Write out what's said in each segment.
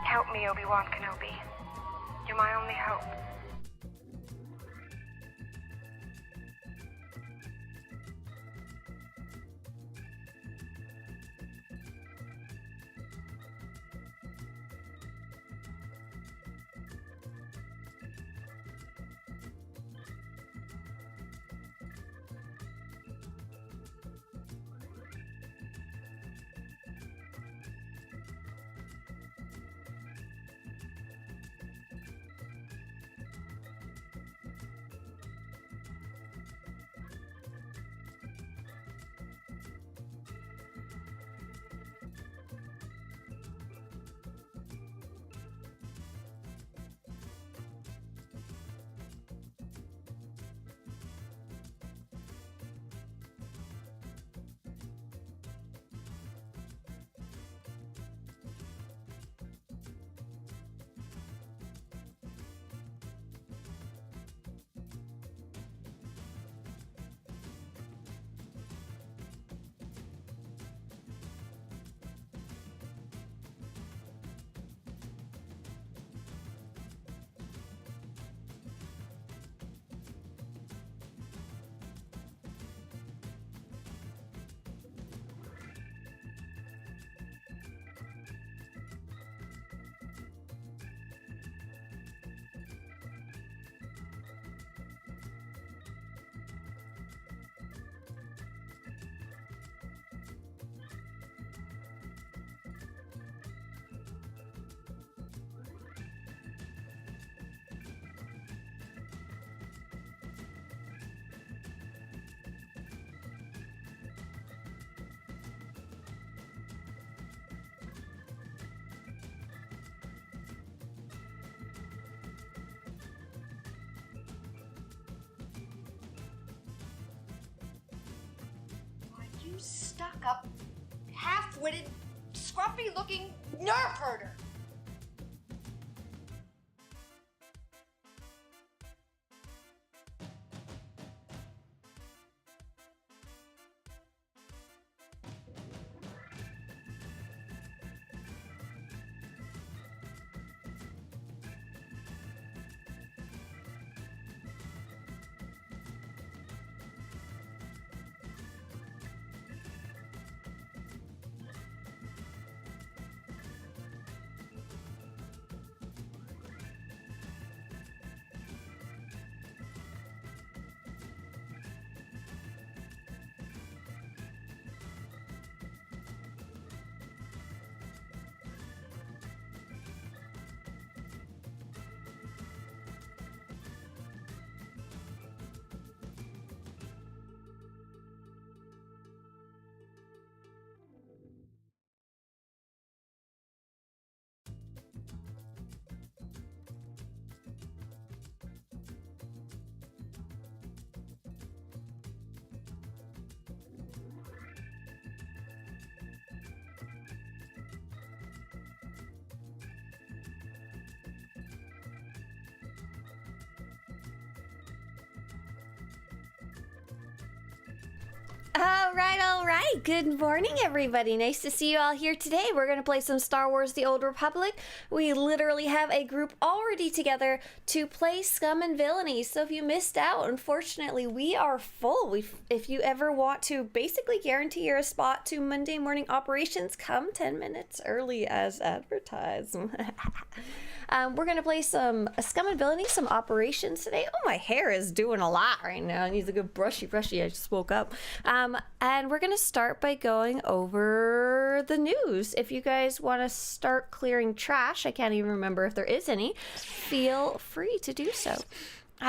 Help me, Obi-Wan Kenobi. You're my only hope. Stuck-up, half-witted, scruffy-looking nerf herder. All right. Good morning, everybody. Nice to see you all here today. We're going to play some Star Wars The Old Republic. We literally have a group already together to play Scum and Villainy. So if you missed out, unfortunately, we are full. If you ever want to basically guarantee your spot to Monday morning operations, come 10 minutes early as advertised. We're going to play some Scum and Villainy, some operations today. Oh, my hair is doing a lot right now. It needs a good brushy. I just woke up. And we're going to start by going over the news. If you guys want to start clearing trash, I can't even remember if there is any, feel free to do so.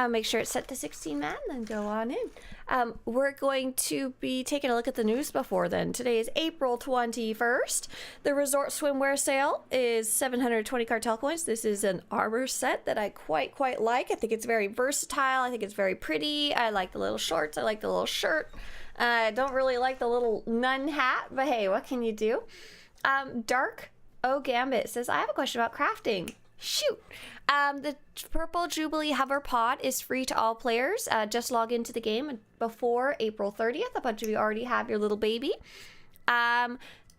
Make sure it's set to 16 man, then go on in. We're going to be taking a look at the news before then. Today is April 21st. The resort swimwear sale is 720 cartel coins. This is an armor set that I quite like. I think it's very versatile. I think it's very pretty. I like the little shorts. I like the little shirt. I don't really like the little nun hat, but hey, what can you do? Dark O Gambit says, I have a question about crafting. Shoot. The Purple Jubilee Hover Pod is free to all players. Just log into the game before April 30th. A bunch of you already have your little baby.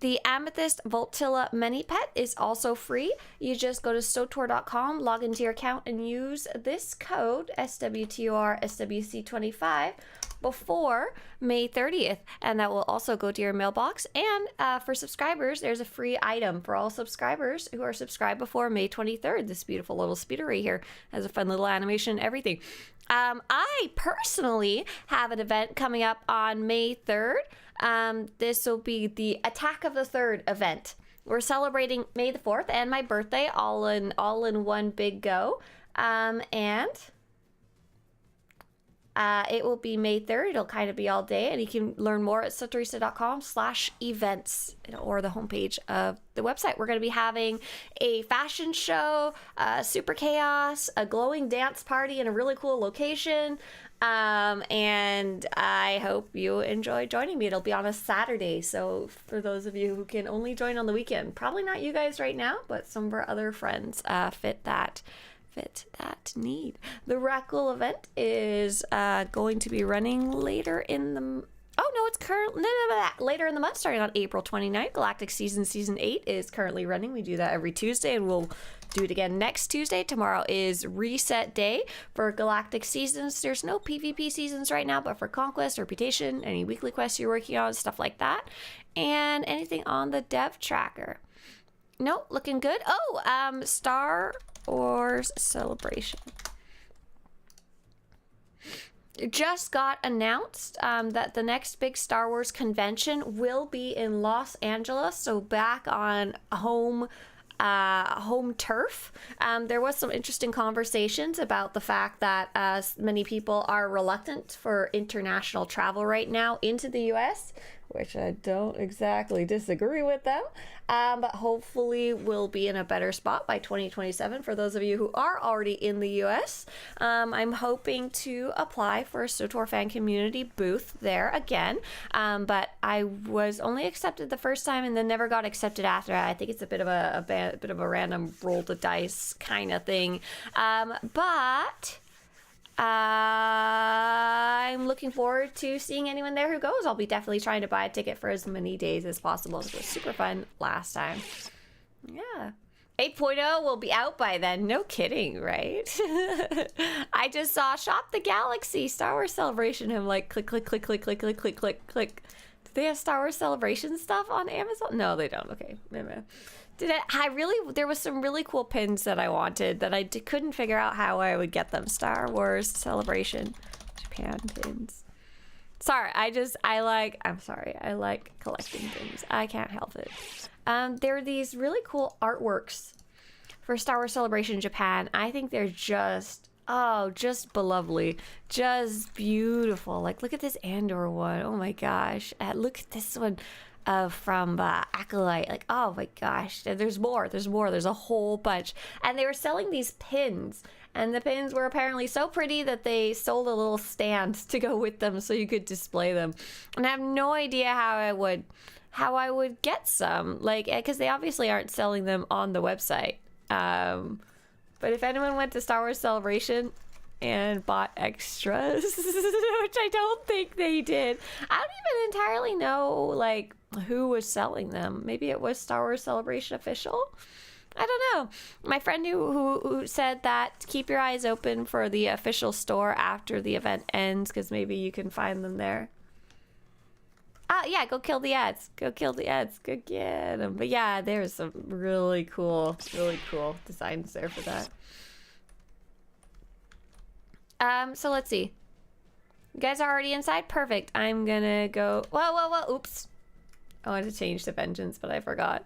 The Amethyst Voltilla Mini Pet is also free. You just go to SWTOR.com, log into your account, and use this code, SWTOR SWC25, before May 30th. And that will also go to your mailbox. And for subscribers, there's a free item for all subscribers who are subscribed before May 23rd. This beautiful little speeder right here has a fun little animation, everything. I personally have an event coming up on May 3rd. This will be the Attack of the Third event. We're celebrating May the 4th and my birthday all in one big go. It will be May 3rd. It'll kind of be all day, and you can learn more at Swtorista.com/events or the homepage of the website. We're going to be having a fashion show, super chaos, a glowing dance party in a really cool location. And I hope you enjoy joining me. It'll be on a Saturday, so for those of you who can only join on the weekend, probably not you guys right now, but some of our other friends fit that need. The Rackle event is going to be running later in the it's currently later in the month, starting on April 29th. Galactic Season 8 is currently running. We do that every Tuesday, and we'll do it again next Tuesday. Tomorrow is reset day for Galactic Seasons. There's no PvP seasons right now, but for Conquest, Reputation, any weekly quests you're working on, stuff like that, and anything on the dev tracker. Nope, looking good. Star Wars Celebration just got announced that the next big Star Wars convention will be in Los Angeles, so back on home turf. There was some interesting conversations about the fact that many people are reluctant for international travel right now into the US, which I don't exactly disagree with them, but hopefully we'll be in a better spot by 2027 for those of you who are already in the US. I'm hoping to apply for a SWTOR fan community booth there again, but I was only accepted the first time and then never got accepted after. I think it's a bit of a random roll the dice kind of thing, but I'm looking forward to seeing anyone there who goes. I'll be definitely trying to buy a ticket for as many days as possible. It was super fun last time. Yeah. 8.0 will be out by then. No kidding, right? I just saw Shop the Galaxy Star Wars Celebration. I'm like, click, click, click, click, click, click, click, click, click. Do they have Star Wars Celebration stuff on Amazon? No, they don't. Okay. There was some really cool pins that I wanted that I couldn't figure out how I would get them. Star Wars Celebration Japan pins. I like collecting things. I can't help it. There are these really cool artworks for Star Wars Celebration Japan. I think they're just belovely, just beautiful. Like, look at this Andor one. Oh my gosh. Look at this one from Acolyte. Like, oh my gosh. There's more. There's a whole bunch. And they were selling these pins. And the pins were apparently so pretty that they sold a little stand to go with them so you could display them. And I have no idea how I would get some. Like, because they obviously aren't selling them on the website. But if anyone went to Star Wars Celebration and bought extras, which I don't think they did, I don't even entirely know, like, who was selling them. Maybe it was Star Wars Celebration official? I don't know. My friend who said that keep your eyes open for the official store after the event ends, because maybe you can find them there. Yeah, go kill the ads. Go get them. But yeah, there's some really cool designs there for that. So let's see. You guys are already inside? Perfect. I'm gonna go... Whoa. Oops. I wanted to change to Vengeance, but I forgot.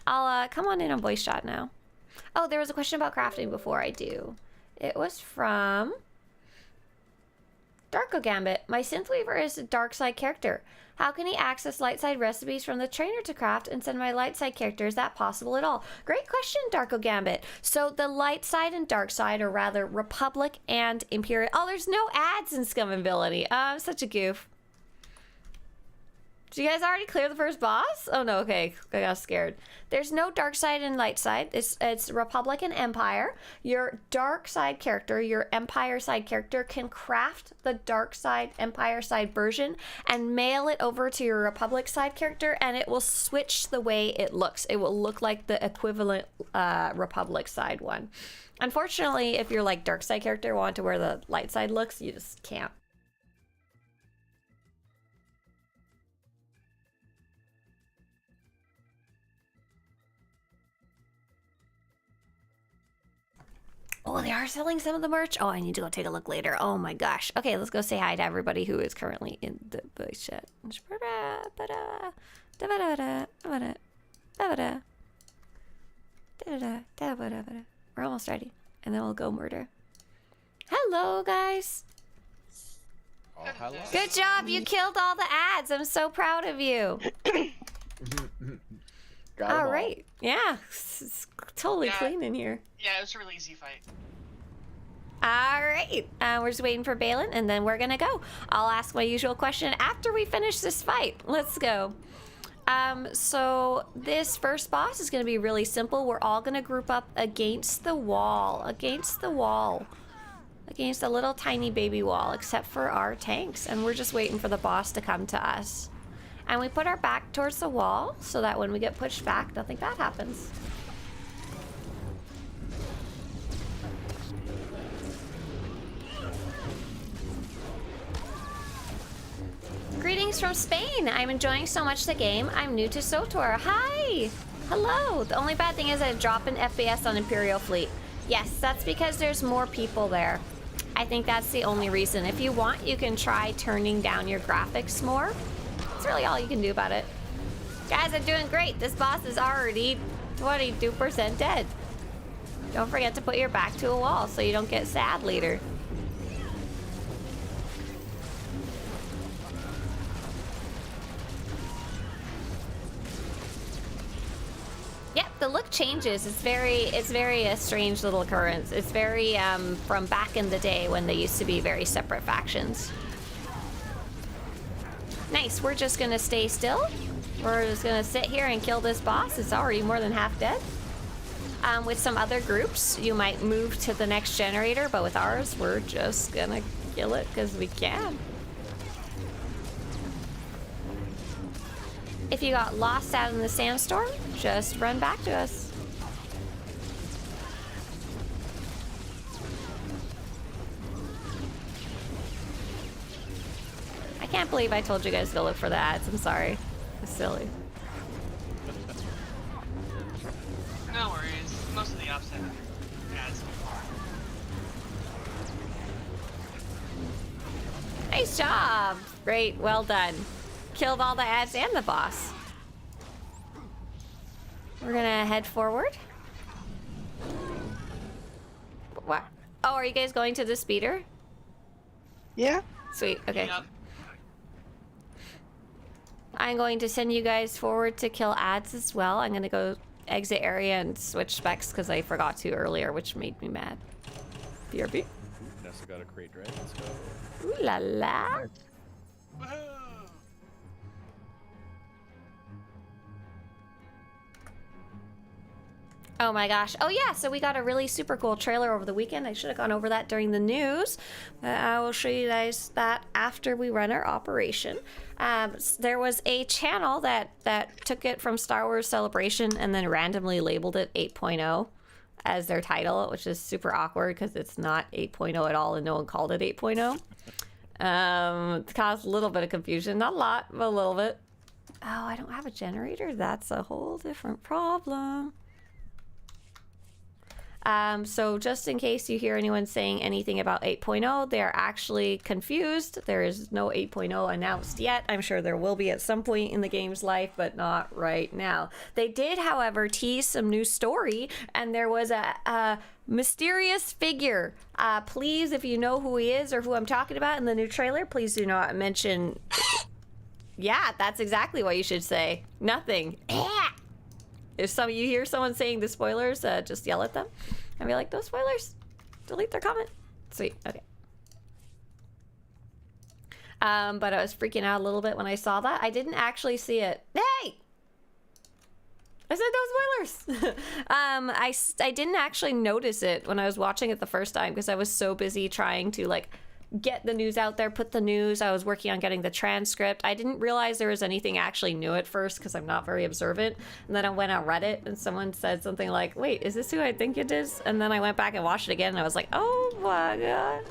I'll come on in on voice chat now. Oh, there was a question about crafting before I do. It was from Darko Gambit. My Synthweaver is a dark side character. How can he access light side recipes from the trainer to craft and send my light side character? Is that possible at all? Great question, Darko Gambit. So the light side and dark side, or rather Republic and Imperial. Oh, there's no ads in Scum and Villainy. I'm such a goof. Did you guys already clear the first boss? Oh no, okay. I got scared. There's no dark side and light side. It's Republic and Empire. Your dark side character, your Empire side character can craft the dark side, Empire side version and mail it over to your Republic side character, and it will switch the way it looks. It will look like the equivalent Republic side one. Unfortunately, if your like dark side character want to wear the light side looks, you just can't. Oh, they are selling some of the merch. Oh, I need to go take a look later. Oh my gosh. Okay, let's go say hi to everybody who is currently in the voice chat. We're almost ready. And then we'll go murder. Hello, guys. Oh, hello. Good job. You killed all the ads. I'm so proud of you. All right. Yeah. It's totally clean in here. Yeah, it was a really easy fight. All right. We're just waiting for Balin, and then we're going to go. I'll ask my usual question after we finish this fight. Let's go. So this first boss is going to be really simple. We're all going to group up against the wall. Against the little tiny baby wall, except for our tanks. And we're just waiting for the boss to come to us. And we put our back towards the wall so that when we get pushed back, nothing bad happens. Greetings from Spain. I'm enjoying so much the game. I'm new to SWTOR. Hi! Hello! The only bad thing is I drop an FPS on Imperial Fleet. Yes, that's because there's more people there. I think that's the only reason. If you want, you can try turning down your graphics more. That's really all you can do about it. Guys, I'm doing great. This boss is already 22% dead. Don't forget to put your back to a wall so you don't get sad later. Yep, the look changes. It's very a strange little occurrence. It's very from back in the day when they used to be very separate factions. Nice, we're just gonna stay still. We're just gonna sit here and kill this boss. It's already more than half dead. With some other groups, you might move to the next generator, but with ours, we're just gonna kill it because we can. If you got lost out in the sandstorm, just run back to us. I can't believe I told you guys to look for the ads. I'm sorry. It's silly. No worries. Most of the offset ads are. Nice job. Great. Well done. Killed all the ads and the boss. We're gonna head forward. What? Oh, are you guys going to the speeder? Yeah. Sweet. Okay. Yep. I'm going to send you guys forward to kill ads as well. I'm gonna go exit area and switch specs because I forgot to earlier, which made me mad. BRB. Nessa got a crate dragon, let's go. Ooh la la. Woohoo! Oh my gosh. Oh yeah, so we got a really super cool trailer over the weekend. I should have gone over that during the news. I will show you guys that after we run our operation. There was a channel that took it from Star Wars Celebration and then randomly labeled it 8.0 as their title, which is super awkward because it's not 8.0 at all and no one called it 8.0. It caused a little bit of confusion. Not a lot, but a little bit. Oh, I don't have a generator? That's a whole different problem. So just in case you hear anyone saying anything about 8.0, they're actually confused. There is no 8.0 announced yet. I'm sure there will be at some point in the game's life, but not right now. They did, however, tease some new story, and there was a mysterious figure. Please, if you know who he is or who I'm talking about in the new trailer, please do not mention... Yeah, that's exactly what you should say. Nothing. If you hear someone saying the spoilers, just yell at them and be like, no spoilers. Delete their comment. Sweet. Okay. But I was freaking out a little bit when I saw that. I didn't actually see it. Hey! I said no spoilers! I didn't actually notice it when I was watching it the first time because I was so busy trying to, like, get the news out there, put the news. I was working on getting the transcript. I didn't realize there was anything actually new at first because I'm not very observant. And then I went on Reddit and someone said something like, wait, is this who I think it is? And then I went back and watched it again and I was like, oh my god.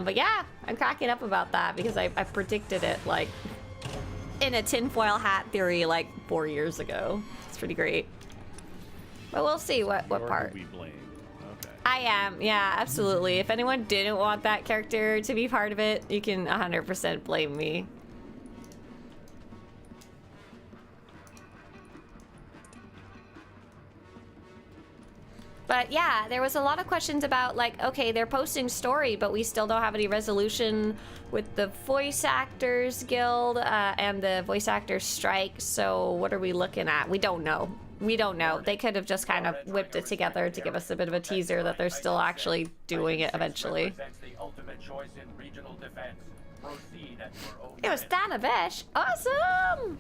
But yeah, I'm cracking up about that because I predicted it like in a tinfoil hat theory like 4 years ago. It's pretty great. But we'll see what part. We blame. Okay. I am, yeah, absolutely. If anyone didn't want that character to be part of it, you can 100% blame me. But yeah, there was a lot of questions about, like, okay, they're posting story, but we still don't have any resolution with the voice actors guild and the voice actors strike. So what are we looking at? We don't know. We don't know. They could have just kind of whipped it together to give us a bit of a teaser that they're still actually doing it eventually. It was Thanavesh. Awesome!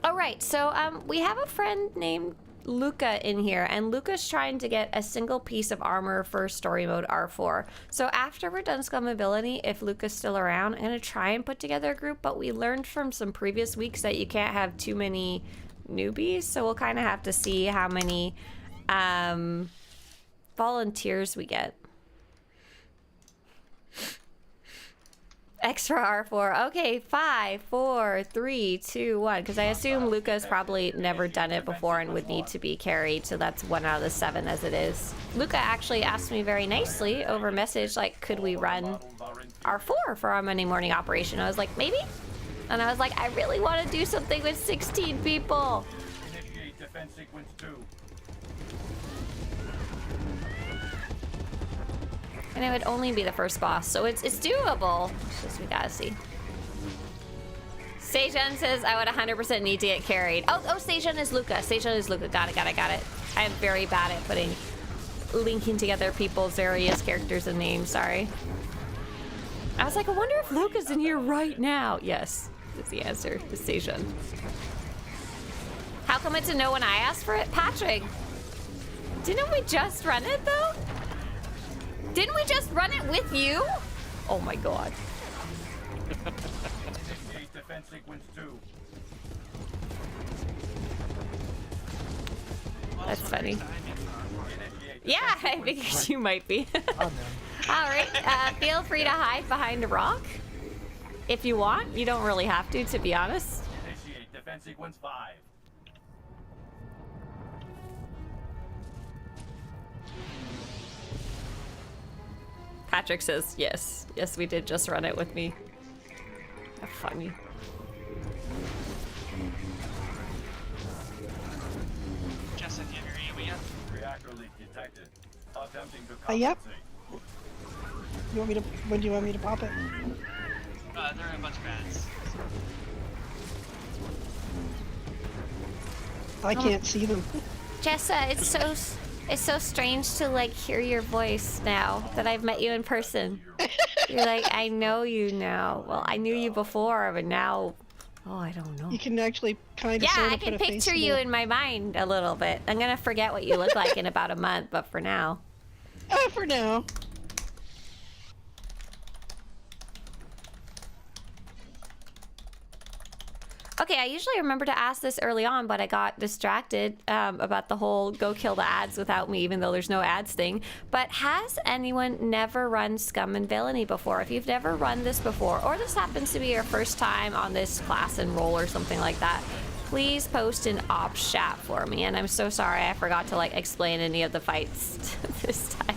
Alright, so we have a friend named Luca in here, and Luca's trying to get a single piece of armor for story mode R4. So after we're done Scum and Villainy, if Luca's still around, I'm gonna try and put together a group, but we learned from some previous weeks that you can't have too many newbies, so we'll kind of have to see how many volunteers we get. Extra R4. Okay, 5, 4, 3, 2, 1. Because I assume Luca's probably never done it before and would need to be carried, so that's 1 out of the 7 as it is. Luca actually asked me very nicely over message, like, could we run R4 for our Monday morning operation? I was like, maybe? And I was like, I really want to do something with 16 people. Initiate defense sequence 2. And it would only be the first boss, so it's doable. It's just we gotta see. Sejan says I would 100% need to get carried. Oh, Sejan is Luca. Sejan is Luca. Got it. I am very bad at linking together people's various characters and names. Sorry. I was like, I wonder if Luca's in here right now. Yes, is the answer. Is Sejan. How come it's a no when I asked for it? Patrick, didn't we just run it though? Didn't we just run it with you? Oh my god. Initiate defense sequence 2. That's funny. Yeah, I figured you might be. Alright, feel free to hide behind a rock. If you want. You don't really have to be honest. Initiate defense sequence 5. Patrick says, yes. Yes, we did just run it with me. How funny. Justin, do you have your AoE yet? Reactor leak detected. Attempting to compensate. Yep. When do you want me to pop it? There are a bunch of ads. I can't see them. Jessa, it's so strange to like hear your voice now that I've met you in person. You're like, I know you now. Well, I knew you before, but now, oh, I don't know. You can actually kind of Yeah, sort I of can put a face picture to you it. in my mind a little bit. I'm gonna forget what you look like in about a month, but for now. For now. Okay, I usually remember to ask this early on, but I got distracted about the whole go kill the ads without me, even though there's no ads thing. But has anyone never run Scum and Villainy before? If you've never run this before, or this happens to be your first time on this class and role or something like that, please post an ops chat for me. And I'm so sorry I forgot to like explain any of the fights this time.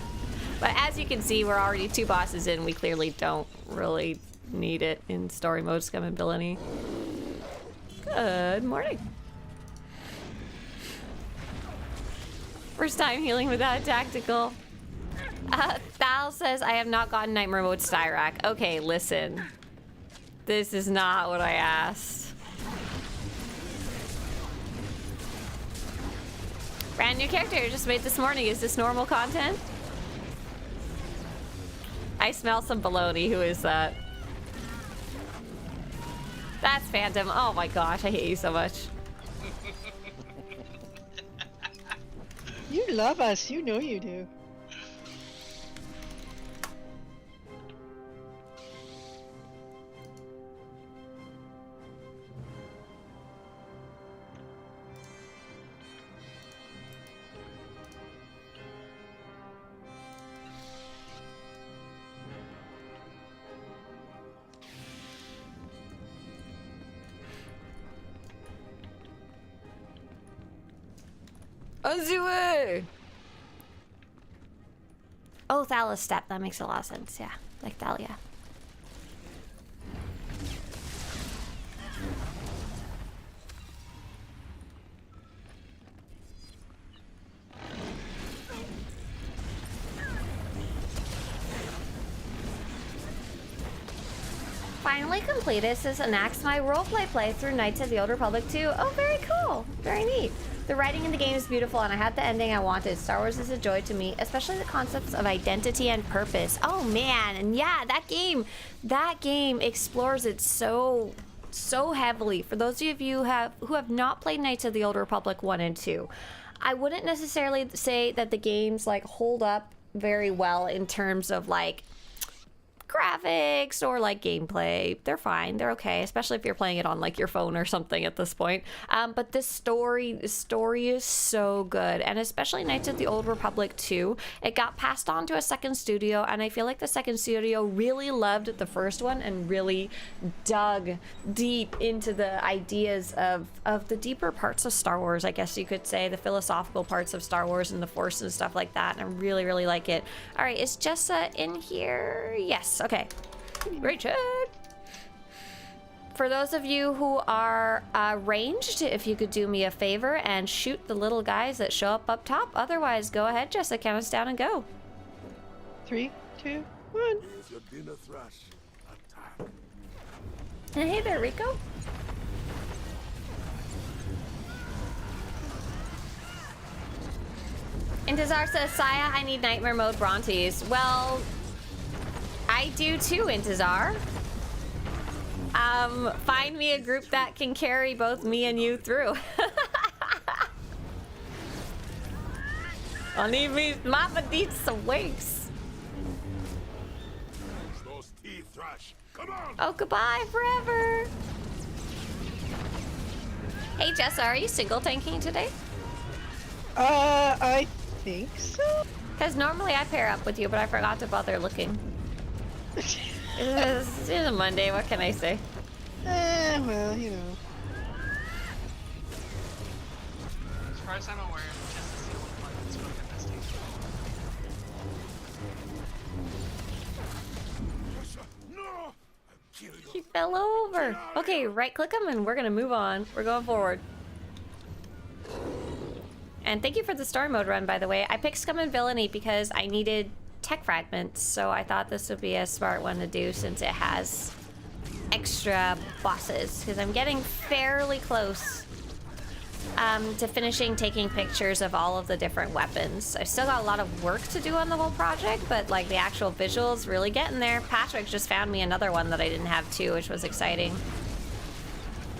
But as you can see, we're already 2 bosses in. We clearly don't really need it in story mode Scum and Villainy. Good morning. First time healing without tactical. Thal says, I have not gotten Nightmare Mode Styrak. Okay, listen. This is not what I asked. Brand new character just made this morning. Is this normal content? I smell some baloney. Who is that? That's Phantom. Oh my gosh, I hate you so much. You love us. You know you do. Azue! Oh, Thalia step. That makes a lot of sense. Yeah, like Thalia. Finally completed. This is enacts my roleplay playthrough Knights of the Old Republic 2. Oh, very cool. Very neat. The writing in the game is beautiful, and I had the ending I wanted. Star Wars is a joy to me, especially the concepts of identity and purpose. Oh man, and yeah, that game explores it so heavily. For those of you who have not played Knights of the Old Republic 1 and 2, I wouldn't necessarily say that the games like hold up very well in terms of like graphics or like gameplay. They're fine, they're okay, especially if you're playing it on like your phone or something at this point. But this story is so good, and especially Knights of the Old Republic 2, it got passed on to a second studio, and I feel like the second studio really loved the first one and really dug deep into the ideas of the deeper parts of Star Wars, I guess you could say, the philosophical parts of Star Wars and the Force and stuff like that, and I really like it. All right, is Jessa in here? Yes. Okay, great check. For those of you who are ranged, if you could do me a favor and shoot the little guys that show up top. Otherwise, go ahead, Jessica, count us down and go. 3, 2, 1. Here's your dinner thrush. Attack. And hey there, Rico. Intezar says, Saya, I need nightmare mode Brontes. Well, I do too, Intezar. Find me a group that can carry both me and you through. I need me, Mama needs some winks. Those teeth thrush. Come on. Oh, goodbye forever. Hey, Jessa, are you single tanking today? I think so. Because normally I pair up with you, but I forgot to bother looking. It's a Monday, what can I say? Well, you know. As far as I'm aware, just the single one that's really investing. No. I'll kill you. He fell over. Okay, right click him and we're gonna move on. We're going forward. And thank you for the story mode run, by the way. I picked Scum and Villainy because I needed tech fragments, so I thought this would be a smart one to do since it has extra bosses, because I'm getting fairly close to finishing taking pictures of all of the different weapons. I've still got a lot of work to do on the whole project, but like the actual visuals really getting there. Patrick just found me another one that I didn't have too, which was exciting.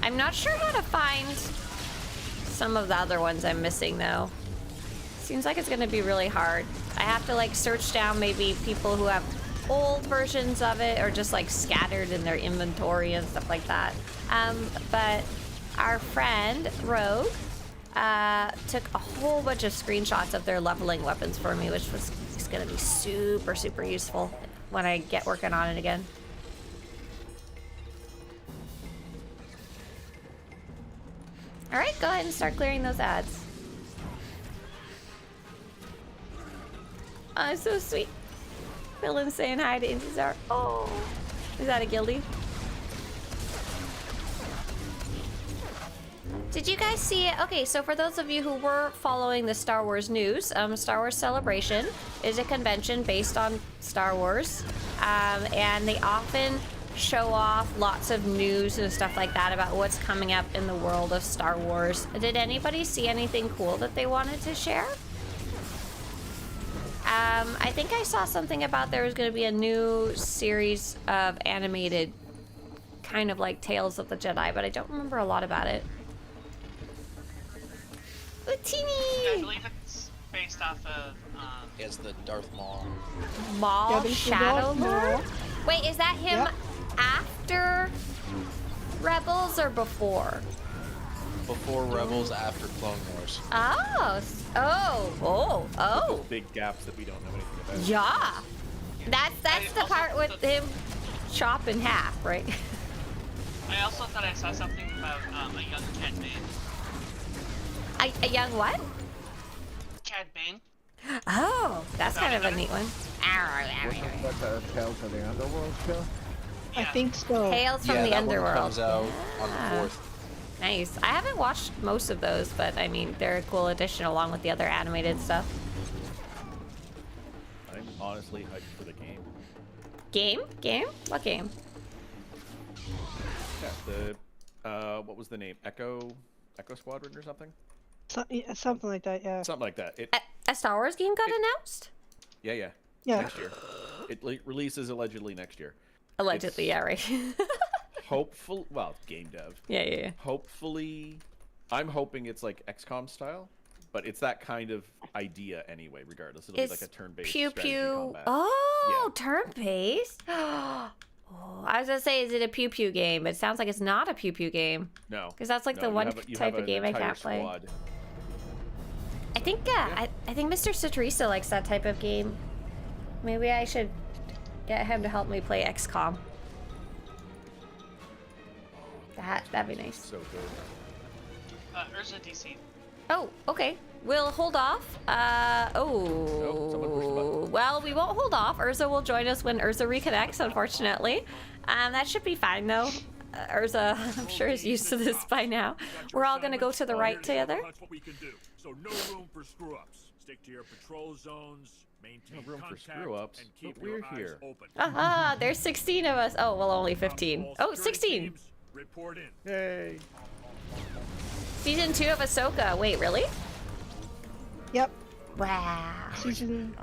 I'm not sure how to find some of the other ones I'm missing though. Seems like it's gonna be really hard. I have to like search down maybe people who have old versions of it or just like scattered in their inventory and stuff like that. But our friend Rogue took a whole bunch of screenshots of their leveling weapons for me, which was just gonna be super useful when I get working on it again. All right, go ahead and start clearing those ads. Oh, so sweet. Villain saying hi to Intezar. Oh, is that a guildie? Did you guys see it? Okay, so for those of you who were following the Star Wars news, Star Wars Celebration is a convention based on Star Wars, and they often show off lots of news and stuff like that about what's coming up in the world of Star Wars. Did anybody see anything cool that they wanted to share? I think I saw something about there was going to be a new series of animated, kind of like Tales of the Jedi, but I don't remember a lot about it. I Utini! believe it's based off of, As the Darth Maul. Maul Yeah, but it's the Shadow Darth Maul. Lord? Wait, is that him Yep. after Rebels or before? Before Rebels, after Clone Wars. Oh. Big gaps that we don't know anything about. Yeah. That's the also part with thought- him chop in half, right? I also thought I saw something about a young Cad Bane. A young what? Cad Bane? Oh, that's kind of a neat one. Like a Tales of the Underworld show? I think so. Tales from yeah, the that Underworld. one comes out on Yeah. the 4th. Nice. I haven't watched most of those, but I mean, they're a cool addition along with the other animated stuff. I'm honestly hyped for the game. Game? Game? What game? Yeah, the what was the name? Echo Squadron or something? Yeah, something like that, yeah. Something like that. A Star Wars game got announced? Yeah. Yeah. Next year. It releases allegedly next year. Allegedly, yeah, right. Hopeful, well, game dev. Yeah. Hopefully, I'm hoping it's like XCOM style, but it's that kind of idea anyway. Regardless, it'll be like a turn-based pew strategy pew. combat. Oh, Yeah. turn-based. Oh, I was gonna say, is it a pew pew game? It sounds like it's not a pew pew game. No, because that's like no, the you one have a- you type have of an game I entire can't play. squad. I think I think Mr. Swtorista likes that type of game. Maybe I should get him to help me play XCOM. That'd be nice. So good. Urza DC. Oh, okay. We'll hold off. someone pushed the button. Well, we won't hold off. Urza will join us when Urza reconnects, unfortunately. That should be fine, though. Urza, I'm sure, is used to this by now. We're all gonna go to the right together. That's what we can do. So no room for screw-ups. Stick to your patrol zones, maintain No room for contact, screw-ups, and keep but we're your eyes here. open. Aha, there's 16 of us. Oh, well, only 15. All Oh, security 16. teams, report in. Yay! Season 2 of Ahsoka. Wait, really? Yep. Wow. Season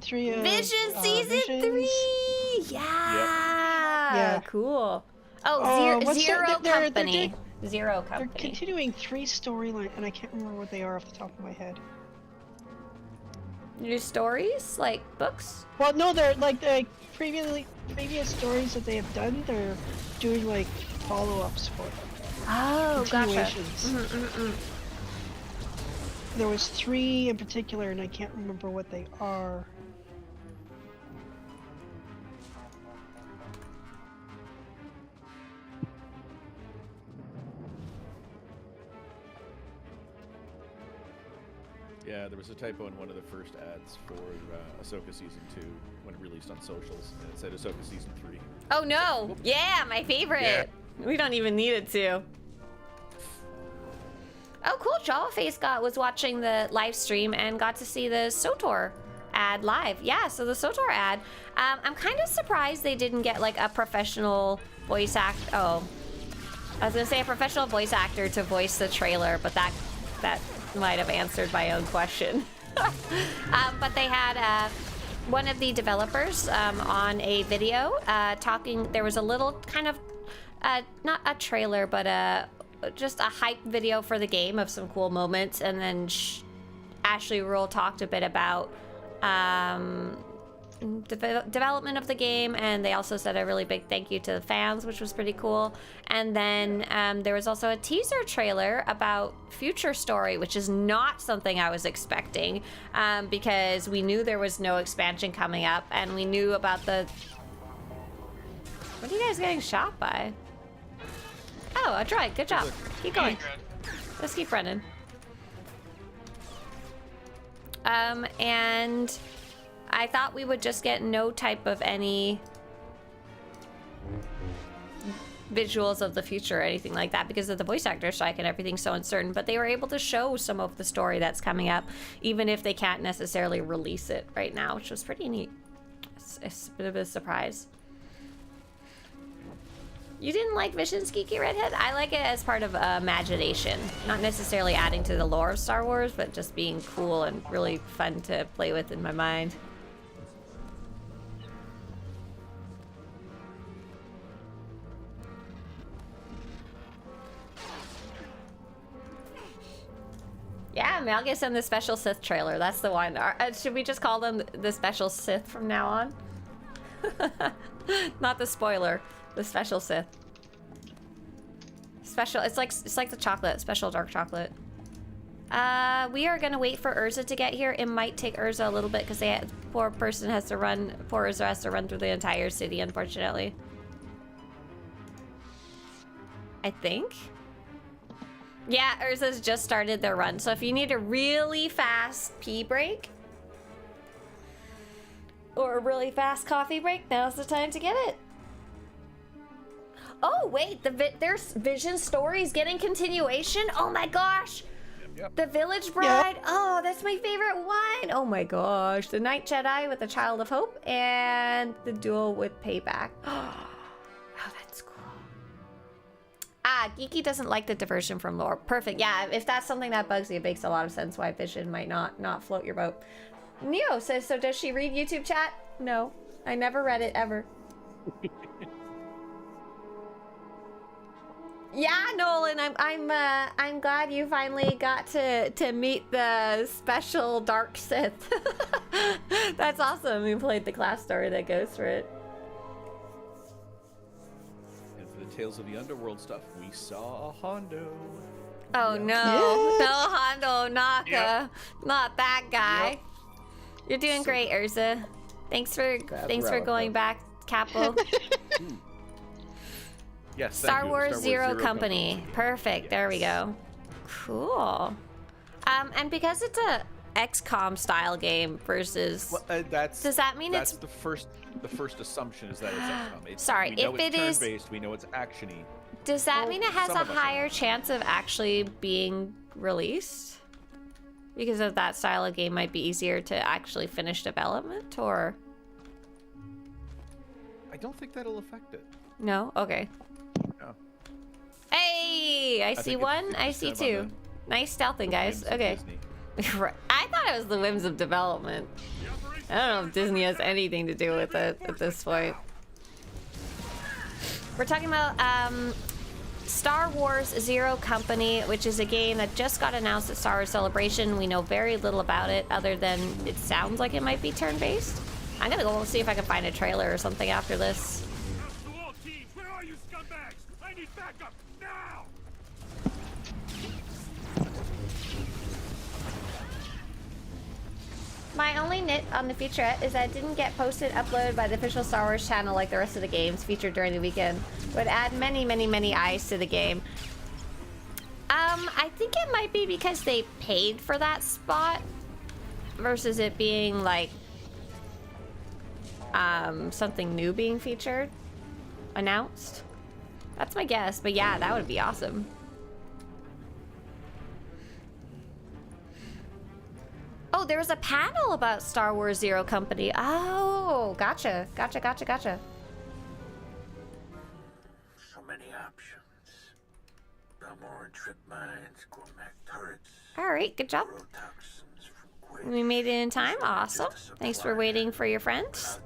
3 of Vision season Visions. 3. Yeah. Yeah. Cool. Oh, what's Zero the- they're- Company. Zero They're Company. continuing 3 storylines, and I can't remember what they are off the top of my head. New stories, like books. Well, no, they're like the previous stories that they have done. They're doing like follow-ups for them. Oh, gotcha. Continuations. There was 3 in particular, and I can't remember what they are. Yeah, there was a typo in one of the first ads for Ahsoka Season 2 when it released on socials, and it said Ahsoka Season 3. Oh no! Yeah, my favorite. Yeah. We don't even need it to. Oh, cool. Javaface was watching the live stream and got to see the SWTOR ad live. Yeah, so the SWTOR ad. I'm kind of surprised they didn't get like a professional voice act. Oh, I was gonna say a professional voice actor to voice the trailer, but that might have answered my own question. But they had one of the developers on a video talking. There was a little kind of not a trailer, but just a hype video for the game of some cool moments, and then Ashley Rule talked a bit about development of the game, and they also said a really big thank you to the fans, which was pretty cool. And then there was also a teaser trailer about Future Story, which is not something I was expecting, because we knew there was no expansion coming up, and we knew about the... What are you guys getting shot by? Oh, a droid. Good job. Keep going. Let's keep running. And I thought we would just get no type of any visuals of the future or anything like that because of the voice actor strike and everything's so uncertain, but they were able to show some of the story that's coming up, even if they can't necessarily release it right now, which was pretty neat. It's a bit of a surprise. You didn't like Vision's Geeky Redhead? I like it as part of imagination. Not necessarily adding to the lore of Star Wars, but just being cool and really fun to play with in my mind. Yeah, Mal gets in the Special Sith trailer. That's the one. Should we just call them the Special Sith from now on? Not the spoiler. The Special Sith. Special. It's like the chocolate. Special dark chocolate. We are gonna wait for Urza to get here. It might take Urza a little bit because poor Urza has to run through the entire city, unfortunately. I think. Yeah, Urza's just started their run, so if you need a really fast pee break or a really fast coffee break, now's the time to get it. Oh wait, there's Vision Stories getting continuation. Oh my gosh, Yep. The Village Bride. Oh, that's my favorite one. Oh my gosh, the Night Jedi with the Child of Hope and the duel with Payback. Oh, that's cool. Ah, Geeky doesn't like the diversion from lore. Perfect. Yeah, if that's something that bugs you, it makes a lot of sense why Vision might not float your boat. Neo says, so does she read YouTube chat? No, I never read it ever. Yeah, Nolan, I'm glad you finally got to meet the special Dark Sith. That's awesome. You played the class story that goes for it. And for the Tales of the Underworld stuff, we saw a Hondo. Oh Yep. no, no Hondo Naka, Yep. not that guy. Yep. You're doing great, Urza. Thanks for going back, Capo. Yes, Star thank you. Wars Zero Company. Perfect. Yes. There we go. Cool. And because it's a XCOM style game versus, Well, does that mean that's it's the first assumption is that it's XCOM. Sorry, we know if it's it is- turn-based, we know it's actiony. Does that Well, mean it has some a of us higher are. chance of actually being released? Because of that style of game might be easier to actually finish development, or I don't think that'll affect it. no? Okay. No. Hey, I see think one. it's I see kind of on two. Nice stealthing, guys. whims of Okay. Disney. Right. I thought it was the whims of development. I don't know if Disney has anything to do with it at this point. We're talking about Star Wars Zero Company, which is a game that just got announced at Star Wars Celebration. We know very little about it other than it sounds like it might be turn-based. I'm gonna go see if I can find a trailer or something after this. To all teams, where are you scumbags? I need backup now! My only nit on the featurette is that it didn't get posted, uploaded by the official Star Wars channel like the rest of the games featured during the weekend. Would add many, many, many eyes to the game. I think it might be because they paid for that spot versus it being like something new being featured, announced. That's my guess, but yeah, that would be awesome. Oh, there was a panel about Star Wars Zero Company. Oh, gotcha. Gotcha. So many options. Belmore trip mines, gourmet turrets, All right, good job. neurotoxins from quakes. We made it in time. Awesome. Thanks for waiting for your friends.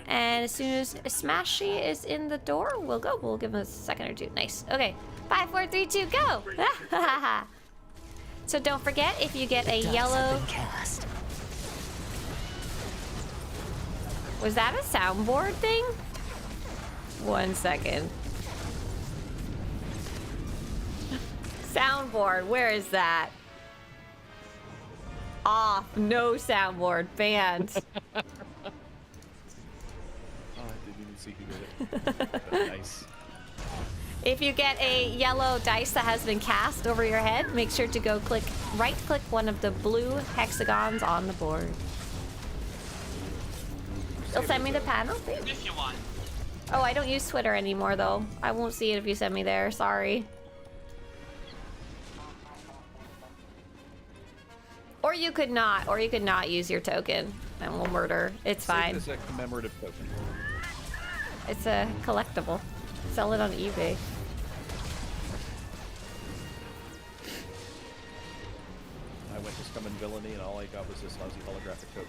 And as soon as Smashy is in the door, we'll go. We'll give him a second or two. Nice. Okay. 5, 4, 3, 2, go. So don't forget, if you get a yellow... Was that a soundboard thing? 1 second. Soundboard, where is that? Off, no soundboard, banned. Oh, I didn't even see who did it. But nice. If you get a yellow dice that has been cast over your head, make sure to go right-click one of the blue hexagons on the board. You'll send me the panel? If you want. Oh, I don't use Twitter anymore, though. I won't see it if you send me there. Sorry. Or you could not use your token, and we'll murder. It's fine. It's a commemorative token. It's a collectible. Sell it on eBay. I went to Scum and Villainy, and all I got was this lousy holographic token.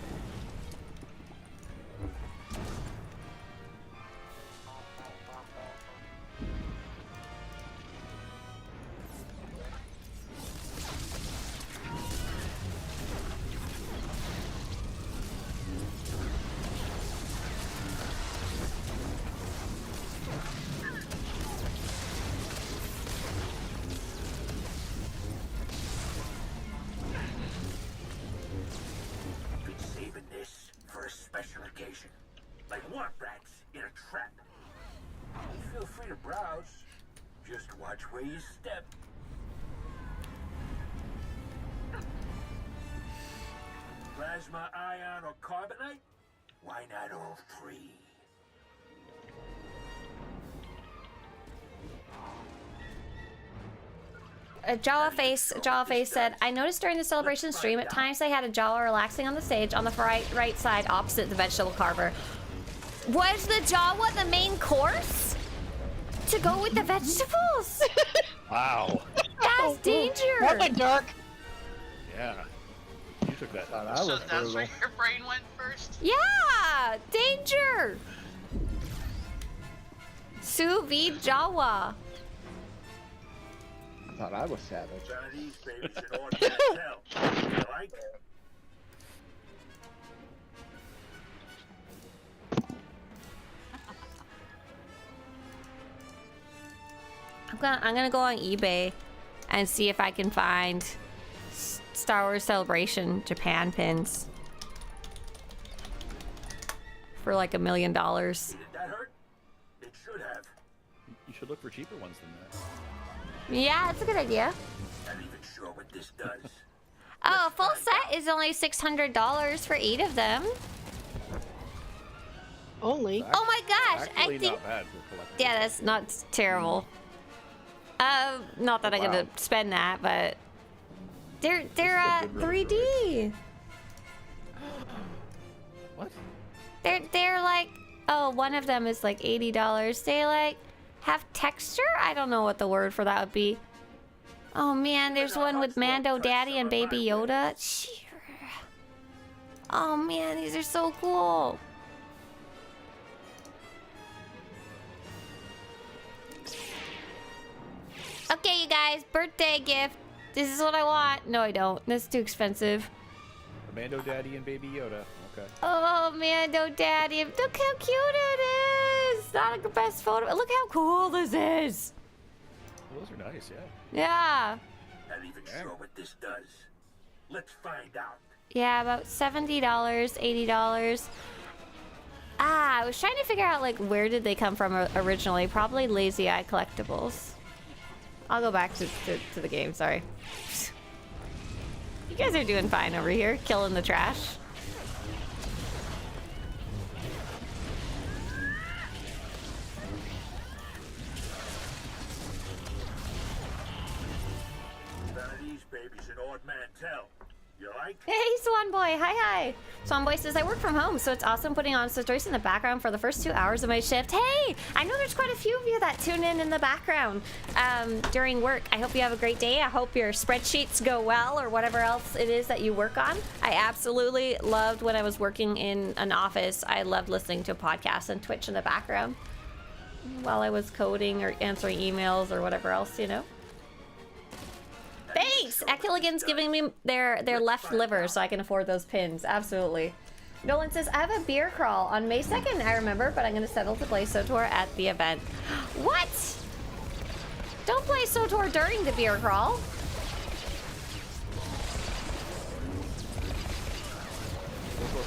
Been saving this for a special occasion. Like womp rats in a trap. Feel free to browse. Just watch where you step. Plasma, ion, or carbonite? Why not all three? Jawa Face said, I noticed during the celebration stream, at times they had a Jawa relaxing on the stage on the right side opposite the vegetable carver. Was the Jawa the main course? To go with the vegetables? Wow. That's danger. That went dark. Yeah. You took that. That So was that's brutal. where your brain went first? Yeah, danger. Sous vide Jawa. I thought I was savage. Chinese babies in ordinary hell. You like? I'm gonna go on eBay and see if I can find Star Wars Celebration Japan pins for like $1 million. Did that hurt? It should have. You should look for cheaper ones than that. Yeah, that's a good idea. Not even sure what this does. Oh, a full set is only $600 for 8 of them. Only. Oh my gosh, I Actually, think. not bad for collecting. Yeah, that's not terrible. Not that I'm gonna spend that, but they're a good run for 3D. What? They're like, oh, one of them is like $80. They like have texture. I don't know what the word for that would be. Oh man, there's one with Mando Daddy and Baby Yoda. Oh man, these are so cool. Okay, you guys, birthday gift. This is what I want. No, I don't. That's too expensive. Mando Daddy and Baby Yoda. Okay. Oh, Mando Daddy. Look how cute it is. Not the best photo. Look how cool this is. Those are nice, yeah. Yeah. Not even sure what this does. Let's find out. Yeah, about $70, $80. Ah, I was trying to figure out, like, where did they come from originally? Probably Lazy Eye Collectibles. I'll go back to the game, sorry. You guys are doing fine over here, killing the trash. None of these babies an odd man tell. You like? Hey, Swan Boy. Hi. Swan Boy says, I work from home, so it's awesome putting on Swtorista in the background for the first 2 hours of my shift. Hey, I know there's quite a few of you that tune in the background during work. I hope you have a great day. I hope your spreadsheets go well or whatever else it is that you work on. I absolutely loved when I was working in an office. I loved listening to podcasts and Twitch in the background while I was coding or answering emails or whatever else, you know. Thanks! Akiligan's giving me their left liver so I can afford those pins. Absolutely. Nolan says, I have a beer crawl on May 2nd, I remember, but I'm going to settle to play SWTOR at the event. What? Don't play SWTOR during the beer crawl.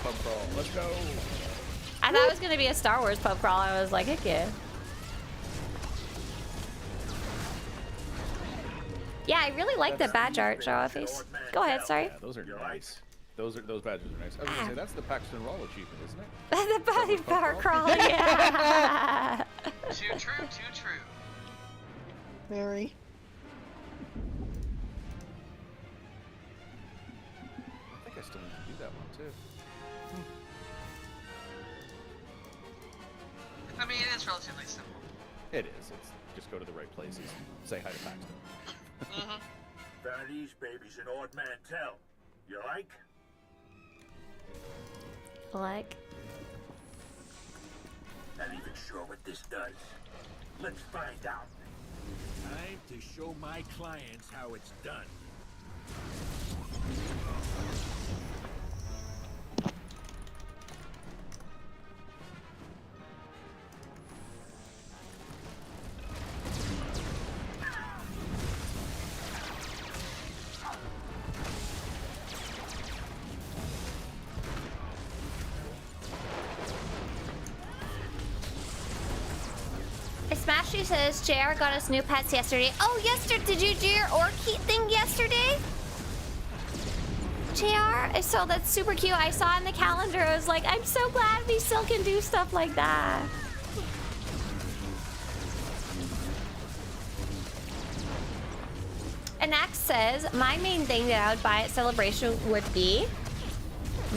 Pub crawl. Let's go. I thought it was going to be a Star Wars pub crawl. I was like, heck yeah. Yeah, I really like the badge art, Jawa Face. Go ahead, sorry. Yeah, those are nice. Those badges are nice. I was gonna say that's the Paxton Roll achievement, isn't it? The body power crawl, yeah. Too true, too true. Very. I think I still need to do that one too. I mean, it is relatively simple. It is. It's just go to the right places. Say hi to Paxton. Found these babies in Odd Man Tell. You like? Like, Not even sure what this does. Let's find out. Time to show my clients how it's done. Smashy says JR got us new pets yesterday. Oh, yesterday, did you do your Orchid thing yesterday? JR, so that's super cute. I saw in the calendar, I was like, I'm so glad we still can do stuff like that. And Axe says, my main thing that I would buy at Celebration would be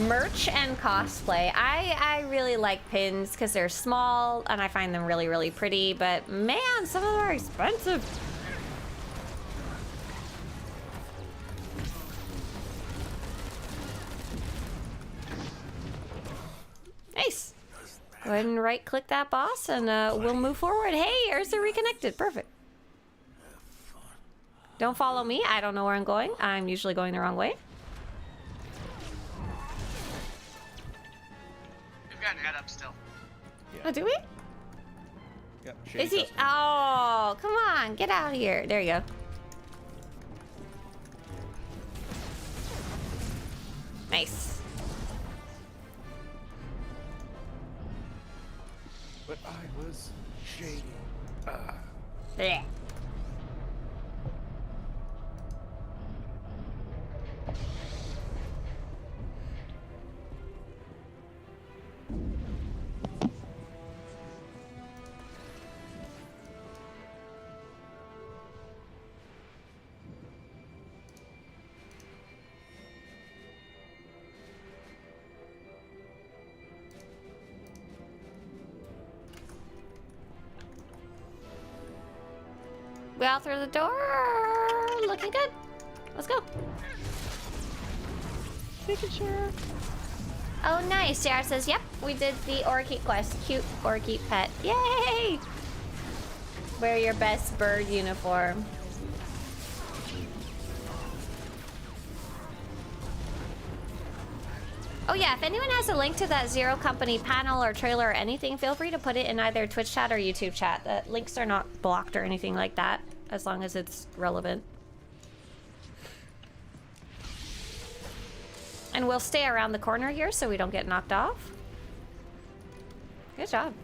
merch and cosplay. I really like pins because they're small and I find them really, really pretty, but man, some of them are expensive. Nice. Go ahead and right click that boss and we'll move forward. Hey, Ursa reconnected. Perfect. Don't follow me. I don't know where I'm going. I'm usually going the wrong way. We've got head up still. Oh, do we? Yeah, Is he? Oh, come on. Get out of here. There you go. Nice. But I was shady. Yeah. We all through the door. Looking good. Let's go. Making sure. Oh, nice. JR says, yep, we did the Orchid quest. Cute Orchid pet. Yay! Wear your best bird uniform. Oh yeah, if anyone has a link to that Zero Company panel or trailer or anything, feel free to put it in either Twitch chat or YouTube chat. The links are not blocked or anything like that, as long as it's relevant. And we'll stay around the corner here so we don't get knocked off. Good job.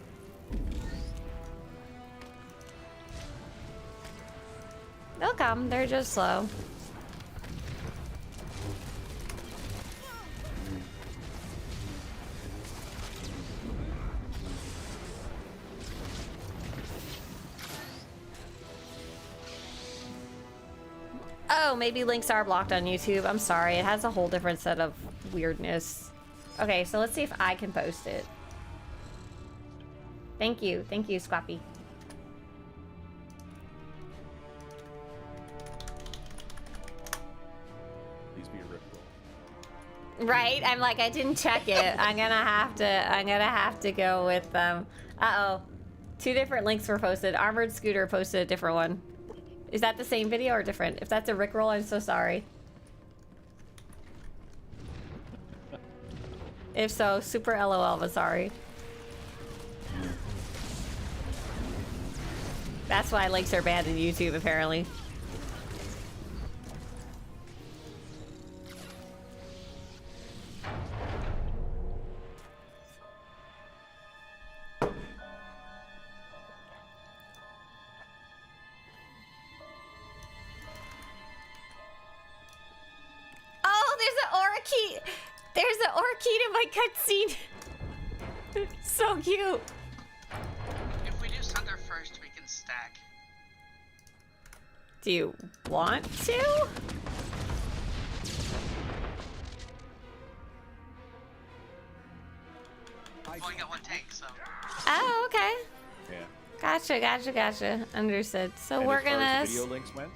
They'll come, they're just slow. Oh, maybe links are blocked on YouTube. I'm sorry. It has a whole different set of weirdness. Okay, so let's see if I can post it. Thank you. Thank you, Squappy. Please be a rip roll. Right? I'm like, I didn't check it. I'm gonna have to go with uh-oh. 2 different links were posted. Armored Scooter posted a different one. Is that the same video or different? If that's a Rickroll, I'm so sorry. If so, super LOL, but sorry. That's why links are banned in YouTube, apparently. There's an Orchid in my cutscene. So cute. If we do Thunder first, we can stack. Do you want to? I've only got 1 tank, so. Oh, okay. Yeah. Gotcha. Understood. So And we're as far gonna as the video links went,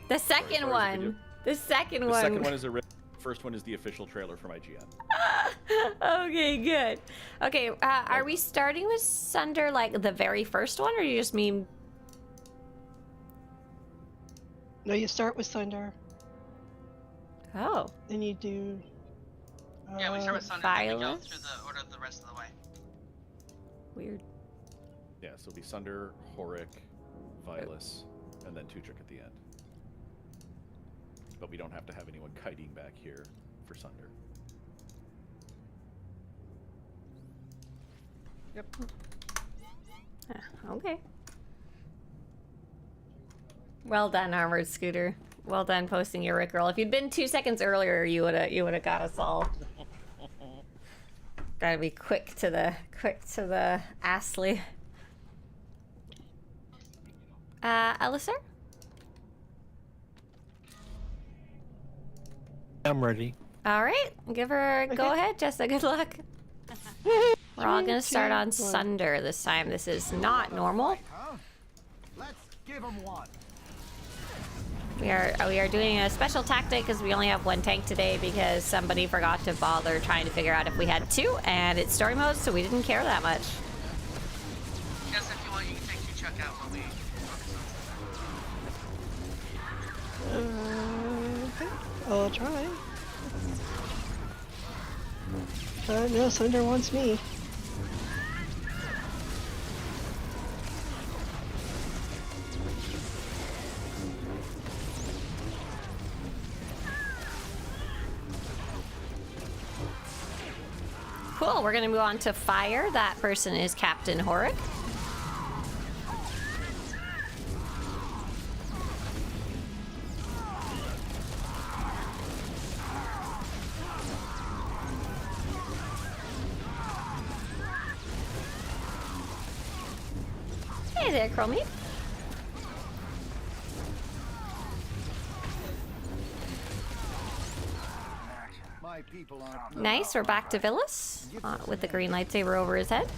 the sorry, second as far as the one. video- The second the one. second one is the first one is the official trailer from IGN. Okay, good. Okay, are we starting with Sunder like the very first one, or you just mean? No, you start with Thunder, Oh, then you do. Yeah, we start with Thunder, then we go Violence? through the order the rest of the way. weird. Yeah, so it'll be Sunder, Horik, Vilas, and then Tuchuk at the end. But we don't have to have anyone kiting back here for Sunder. Yep. Okay. Well done, Armored Scooter. Well done posting your Rickroll. If you'd been 2 seconds earlier, you would have got us all. Gotta be quick to the Astley. Alisar? I'm ready. All right, give her. Go ahead, Jessa. Good luck. We're all gonna start on Sunder this time. This is not normal. Let's give him one. We are doing a special tactic because we only have one tank today because somebody forgot to bother trying to figure out if we had two, and it's story mode, so we didn't care that much. Yes, if you want, you can take your chuck out while we focus on I'll try. No, Thunder wants me. Cool, we're gonna move on to fire. That person is Captain Horik. Hey there, Chromie. My people aren't. Nice, we're back to Villas with the green lightsaber over his head.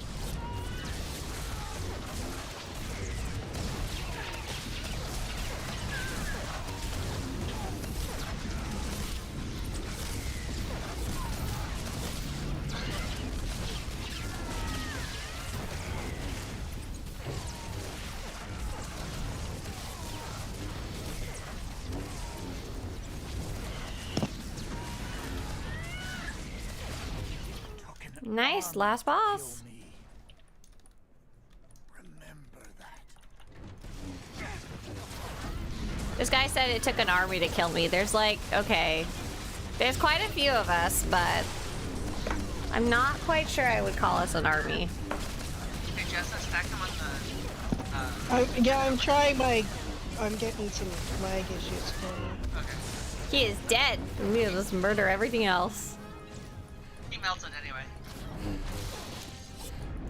Nice, last boss. Remember that. This guy said it took an army to kill me. There's like, okay, there's quite a few of us, but I'm not quite sure I would call us an army. Hey, Jessa, stack them on the... Yeah, I'm trying my. I'm getting some lag issues going on. Okay. He is dead. We need to just murder everything else. He melted anyway.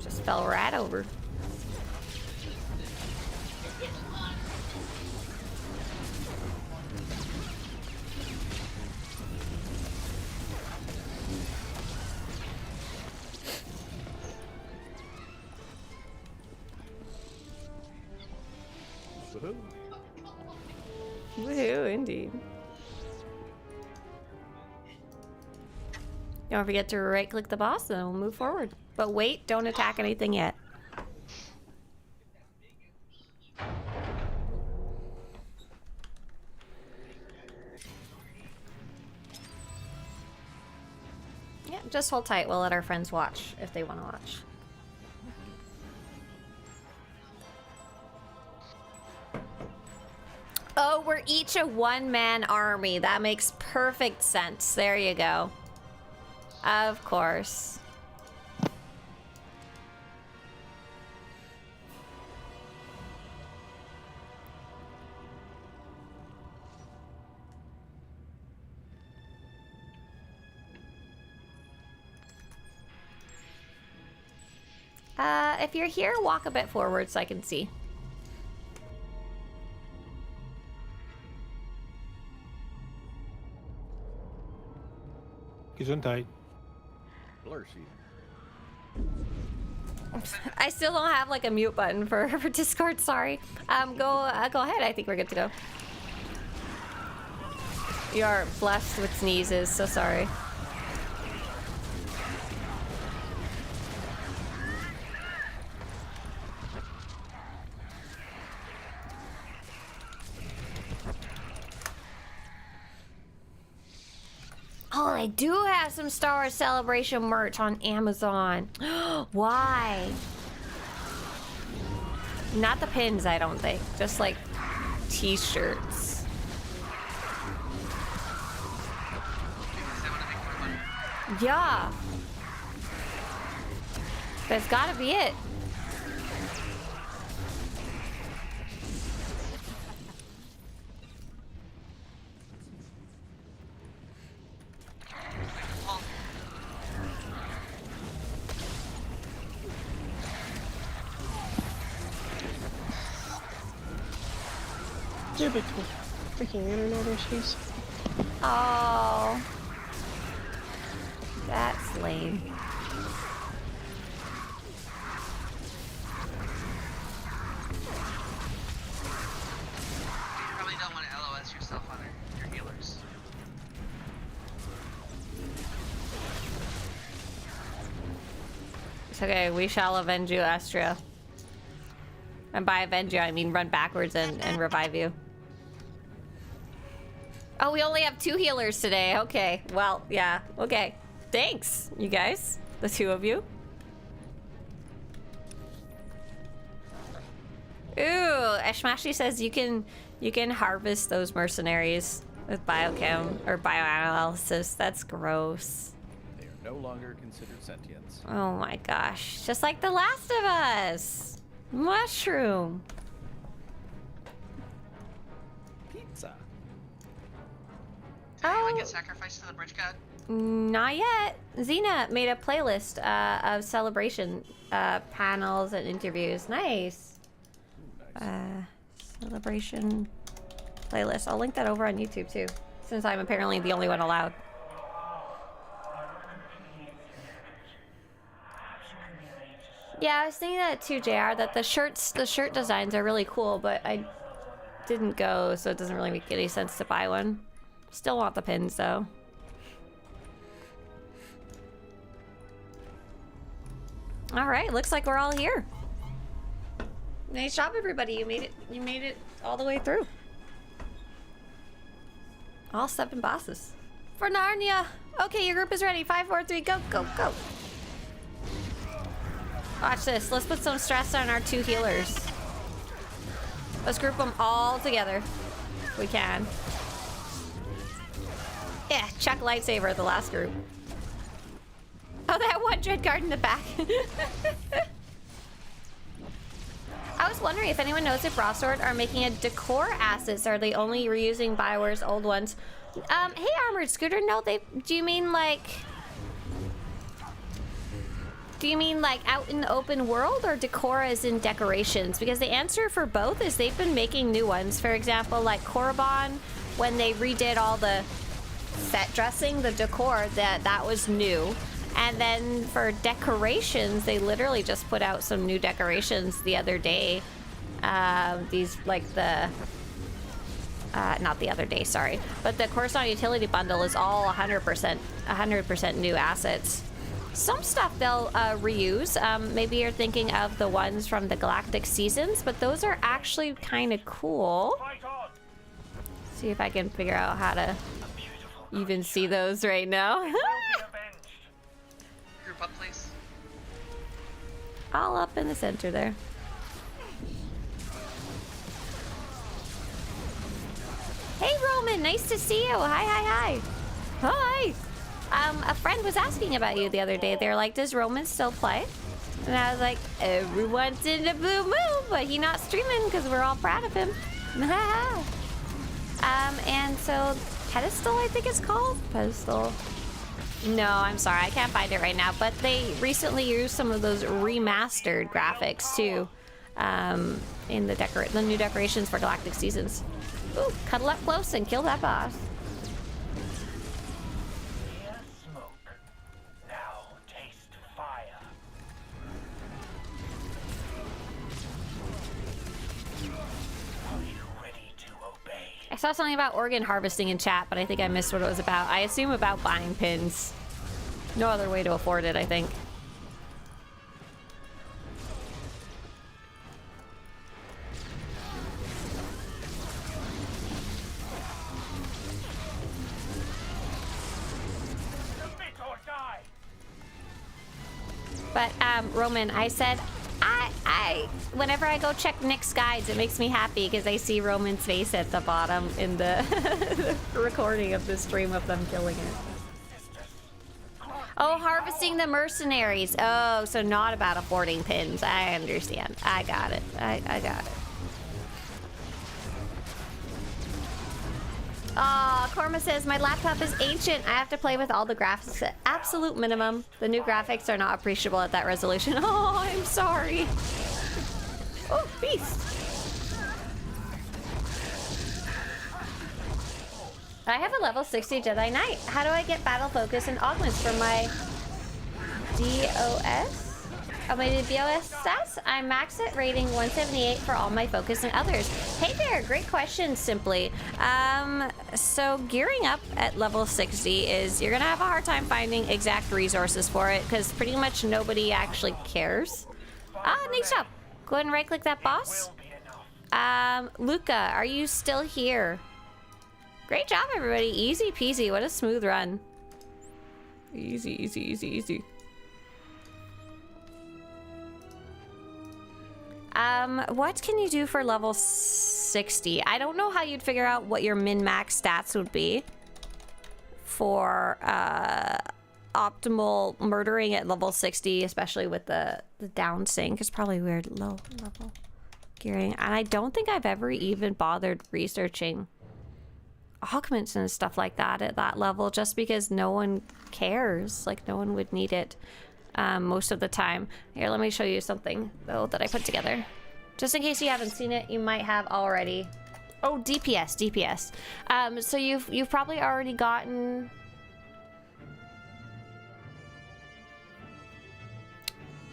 Just fell right over. Woohoo! Woohoo, indeed. Don't forget to right-click the boss, and then we'll move forward. But wait, don't attack anything yet. Yeah, just hold tight. We'll let our friends watch if they want to watch. Oh, we're each a one-man army. That makes perfect sense. There you go. Of course. If you're here, walk a bit forward so I can see. Gesundheit. Blurcy. I still don't have like a mute button for Discord. Sorry. Go ahead. I think we're good to go. You are blessed with sneezes. So sorry. Oh, I do have some Star Wars Celebration merch on Amazon. Why? Not the pins, I don't think. Just like t-shirts. Yeah. That's gotta be it. Typical freaking internet issues. Oh. That's lame. You probably don't want to LOS yourself on your healers. It's okay, we shall avenge you, Astria. And by avenge you, I mean run backwards and revive you. Oh, we only have 2 healers today. Okay, well, yeah, okay. Thanks, you guys. The 2 of you. Ooh, Eshmashi says you can harvest those mercenaries with biochem or bioanalysis. That's gross. They are no longer considered sentients. Oh my gosh. Just like The Last of Us. Mushroom. Pizza. Did anyone get sacrificed to the bridge god? Not yet. Xena made a playlist of celebration panels and interviews. Nice. Celebration playlist. I'll link that over on YouTube too, since I'm apparently the only one allowed. Yeah, I was thinking that too, JR, that the shirt designs are really cool, but I didn't go, so it doesn't really make any sense to buy one. Still want the pins though. All right, looks like we're all here. Nice job, everybody. You made it all the way through. All 7 bosses. For Narnia. Okay, your group is ready. 5, 4, 3, go, go, go. Watch this. Let's put some stress on our 2 healers. Let's group them all together. If we can. Yeah, check lightsaber at the last group. Oh, that one dread guard in the back. I was wondering if anyone knows if SWTOR are making a decor assets. Are they only reusing Bioware's old ones? Hey, Armored Scooter. No, do you mean like out in the open world, or decor as in decorations? Because the answer for both is they've been making new ones. For example, like Korriban, when they redid all the set dressing, the decor, that was new. And then for decorations, they literally just put out some new decorations the other day. These, like the... not the other day, sorry. But the Coruscant Utility Bundle is all 100% new assets. Some stuff they'll reuse. Maybe you're thinking of the ones from the Galactic Seasons, but those are actually kind of cool. See if I can figure out how to even see those right now. Group up, please. All up in the center there. Hey Roman, nice to see you. Hi, hi, hi. Hi. A friend was asking about you the other day. They're like, does Roman still play? And I was like, every once in a blue moon, but he not streaming because we're all proud of him. And so Pedestal, I think it's called. Pedestal. No, I'm sorry, I can't find it right now. But they recently used some of those remastered graphics too, in the new decorations for Galactic Seasons. Ooh, cuddle up close and kill that boss. saw something about organ harvesting in chat, but I think I missed what it was about. I assume about buying pins. No other way to afford it, I think. But, Roman, I said, whenever I go check Nick's guides, it makes me happy because I see Roman's face at the bottom in the recording of the stream of them killing it. Oh, harvesting the mercenaries. Oh, so not about affording pins. I understand. I got it. I got it. Aw, Korma says, my laptop is ancient. I have to play with all the graphics at absolute minimum. The new graphics are not appreciable at that resolution. Oh, I'm sorry. Oh, beast. I have a level 60 Jedi Knight. How do I get battle focus and augments for my DOS? Oh, my DOS stats? I'm max at rating 178 for all my focus and others. Hey there, great question, Simply. So gearing up at level 60 is you're gonna have a hard time finding exact resources for it because pretty much nobody actually cares. Ah, neat job. Go ahead and right click that boss. Luca, are you still here? Great job, everybody. Easy peasy. What a smooth run. Easy, easy, easy, easy. What can you do for level 60? I don't know how you'd figure out what your min-max stats would be for optimal murdering at level 60, especially with the down sync. It's probably weird. Low level gearing. And I don't think I've ever even bothered researching augments and stuff like that at that level just because no one cares. Like, no one would need it. Most of the time. Here, let me show you something though that I put together. Just in case you haven't seen it, you might have already. Oh, DPS. So you've probably already gotten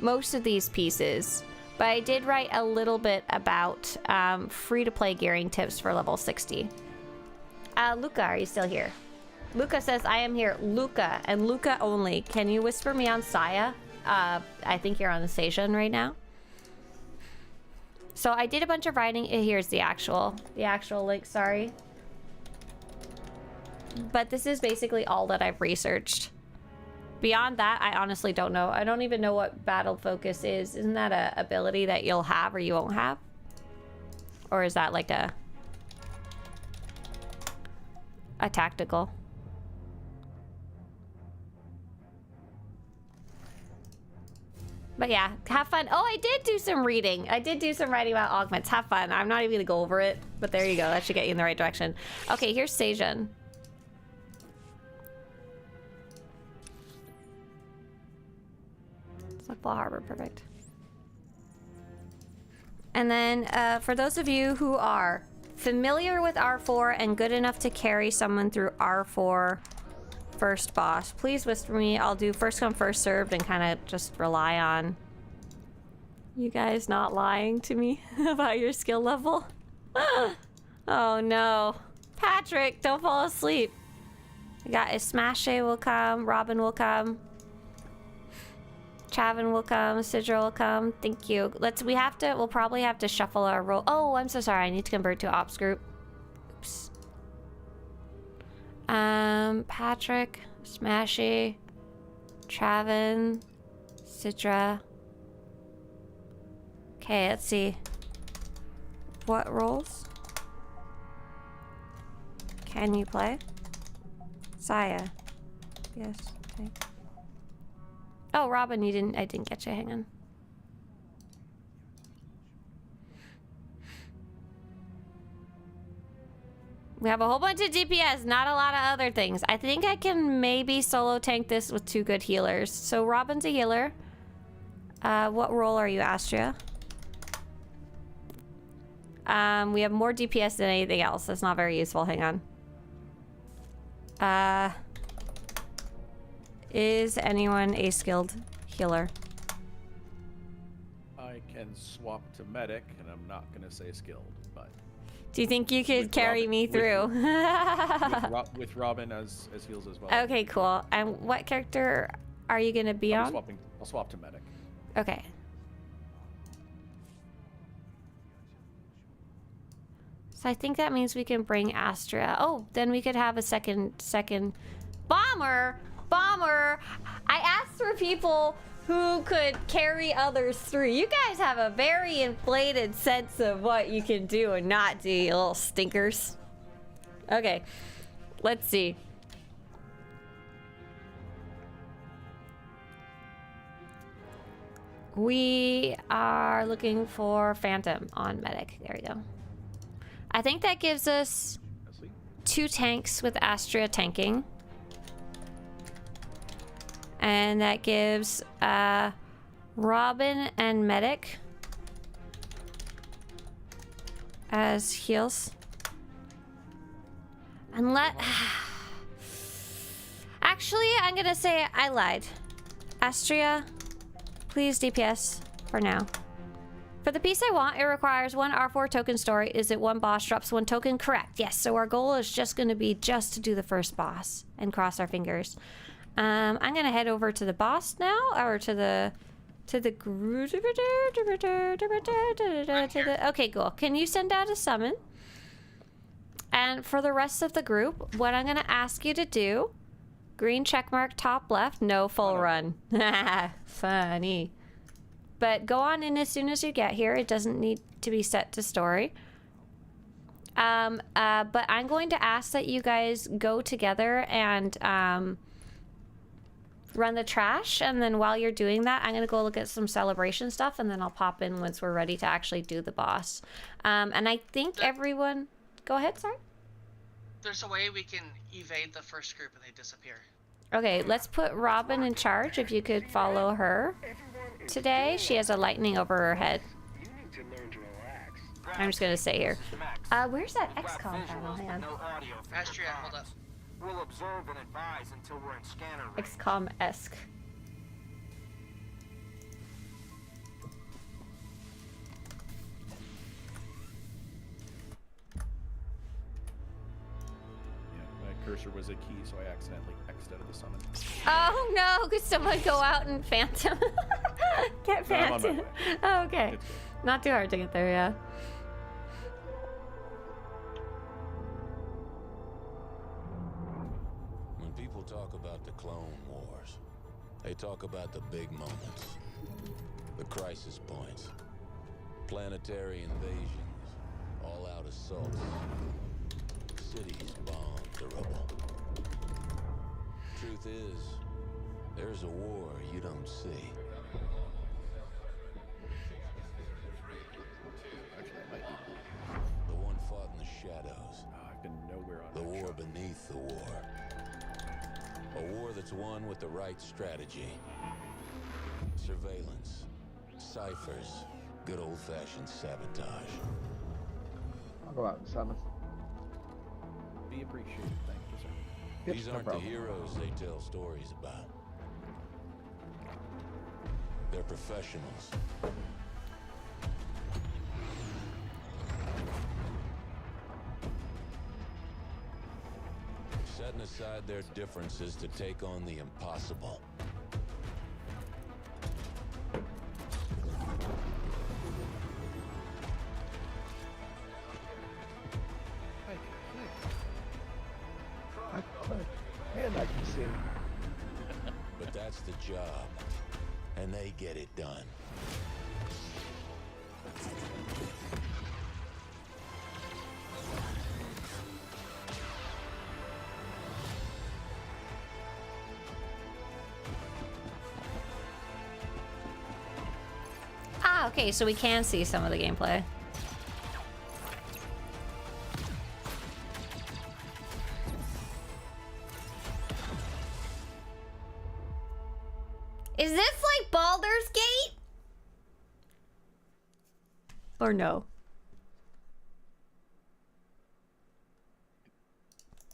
most of these pieces, but I did write a little bit about free-to-play gearing tips for level 60. Luca, are you still here? Luca says, I am here. Luca, and Luca only. Can you whisper me on Saya? I think you're on the station right now. So I did a bunch of writing. Here's the actual link, sorry. But this is basically all that I've researched. Beyond that, I honestly don't know. I don't even know what battle focus is. Isn't that a ability that you'll have or you won't have? Or is that like a tactical? But yeah, have fun. Oh, I did do some reading. I did do some writing about augments. Have fun. I'm not even gonna go over it, but there you go. That should get you in the right direction. Okay, here's Sejan. Suckball Harbor, perfect. And then for those of you who are familiar with R4 and good enough to carry someone through R4 first boss, please whisper me. I'll do first come first served and kind of just rely on you guys not lying to me about your skill level. Oh no, Patrick, don't fall asleep. We got Smashay will come, Robin will come, Chavin will come, Sidra will come. Thank you. We'll probably have to shuffle our role. Oh, I'm so sorry. I need to convert to ops group. Oops. Patrick, Smashy, Travin, Sidra. Okay, let's see. What roles can you play? Saya. Yes. Okay. Oh, Robin, I didn't get you. Hang on. We have a whole bunch of DPS, not a lot of other things. I think I can maybe solo tank this with 2 good healers. So Robin's a healer. What role are you, Astria? We have more DPS than anything else. That's not very useful. Hang on. Is anyone a skilled healer? I can swap to medic, and I'm not gonna say skilled, but Do you think you could carry me through? With Robin as heals as well. Okay, cool. And what character are you gonna be on? I'll swap to medic. Okay. So I think that means we can bring Astria. Oh, then we could have a second bomber. I asked for people who could carry others through. You guys have a very inflated sense of what you can do and not do, you little stinkers. Okay, let's see. We are looking for Phantom on medic. There we go. I think that gives us 2 tanks with Astria tanking. And that gives Robin and medic as heals. And actually, I'm gonna say I lied. Astria, please DPS for now. For the piece I want, it requires 1 R4 token story. Is it 1 boss drops 1 token? Correct. Yes. So our goal is just going to be just to do the first boss and cross our fingers. I'm going to head over to the boss now, or to the group. Okay, cool. Can you send out a summon? And for the rest of the group, what I'm going to ask you to do, green checkmark top left, no full run. Funny. But go on in as soon as you get here. It doesn't need to be set to story. But I'm going to ask that you guys go together and run the trash. And then while you're doing that, I'm going to go look at some celebration stuff. And then I'll pop in once we're ready to actually do the boss. And I think everyone... Go ahead, sorry. There's a way we can evade the first group and they disappear. Okay, let's put Robin in charge. If you could follow her today. She has a lightning over her head. I'm just gonna stay here. Where's that XCOM panel? Hang on. Astria, hold up. We'll observe and advise until we're in scanner range. XCOM-esque. Cursor was a key, so I accidentally X'd out of the summon. Oh no, could someone go out and Phantom? Get Phantom. Oh, okay. Not too hard to get there, yeah. When people talk about the Clone Wars, they talk about the big moments, the crisis points, planetary invasions, all-out assaults, cities bombed to rubble. Truth is, there's a war you don't see. The one fought in the shadows. I've been nowhere on the war beneath the war. A war that's won with the right strategy. Surveillance, ciphers, good old-fashioned sabotage. I'll go out and summon. Be appreciated, thank you, sir. These aren't the heroes they tell stories about. They're professionals. Setting aside their differences to take on the impossible. And I can see. But that's the job, and they get it done. Ah, okay, so we can see some of the gameplay. Is this like Baldur's Gate? Or no?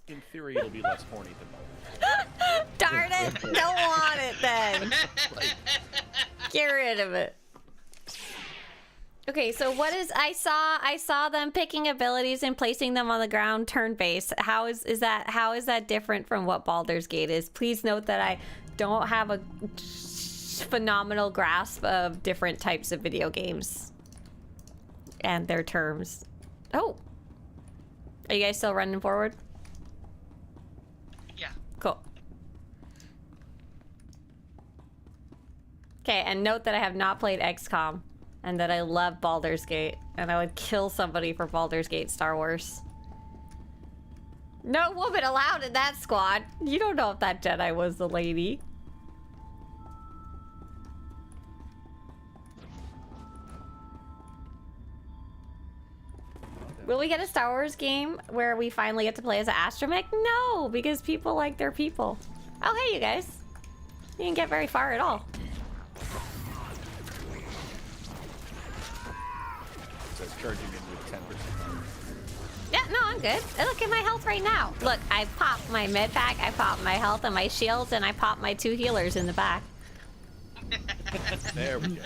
In theory, it'll be less horny than Baldur's. Darn it! Don't want it then. Get rid of it. Okay, so what is I saw them picking abilities and placing them on the ground turn-based. How is that different from what Baldur's Gate is? Please note that I don't have a phenomenal grasp of different types of video games and their terms. Oh. Are you guys still running forward? Yeah. Cool. Okay, and note that I have not played XCOM. And that I love Baldur's Gate. And I would kill somebody for Baldur's Gate Star Wars. No woman allowed in that squad. You don't know if that Jedi was the lady. Will we get a Star Wars game where we finally get to play as an astromech? No, because people like their people. Oh, hey, you guys. You didn't get very far at all. Says charging in with 10%. Yeah, no, I'm good. Look at my health right now. Look, I popped my med pack, I popped my health and my shields, and I popped my 2 healers in the back. There we go.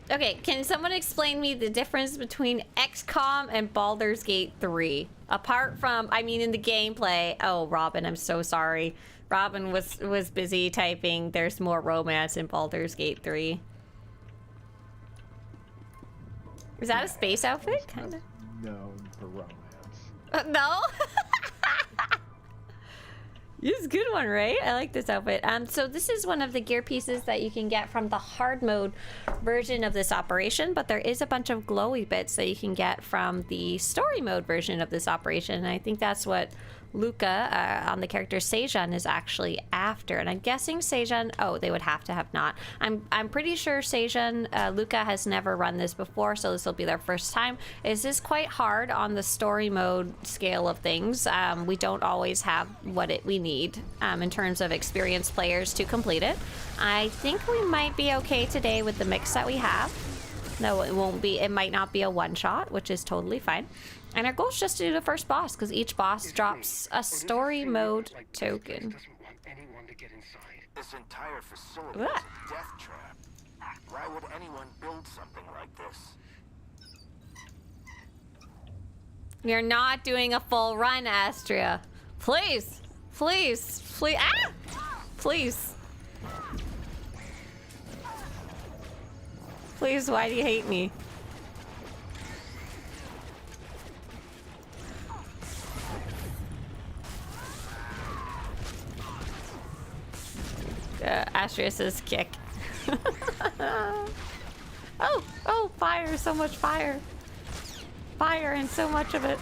Okay, can someone explain me the difference between XCOM and Baldur's Gate 3? Apart from, I mean, in the gameplay. Oh, Robin, I'm so sorry. Robin was busy typing. There's more romance in Baldur's Gate 3. Is that a space outfit? Kind of. Known for romance. No. This is a good one, right? I like this outfit. So this is one of the gear pieces that you can get from the hard mode version of this operation, but there is a bunch of glowy bits that you can get from the story mode version of this operation. And I think that's what Luca on the character Sejan is actually after. And I'm guessing Sejan, oh, they would have to have not. I'm pretty sure Sejan, Luca has never run this before, so this will be their first time. This is quite hard on the story mode scale of things. We don't always have what we need in terms of experienced players to complete it. I think we might be okay today with the mix that we have. No, it won't be, it might not be a one-shot, which is totally fine. And our goal is just to do the first boss, because each boss drops a story mode token. This entire facility is a death trap. Why would anyone build something like this? You're not doing a full run, Astria. Please, please, please, ah! Please. Please, why do you hate me? Astrius's kick. Oh, fire, so much fire. Fire and so much of it.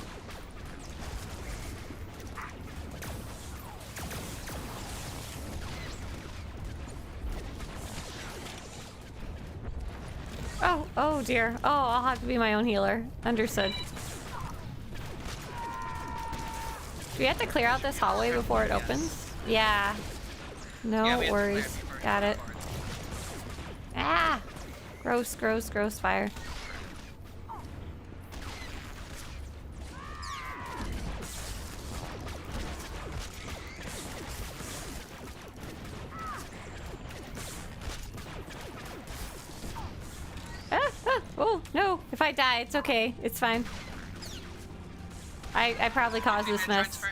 Oh dear. Oh, I'll have to be my own healer. Understood. Do we have to clear out this hallway before it opens? Yeah. No worries. Got it. Ah! Gross, gross, gross fire. Oh, no. If I die, it's okay. It's fine. I probably caused this mess.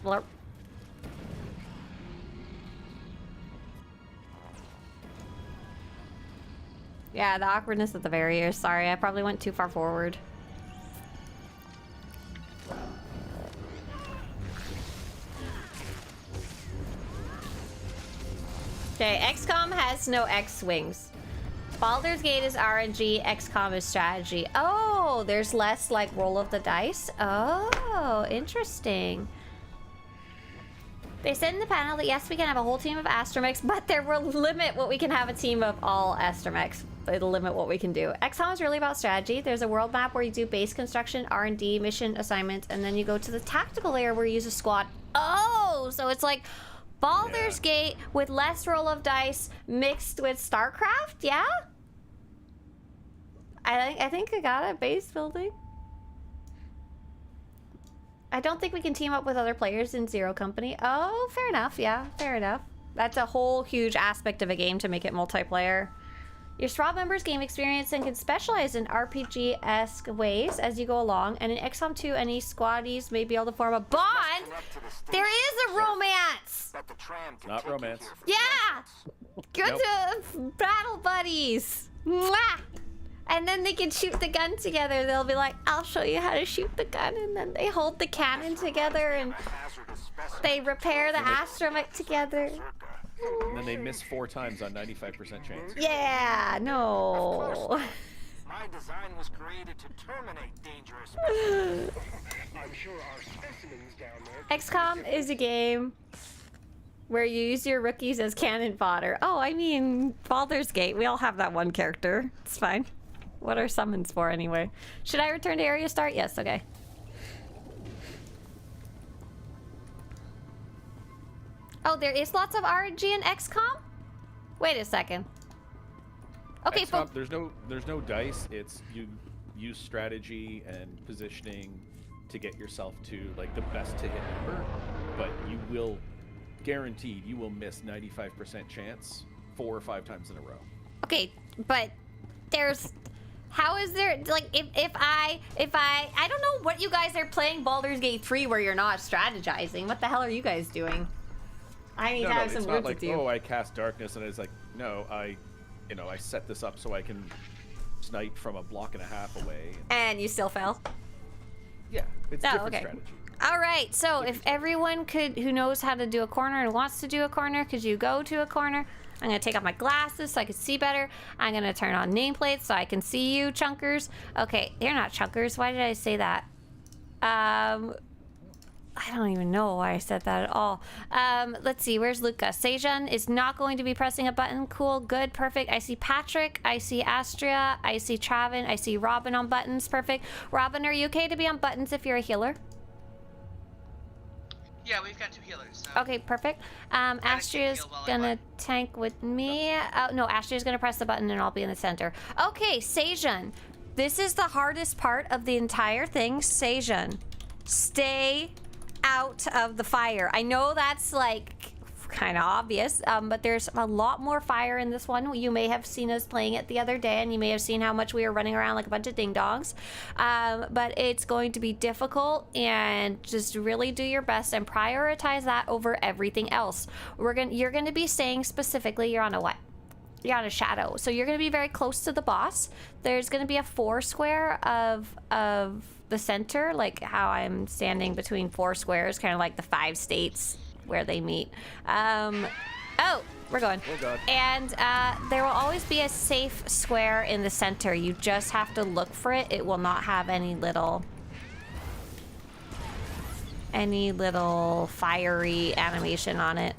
Blurp. Yeah, the awkwardness at the barrier. Sorry, I probably went too far forward. Okay, XCOM has no X-Wings. Baldur's Gate is RNG, XCOM is strategy. Oh, there's less like roll of the dice. Oh, interesting. They said in the panel that yes, we can have a whole team of astromechs, but there will limit what we can have a team of all astromechs. It'll limit what we can do. XCOM is really about strategy. There's a world map where you do base construction, R&D, mission assignments, and then you go to the tactical layer where you use a squad. Oh, so it's like Baldur's Gate with less roll of dice mixed with StarCraft, yeah? I think I got it. Base building. I don't think we can team up with other players in Zero Company. Oh, fair enough. Yeah, fair enough. That's a whole huge aspect of a game to make it multiplayer. Your SWTOR members gain experience and can specialize in RPG-esque ways as you go along. And in XCOM 2, any squaddies may be able to form a bond. There is a romance. Not romance. Yeah. Good to battle buddies. Mwah! And then they can shoot the gun together. They'll be like, I'll show you how to shoot the gun. And then they hold the cannon together and they repair the astromech together. And then they miss 4 times on 95% chance. Yeah, no. My design was created to terminate dangerous. I'm sure our specimens down there. XCOM is a game where you use your rookies as cannon fodder. Oh, I mean, Baldur's Gate. We all have that one character. It's fine. What are summons for anyway? Should I return to area start? Yes, okay. Oh, there is lots of RNG in XCOM? Wait a second. Okay, XCOM, there's no dice. It's you use strategy and positioning to get yourself to like the best to hit number, but you will guaranteed you will miss 95% chance 4 or 5 times in a row. Okay, but there's how is there like if I don't know what you guys are playing Baldur's Gate 3 where you're not strategizing. What the hell are you guys doing? I need to have some words with you. Oh, I cast darkness, and it's like, no, I set this up so I can snipe from a block and a half away. And you still fell? Yeah, it's different strategy. All right, so if everyone who knows how to do a corner and wants to do a corner, could you go to a corner? I'm gonna take off my glasses so I can see better. I'm gonna turn on nameplates so I can see you, chunkers. Okay, they're not chunkers. Why did I say that? I don't even know why I said that at all. Let's see, where's Luca? Sejan is not going to be pressing a button. Cool, good, perfect. I see Patrick, I see Astria, I see Travin, I see Robin on buttons, perfect. Robin, are you okay to be on buttons if you're a healer? Yeah, we've got 2 healers. So. Okay, perfect. Astria's gonna tank with me. Oh, no, Astria's gonna press the button and I'll be in the center. Okay, Sejan. This is the hardest part of the entire thing. Sejan, stay out of the fire. I know that's like kind of obvious, but there's a lot more fire in this one. You may have seen us playing it the other day and you may have seen how much we were running around like a bunch of ding-dongs, but it's going to be difficult, and just really do your best and prioritize that over everything else. You're gonna be saying specifically you're on a what? You're on a shadow, so you're gonna be very close to the boss. There's gonna be a 4 square of the center, like how I'm standing between 4 squares, kind of like the 5 states where they meet. Oh, we're going. Oh God. And there will always be a safe square in the center. You just have to look for it. It will not have any little fiery animation on it.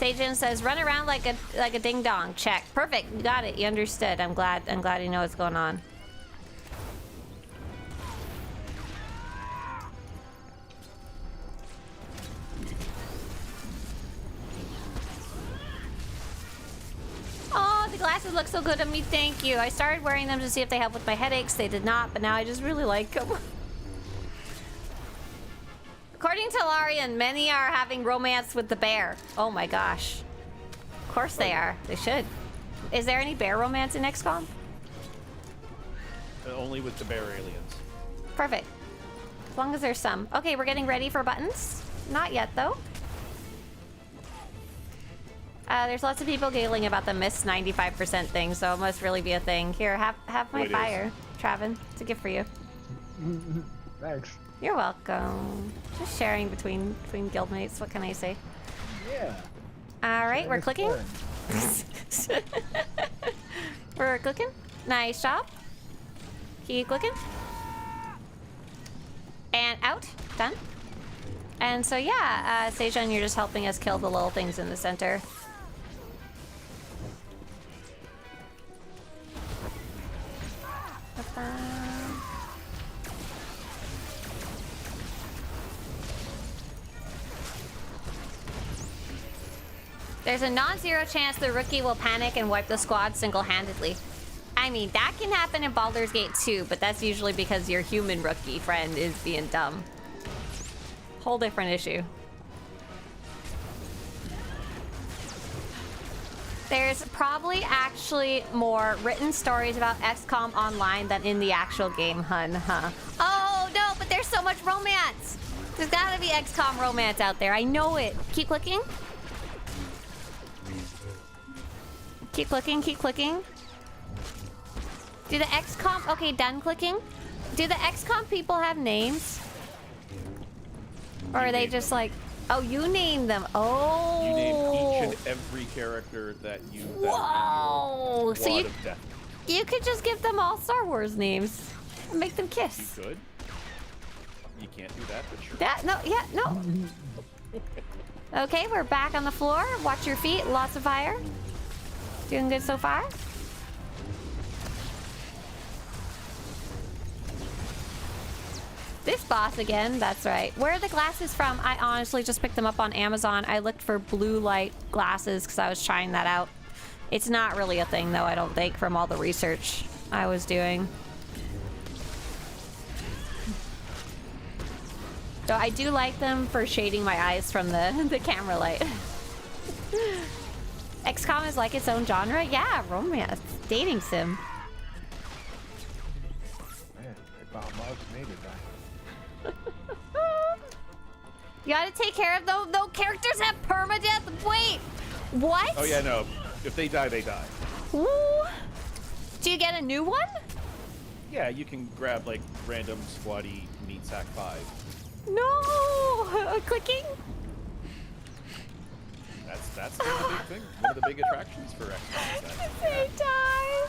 Sajin says, run around like a ding dong. Check. Perfect. You got it. You understood. I'm glad you know what's going on. Oh, the glasses look so good on me. Thank you. I started wearing them to see if they help with my headaches. They did not, but now I just really like them. According to Larian, many are having romance with the bear. Oh my gosh. Of course they are. They should. Is there any bear romance in XCOM? Only with the bear aliens. Perfect. As long as there's some. Okay, we're getting ready for buttons. Not yet, though. There's lots of people giggling about the missed 95% thing, so it must really be a thing. Here, have my fire, Travin. It's a gift for you. Thanks. You're welcome. Just sharing between guildmates. What can I say? Yeah. All right, we're clicking. We're clicking. Nice job. Keep clicking. And out. Done. And so yeah, Sejan, you're just helping us kill the little things in the center. There's a non-zero chance the rookie will panic and wipe the squad single-handedly. I mean, that can happen in Baldur's Gate too, but that's usually because your human rookie friend is being dumb. whole different issue. There's probably actually more written stories about XCOM online than in the actual game, hun, huh? Oh, no, but there's so much romance! There's gotta be XCOM romance out there. I know it. Keep clicking. Keep clicking, keep clicking. Do the XCOM... Okay, done clicking. Do the XCOM people have names? Or are they just like... Oh, you name them. Oh. You name each and every character that you... Whoa! So of death. you could just give them all Star Wars names. And make them kiss. You could. You can't do that, but sure. That... No, yeah, no. Okay, we're back on the floor. Watch your feet. Lots of fire. Doing good so far? This boss again, that's right. Where are the glasses from? I honestly just picked them up on Amazon. I looked for blue light glasses because I was trying that out. It's not really a thing though, I don't think, from all the research I was doing. So I do like them for shading my eyes from the camera light. XCOM is like its own genre? Yeah, romance. Dating sim. Man, they almost made it back. You gotta take care of those. Those characters have permadeath. Wait, what? Oh yeah, no. If they die, they die. Ooh. Do you get a new one? Yeah, you can grab like random squatty meat sack 5. No, clicking. That's the big thing. One of the big attractions for XCOM. They die.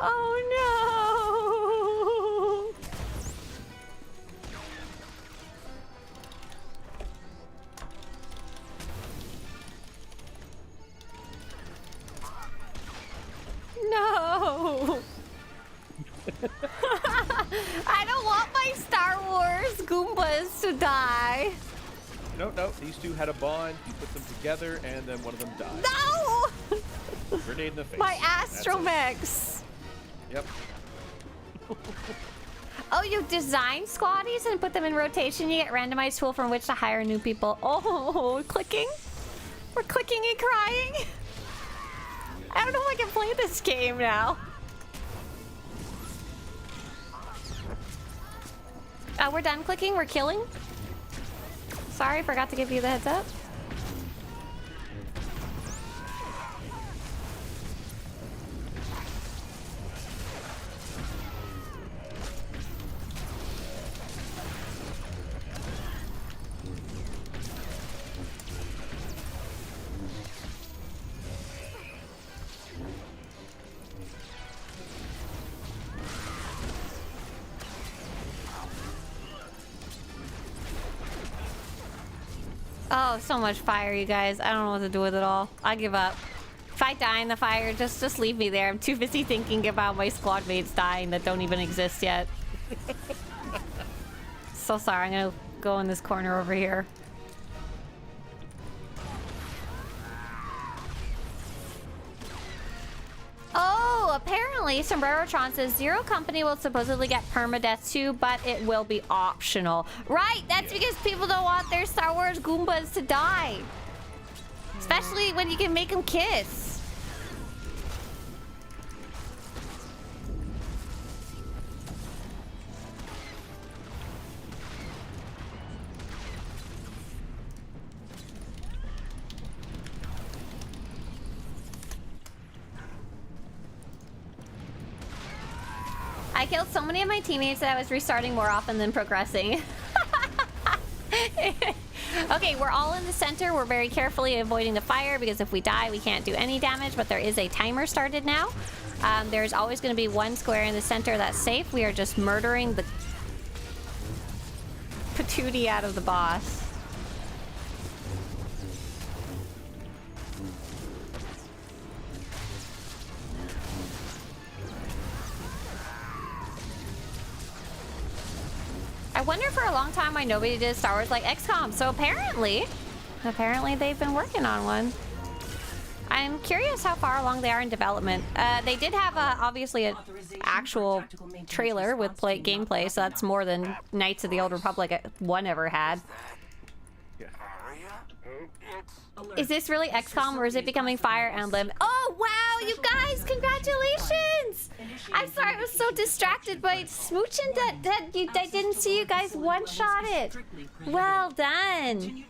Oh no. No! I don't want my Star Wars Goombas to die. No, these two had a bond. You put them together, and then one of them died. No! Grenade in the face. My astromechs. Yep. Oh, you design squaddies and put them in rotation. You get randomized tool from which to hire new people. Oh, clicking? We're clicking and crying. I don't know if I can play this game now. We're done clicking. We're killing. Sorry, forgot to give you the heads up. Oh, so much fire, you guys. I don't know what to do with it all. I give up. If I die in the fire, just leave me there. I'm too busy thinking about my squad mates dying that don't even exist yet. So sorry, I'm gonna go in this corner over here. Oh, apparently Sombrerotron says Zero Company will supposedly get permadeath too, but it will be optional. Right, that's because people don't want their Star Wars Goombas to die. Especially when you can make them kiss. I killed so many of my teammates that I was restarting more often than progressing. Okay, we're all in the center. We're very carefully avoiding the fire because if we die, we can't do any damage, but there is a timer started now. There's always going to be one square in the center that's safe. We are just murdering the patootie out of the boss. I wonder for a long time why nobody did Star Wars like XCOM. So apparently they've been working on one. I'm curious how far along they are in development. They did have obviously an actual trailer with gameplay, so that's more than Knights of the Old Republic 1 ever had. Is this really XCOM or is it becoming Fire Emblem? Oh wow, you guys, congratulations! I'm sorry, I was so distracted by smooching that I didn't see you guys one-shot it. Well done.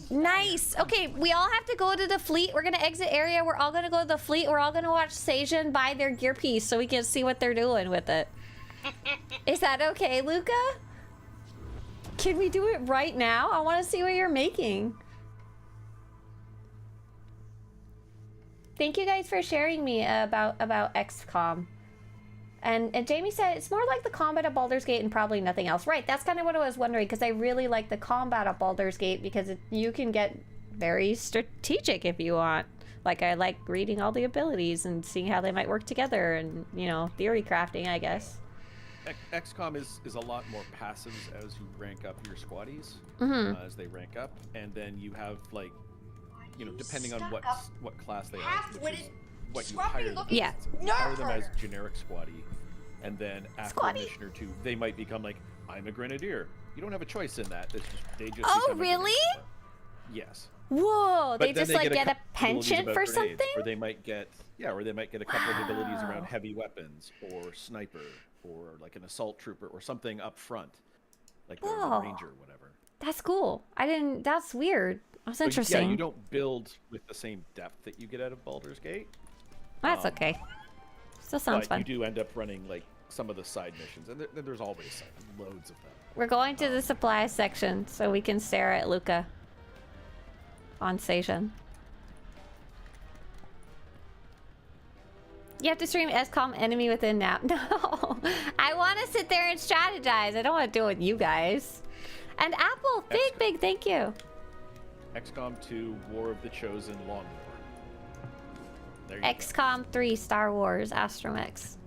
Nice. Okay, we all have to go to the fleet. We're gonna exit area. We're all gonna go to the fleet. We're all gonna watch Seijun buy their gear piece so we can see what they're doing with it. Is that okay, Luca? Can we do it right now? I want to see what you're making. Thank you guys for sharing me about XCOM. And Jamie said it's more like the combat of Baldur's Gate and probably nothing else. Right, that's kind of what I was wondering, because I really like the combat of Baldur's Gate because you can get very strategic if you want. Like, I like reading all the abilities and seeing how they might work together and, you know, theory crafting, I guess. XCOM is a lot more passive as you rank up your squaddies, as they rank up, and then you have, like, you know, depending on what class they are, which is what you hire them. Yeah. You hire them as generic squaddie, and then after a mission or two, they might become like, I'm a grenadier. You don't have a choice in that. They just oh, really? Yes. Whoa, But they just like get a penchant for something? Or they might get, or they might get a couple of abilities around heavy weapons or sniper or like an assault trooper or something up front, like the ranger or whatever. That's cool. That's weird. That's interesting. Yeah, you don't build with the same depth that you get out of Baldur's Gate. That's okay. Still sounds fun. You do end up running like some of the side missions, and there's always loads of them. We're going to the supply section so we can stare at Luca on Seijun. You have to stream XCOM Enemy Within now. No, I want to sit there and strategize. I don't want to do it with you guys. And Apple, big thank you. XCOM 2, War of the Chosen, Long War. XCOM 3, Star Wars, Astromech.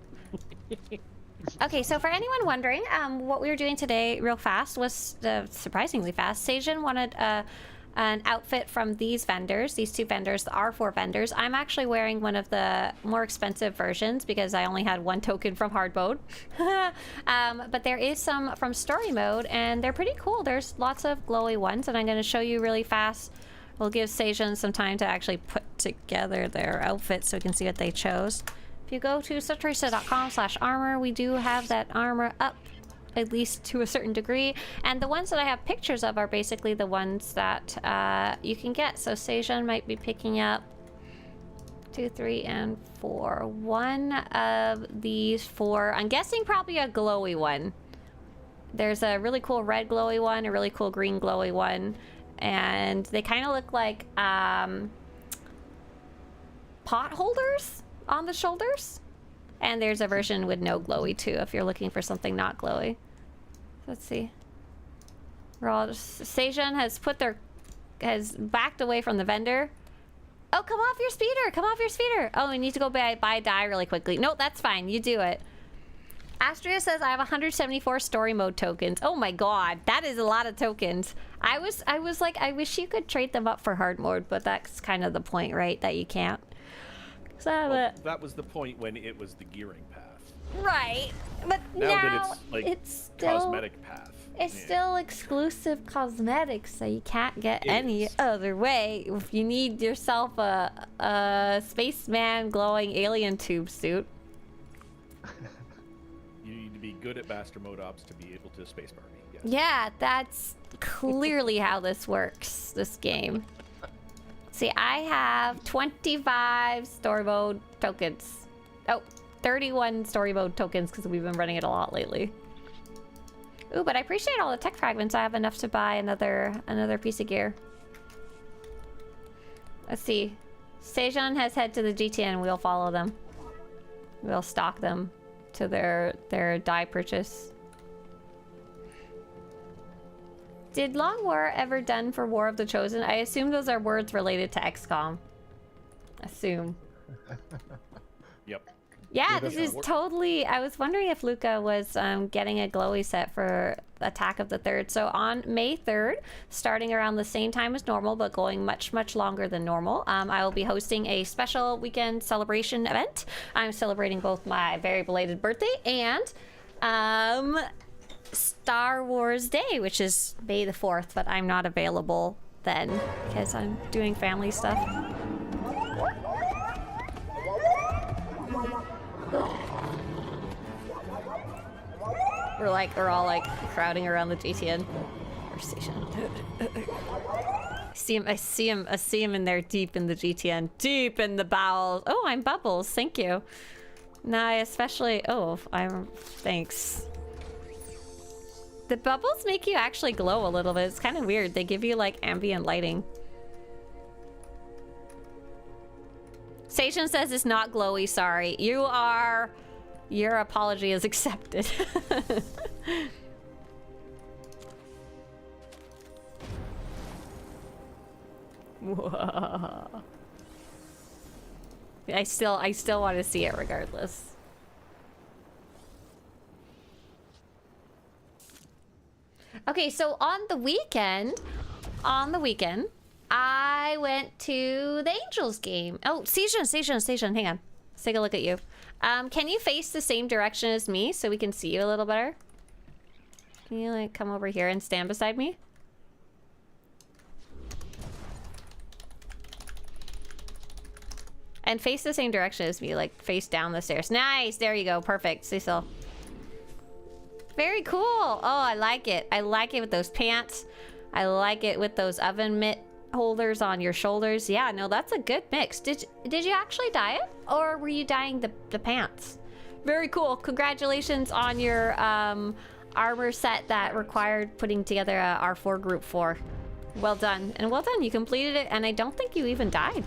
Okay, so for anyone wondering, what we were doing today real fast was surprisingly fast. Seijun wanted an outfit from these vendors, these two vendors, the R4 vendors. I'm actually wearing one of the more expensive versions because I only had one token from hard mode. But there is some from story mode, and they're pretty cool. There's lots of glowy ones, and I'm going to show you really fast. We'll give Seijun some time to actually put together their outfit so we can see what they chose. If you go to Swtorista.com/armor, we do have that armor up, at least to a certain degree, and the ones that I have pictures of are basically the ones that you can get. So Seijun might be picking up 2, 3, and 4. One of these 4, I'm guessing probably a glowy one. There's a really cool red glowy one, a really cool green glowy one, and they kind of look like pot holders on the shoulders. And there's a version with no glowy too, if you're looking for something not glowy. Let's see. Seijun has backed away from the vendor. Oh, come off your speeder! Come off your speeder! Oh, we need to go buy dye really quickly. No, that's fine. You do it. Astria says I have 174 story mode tokens. Oh my god, that is a lot of tokens. I was like, I wish you could trade them up for hard mode, but that's kind of the point, right? That you can't. Well, that was the point when it was the gearing path. Right, but now that it's like it's still, cosmetic path. It's still exclusive cosmetics, so you can't get any other way. If you need yourself a spaceman glowing alien tube suit. You need to be good at master mode ops to be able to spacebar me. Yes. Yeah, that's clearly how this works. This game. See, I have 25 story mode tokens. Oh, 31 story mode tokens because we've been running it a lot lately. Ooh, but I appreciate all the tech fragments. I have enough to buy another piece of gear. Let's see. Seijun has head to the GTN. We'll follow them. We'll stalk them to their dye purchase. Did Long War ever done for War of the Chosen? I assume those are words related to XCOM. Assume. Yep. Yeah, this is totally... I was wondering if Luca was getting a glowy set for Attack of the Third. So on May 3rd, starting around the same time as normal, but going much, much longer than normal, I will be hosting a special weekend celebration event. I'm celebrating both my very belated birthday and Star Wars Day, which is May the 4th, but I'm not available then because I'm doing family stuff. We're all like crowding around the GTN station. I see him in there, deep in the GTN, deep in the bowels. Oh, I'm Bubbles. Thank you. No, I especially. Oh, thanks. The bubbles make you actually glow a little bit. It's kind of weird. They give you like ambient lighting. Station says it's not glowy. Sorry, your apology is accepted. Whoa. I still want to see it regardless. Okay, so on the weekend, I went to the Angels game. Oh, Station, hang on. Let's take a look at you. Can you face the same direction as me so we can see you a little better? Can you like come over here and stand beside me? And face the same direction as me, like face down the stairs. Nice, there you go, perfect, Cecil. Very cool. Oh, I like it. I like it with those pants. I like it with those oven mitt holders on your shoulders. Yeah, no, that's a good mix. Did you actually dye it? Or were you dyeing the pants? Very cool. Congratulations on your armor set that required putting together a R4 group 4. Well done. And well done, you completed it, and I don't think you even died.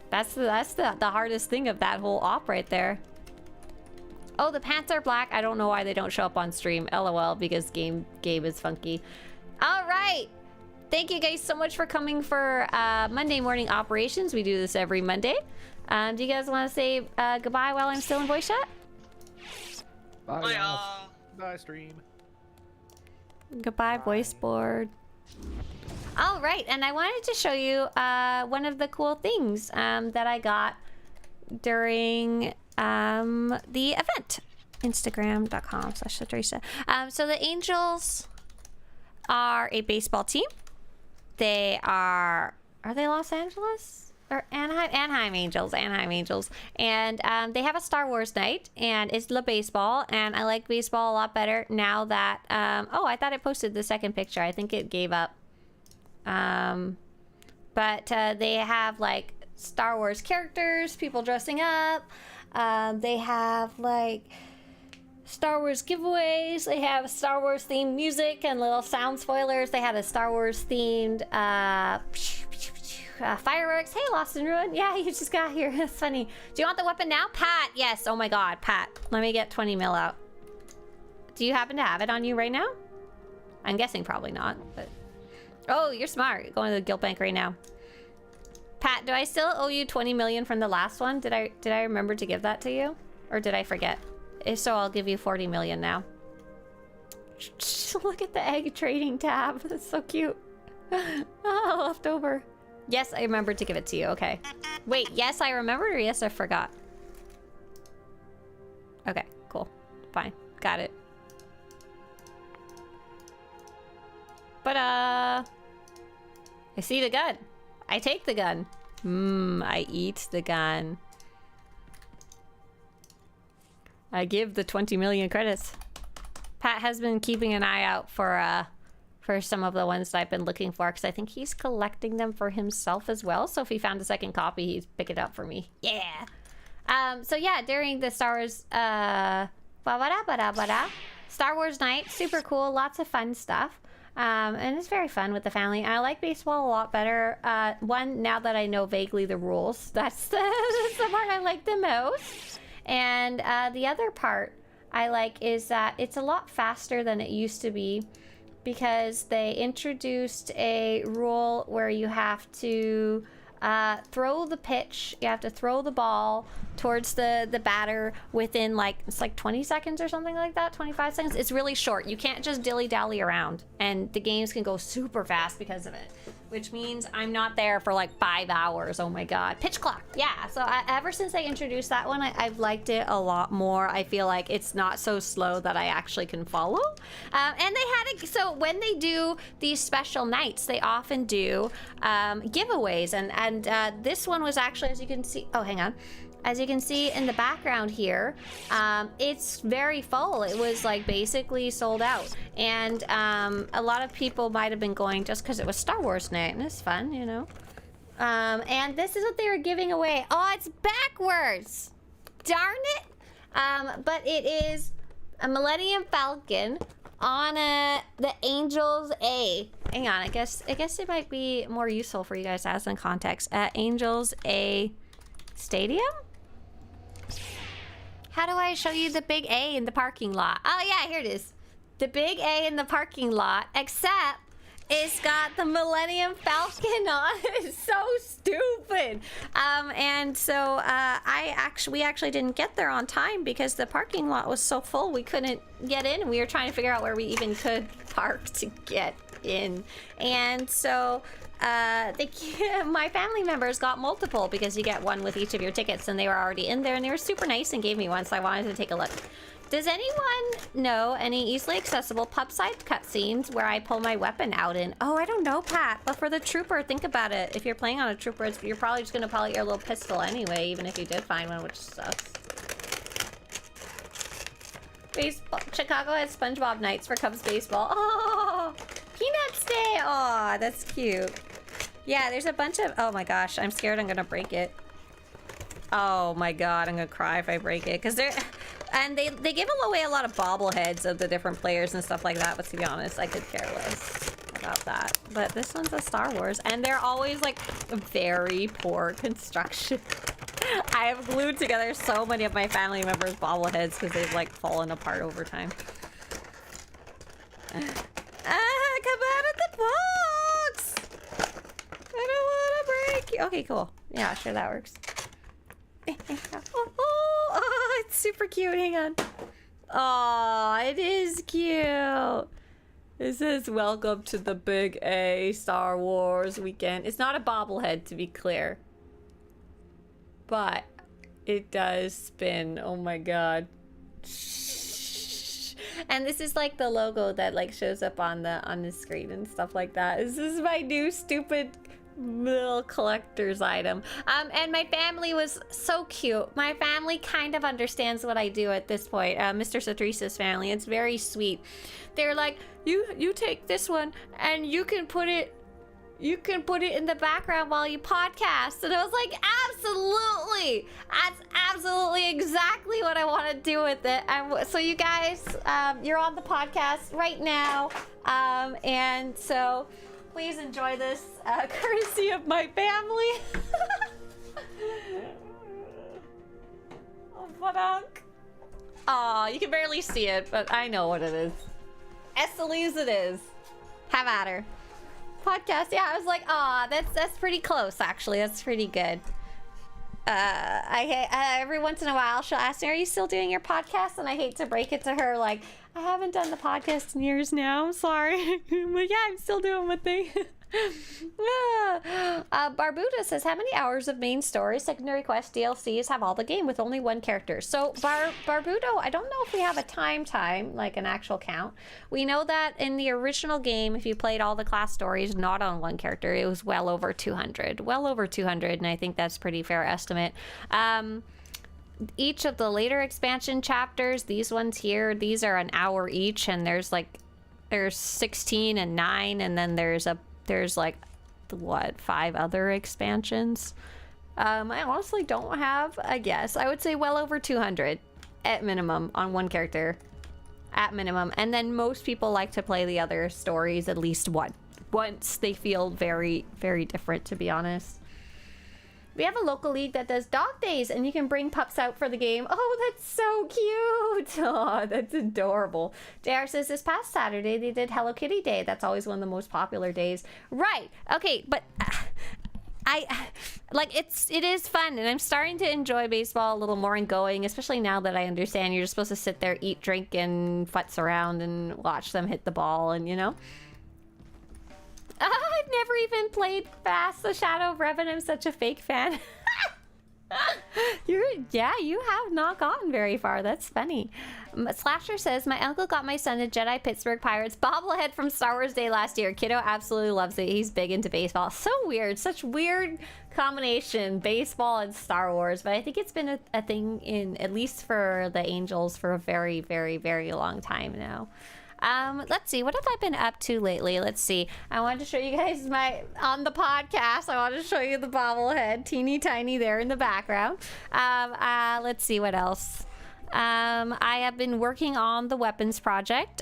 That's the hardest thing of that whole op right there. Oh, the pants are black. I don't know why they don't show up on stream. LOL, because game is funky. All right. Thank you guys so much for coming for Monday morning operations. We do this every Monday. Do you guys want to say goodbye while I'm still in voice chat? Bye, Bye, stream. Goodbye, voice board. All right, and I wanted to show you one of the cool things that I got during the event. Instagram.com/Swtorista. So the Angels are a baseball team. They are they Los Angeles? Or Anaheim Angels. And they have a Star Wars night, and it's La Baseball, and I like baseball a lot better now that, oh, I thought I posted the second picture. I think it gave up. But they have, like, Star Wars characters, people dressing up. They have, like, Star Wars giveaways. They have Star Wars themed music and little sound spoilers. They had a Star Wars themed fireworks. Hey, Lost in Ruin. Yeah, you just got here. That's funny. Do you want the weapon now? Pat, yes. Oh my god, Pat. Let me get 20 mil out. Do you happen to have it on you right now? I'm guessing probably not, but... Oh, you're smart. Going to the guild bank right now. Pat, do I still owe you 20 million from the last one? Did I remember to give that to you? Or did I forget? If so, I'll give you 40 million now. Look at the egg trading tab. That's so cute. Oh, leftover. Yes, I remembered to give it to you. Okay. Wait, yes, I remembered, or yes, I forgot? Okay, cool. Fine. Got it. But, I see the gun. I take the gun. I eat the gun. I give the 20 million credits. Pat has been keeping an eye out for some of the ones that I've been looking for, because I think he's collecting them for himself as well. So if he found a second copy, he'd pick it up for me. Yeah. So yeah, during the Star Wars, Star Wars night, super cool, lots of fun stuff. And it's very fun with the family. I like baseball a lot better. One, now that I know vaguely the rules, that's the part I like the most. And the other part I like is that it's a lot faster than it used to be, because they introduced a rule where you have to throw the pitch, you have to throw the ball towards the batter within like, it's like 20 seconds or something like that, 25 seconds. It's really short. You can't just dilly-dally around, and the games can go super fast because of it, which means I'm not there for like 5 hours. Oh my god. Pitch clock. Yeah, so ever since I introduced that one, I've liked it a lot more. I feel like it's not so slow that I actually can follow. And they had it, so when they do these special nights, they often do giveaways, and this one was actually, as you can see, oh, hang on. As you can see in the background here, it's very full. It was like basically sold out. And a lot of people might have been going just because it was Star Wars night, and it's fun, you know. And this is what they were giving away. Oh, it's backwards. Darn it. But it is a Millennium Falcon on the Angels A. Hang on, I guess it might be more useful for you guys to have some context. Angels A Stadium? How do I show you the big A in the parking lot? Oh yeah, here it is. The big A in the parking lot, except it's got the Millennium Falcon on. It's so stupid. And so we actually didn't get there on time because the parking lot was so full we couldn't get in. We were trying to figure out where we even could park to get in. And so my family members got multiple because you get one with each of your tickets, and they were already in there, and they were super nice and gave me one, so I wanted to take a look. Does anyone know any easily accessible pub-side cutscenes where I pull my weapon out in? Oh, I don't know, Pat, but for the trooper, think about it. If you're playing on a trooper, you're probably just gonna pull out your little pistol anyway, even if you did find one, which sucks. Baseball. Chicago has SpongeBob nights for Cubs baseball. Oh, Peanuts Day. Oh, that's cute. Yeah, there's a bunch of... Oh my gosh, I'm scared I'm gonna break it. Oh my god, I'm gonna cry if I break it. Because they're... And they give away a lot of bobbleheads of the different players and stuff like that, but to be honest, I could care less about that. But this one's a Star Wars, and they're always like very poor construction. I have glued together so many of my family members' bobbleheads because they've like fallen apart over time. Come out of the box! I don't want to break you. Okay, cool. Yeah, sure, that works. Oh, it's super cute. Hang on. Oh, it is cute. It says, welcome to the Big A Star Wars weekend. It's not a bobblehead, to be clear. But it does spin. Oh my god. And this is like the logo that like shows up on the screen and stuff like that. This is my new stupid little collector's item. And my family was so cute. My family kind of understands what I do at this point. Mr. Swtorista's family. It's very sweet. They're like, you take this one and you can put it in the background while you podcast. And I was like, absolutely. That's absolutely exactly what I want to do with it. And so you guys, you're on the podcast right now. And so please enjoy this courtesy of my family. Oh, Fadunk. Aw, you can barely see it, but I know what it is. Estellise it is. Have at her. Podcast, yeah, I was like, aw, that's pretty close, actually. That's pretty good. Every once in a while, she'll ask me, are you still doing your podcast? And I hate to break it to her, like, I haven't done the podcast in years now. I'm sorry. But yeah, I'm still doing my thing. Barbuda says, how many hours of main story, secondary quest, DLCs have all the game with only one character? So Barbudo, I don't know if we have a time, like an actual count. We know that in the original game, if you played all the class stories not on one character, it was well over 200. Well over 200, and I think that's a pretty fair estimate. Each of the later expansion chapters, these ones here, these are an hour each, and there's 16 and 9, and then there's like, what, 5 other expansions? I honestly don't have a guess. I would say well over 200 at minimum on one character, at minimum. And then most people like to play the other stories at least once. They feel very, very different, to be honest. We have a local league that does dog days, and you can bring pups out for the game. Oh, that's so cute. Oh, that's adorable. JR says this past Saturday they did Hello Kitty Day. That's always one of the most popular days. Right. Okay, but it is fun, and I'm starting to enjoy baseball a little more and going, especially now that I understand you're just supposed to sit there, eat, drink, and futz around and watch them hit the ball, and you know. I've never even played Fast the Shadow of Revan. I'm such a fake fan. You have not gotten very far. That's funny. Slasher says, my uncle got my son a Jedi Pittsburgh Pirates bobblehead from Star Wars Day last year. Kiddo absolutely loves it. He's big into baseball. So weird. Such weird combination, baseball and Star Wars. But I think it's been a thing in, at least for the Angels, for a very, very, very long time now. Let's see, what have I been up to lately? Let's see. I wanted to show you guys on the podcast, I wanted to show you the bobblehead, teeny tiny there in the background. Let's see what else. I have been working on the weapons project.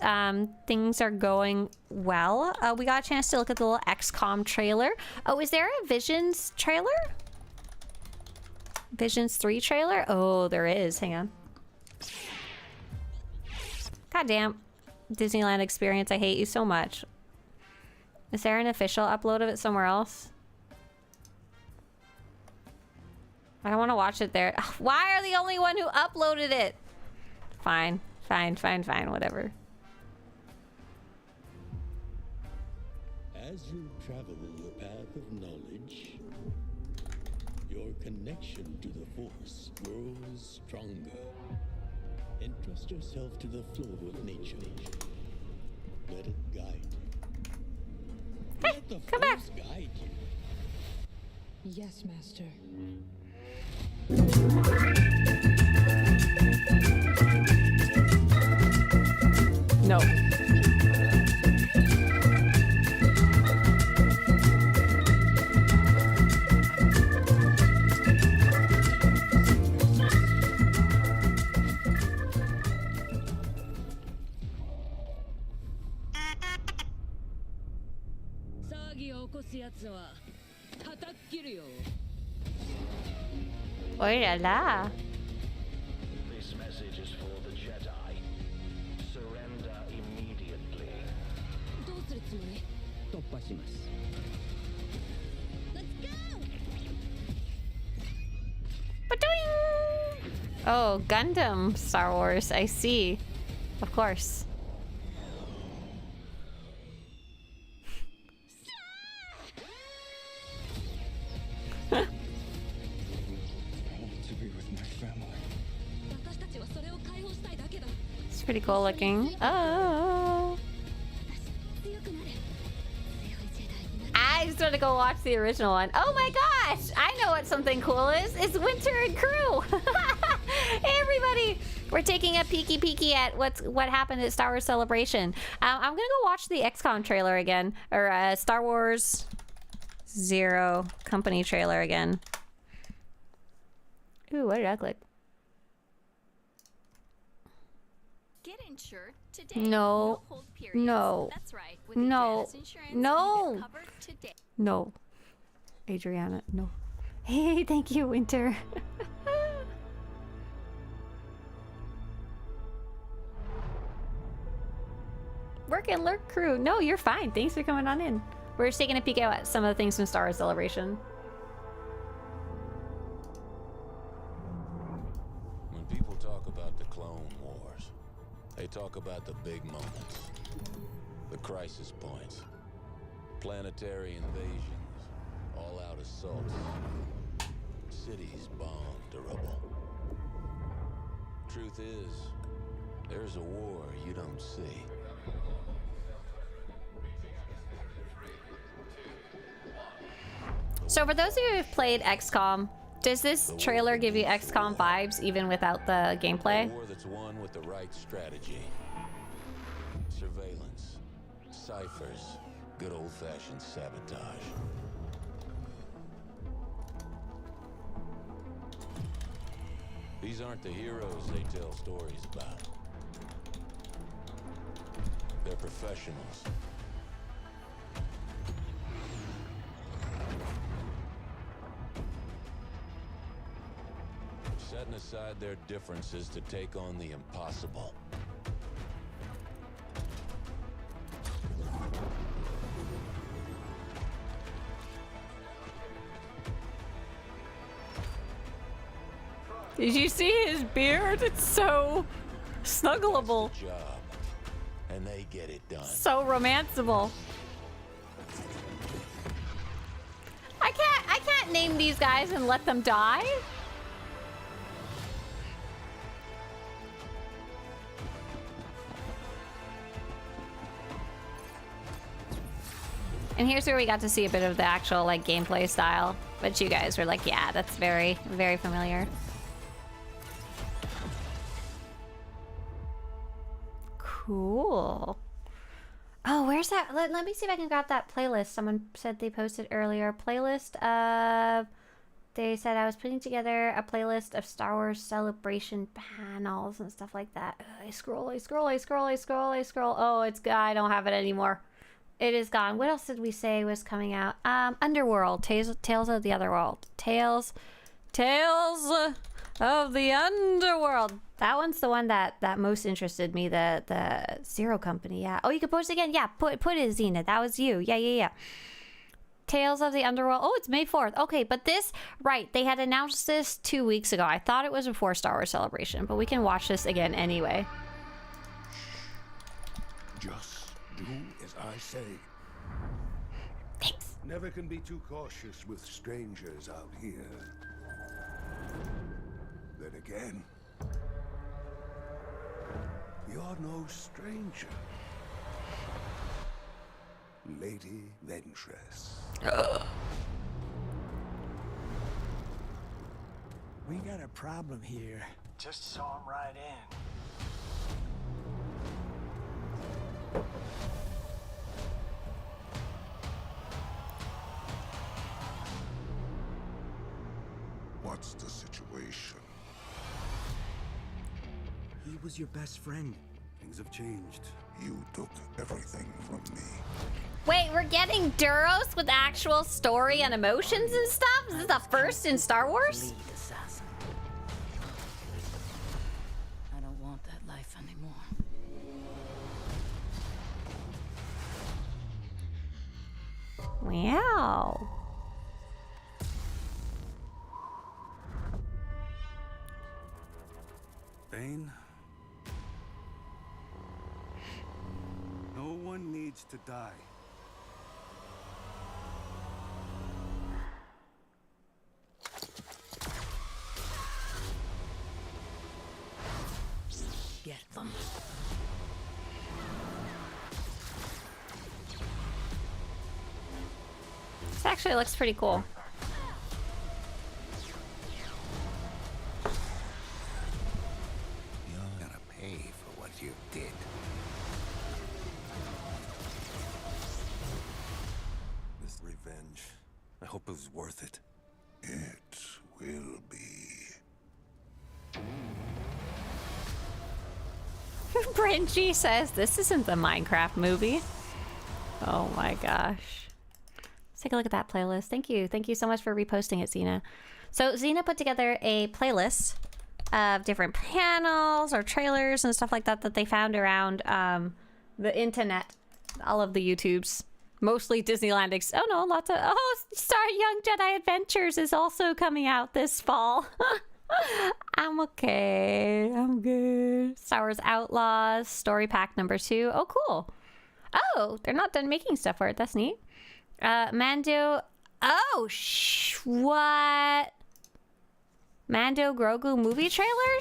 Things are going well. We got a chance to look at the little XCOM trailer. Oh, is there a Visions trailer? Visions 3 trailer? Oh, there is. Hang on. Goddamn. Disneyland Experience, I hate you so much. Is there an official upload of it somewhere else? I don't want to watch it there. Why are the only one who uploaded it? Fine, whatever. As you travel the path of knowledge, your connection to the Force grows stronger. Entrust yourself to the flow of nature. Let it guide you. Hey, Let the come back. Force guide you. Yes, Master. No. Oh la la. This message is for the Jedi. Surrender immediately. Ba-doing! Oh, Gundam Star Wars, I see. Of course. It's pretty cool looking. Oh. I just want to go watch the original one. Oh my gosh! I know what something cool is. It's Winter and Crew. Hey everybody! We're taking a peeky at what happened at Star Wars Celebration. I'm gonna go watch the XCOM trailer again, or Star Wars Zero Company trailer again. Ooh, what did I click? Get insured today. No. Hold periods. No. That's right. With No. Ageda's insurance, No. you get covered today. No. Adriana, no. Hey, thank you, Winter. Work and Lurk crew. No, you're fine. Thanks for coming on in. We're just taking a peek at some of the things from Star Wars Celebration. When people talk about the Clone Wars, they talk about the big moments, the crisis points, planetary invasions, all-out assaults, cities bombed to rubble. Truth is, there's a war you don't see. So for those of you who've played XCOM, does this trailer give you XCOM vibes even without the gameplay? A war that's won with the right strategy. Surveillance, ciphers, good old-fashioned sabotage. These aren't the heroes they tell stories about. They're professionals. Setting aside their differences to take on the impossible. Did you see his beard? It's so snuggleable. Job, and they get it done. So romanceable. I can't name these guys and let them die. And here's where we got to see a bit of the actual like gameplay style. But you guys were like, yeah, that's very, very familiar. Cool. Oh, where's that? Let me see if I can grab that playlist. Someone said they posted earlier. Playlist of... They said I was putting together a playlist of Star Wars Celebration panels and stuff like that. Ugh, I scroll. Oh, it's gone. I don't have it anymore. It is gone. What else did we say was coming out? Underworld. Tales of the Otherworld. Tales of the Underworld. That one's the one that most interested me. The Zero Company. Yeah. Oh, you can post it again. Yeah. Put it, Xena. That was you. Yeah. Tales of the Underworld. Oh, it's May 4th. Okay, but this, right, they had announced this 2 weeks ago. I thought it was before Star Wars Celebration, but we can watch this again anyway. Just do as I say. Thanks. Never can be too cautious with strangers out here. Then again, you're no stranger. Lady Ventress. We got a problem here. Just saw him right in. What's the situation? He was your best friend. Things have changed. You took everything from me. Wait, we're getting Duros with actual story and emotions and stuff? This is the first in Star Wars? Lead assassin. I don't want that life anymore. Wow. Bane? No one needs to die. Get them. This actually looks pretty cool. You're gonna pay for what you did. This revenge. I hope it was worth it. It will be. Bringy says this isn't the Minecraft movie. Oh my gosh. Let's take a look at that playlist. Thank you. Thank you so much for reposting it, Xena. So Xena put together a playlist of different panels or trailers and stuff like that that they found around the internet. All of the YouTubes. Mostly Disneyland. Oh no, lots of... Oh, Star Young Jedi Adventures is also coming out this fall. I'm okay. I'm good. Star Wars Outlaws, Story Pack number 2. Oh, cool. Oh, they're not done making stuff for it. That's neat. Mando. Oh, what? Mando Grogu movie trailer?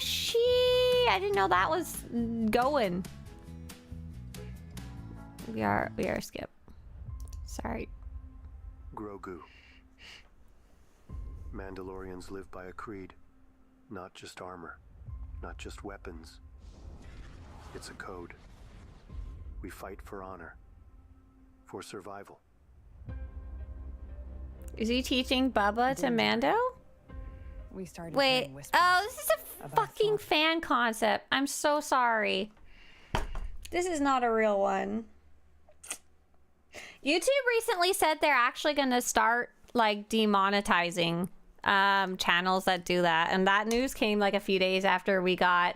I didn't know that was going. We are skip. Sorry. Grogu. Mandalorians live by a creed. Not just armor, not just weapons. It's a code. We fight for honor, for survival. Is he teaching Bubba to Mando? We started. Wait. Oh, this is a fucking fan concept. I'm so sorry. This is not a real one. YouTube recently said they're actually going to start like demonetizing channels that do that, and that news came like a few days after we got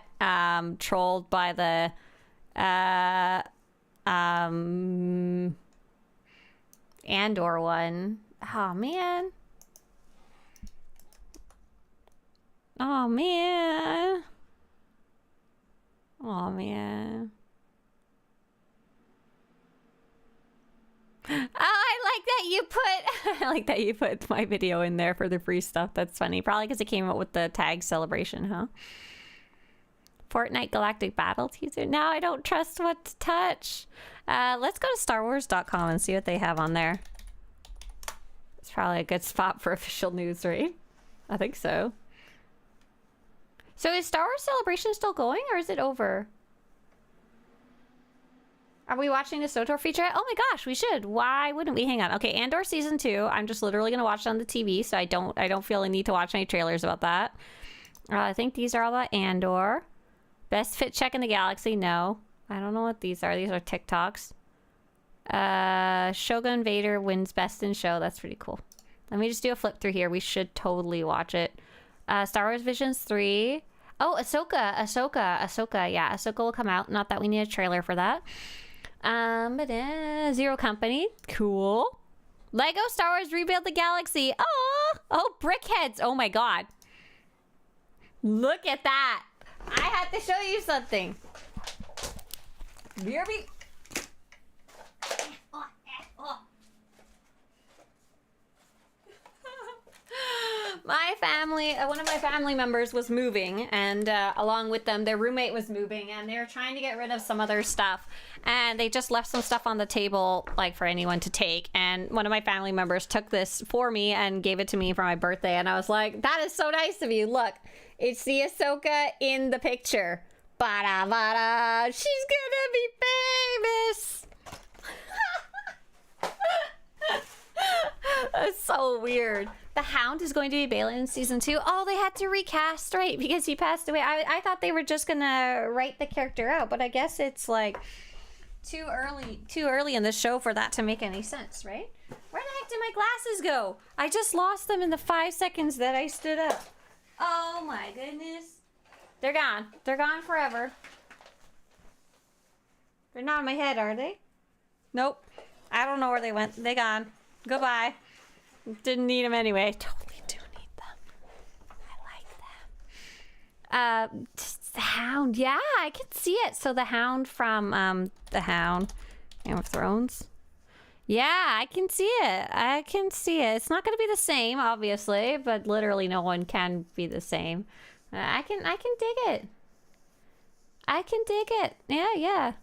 trolled by the Andor one. Oh man. Oh man. Oh man. Oh, I like that you put my video in there for the free stuff. That's funny. Probably because it came out with the tag celebration, huh? Fortnite Galactic Battle teaser. Now I don't trust what to touch. Let's go to StarWars.com and see what they have on there. It's probably a good spot for official news, right? I think so. So is Star Wars Celebration still going, or is it over? Are we watching the SWTOR feature? Oh my gosh, we should. Why wouldn't we? Hang on. Okay, Andor season 2. I'm just literally gonna watch it on the TV, so I don't feel a need to watch any trailers about that. I think these are all about Andor. Best fit check in the galaxy. No, I don't know what these are. These are TikToks. Shogun Vader wins best in show. That's pretty cool. Let me just do a flip through here. We should totally watch it. Star Wars Visions 3. Oh, Ahsoka. Yeah, Ahsoka will come out. Not that we need a trailer for that. Zero Company. Cool. Lego Star Wars Rebuild the Galaxy. Oh, Brickheads. Oh my god. Look at that. I had to show you something. BRB. My family, one of my family members was moving, and along with them, their roommate was moving, and they were trying to get rid of some other stuff, and they just left some stuff on the table, like for anyone to take, and one of my family members took this for me and gave it to me for my birthday, and I was like, that is so nice of you. Look, it's the Ahsoka in the picture. Bada bada, she's gonna be famous. That's so weird. The Hound is going to be Balin in season 2. Oh, they had to recast, right? Because he passed away. I thought they were just gonna write the character out, but I guess it's like too early in the show for that to make any sense, right? Where the heck did my glasses go? I just lost them in the 5 seconds that I stood up. Oh my goodness. They're gone. They're gone forever. They're not in my head, are they? Nope. I don't know where they went. They gone. Goodbye. Didn't need them anyway. Totally do need them. I like them. The Hound. Yeah, I can see it. So the Hound from the Hound, Game of Thrones. Yeah, I can see it. I can see it. It's not going to be the same, obviously, but literally no one can be the same. I can dig it. I can dig it. Yeah.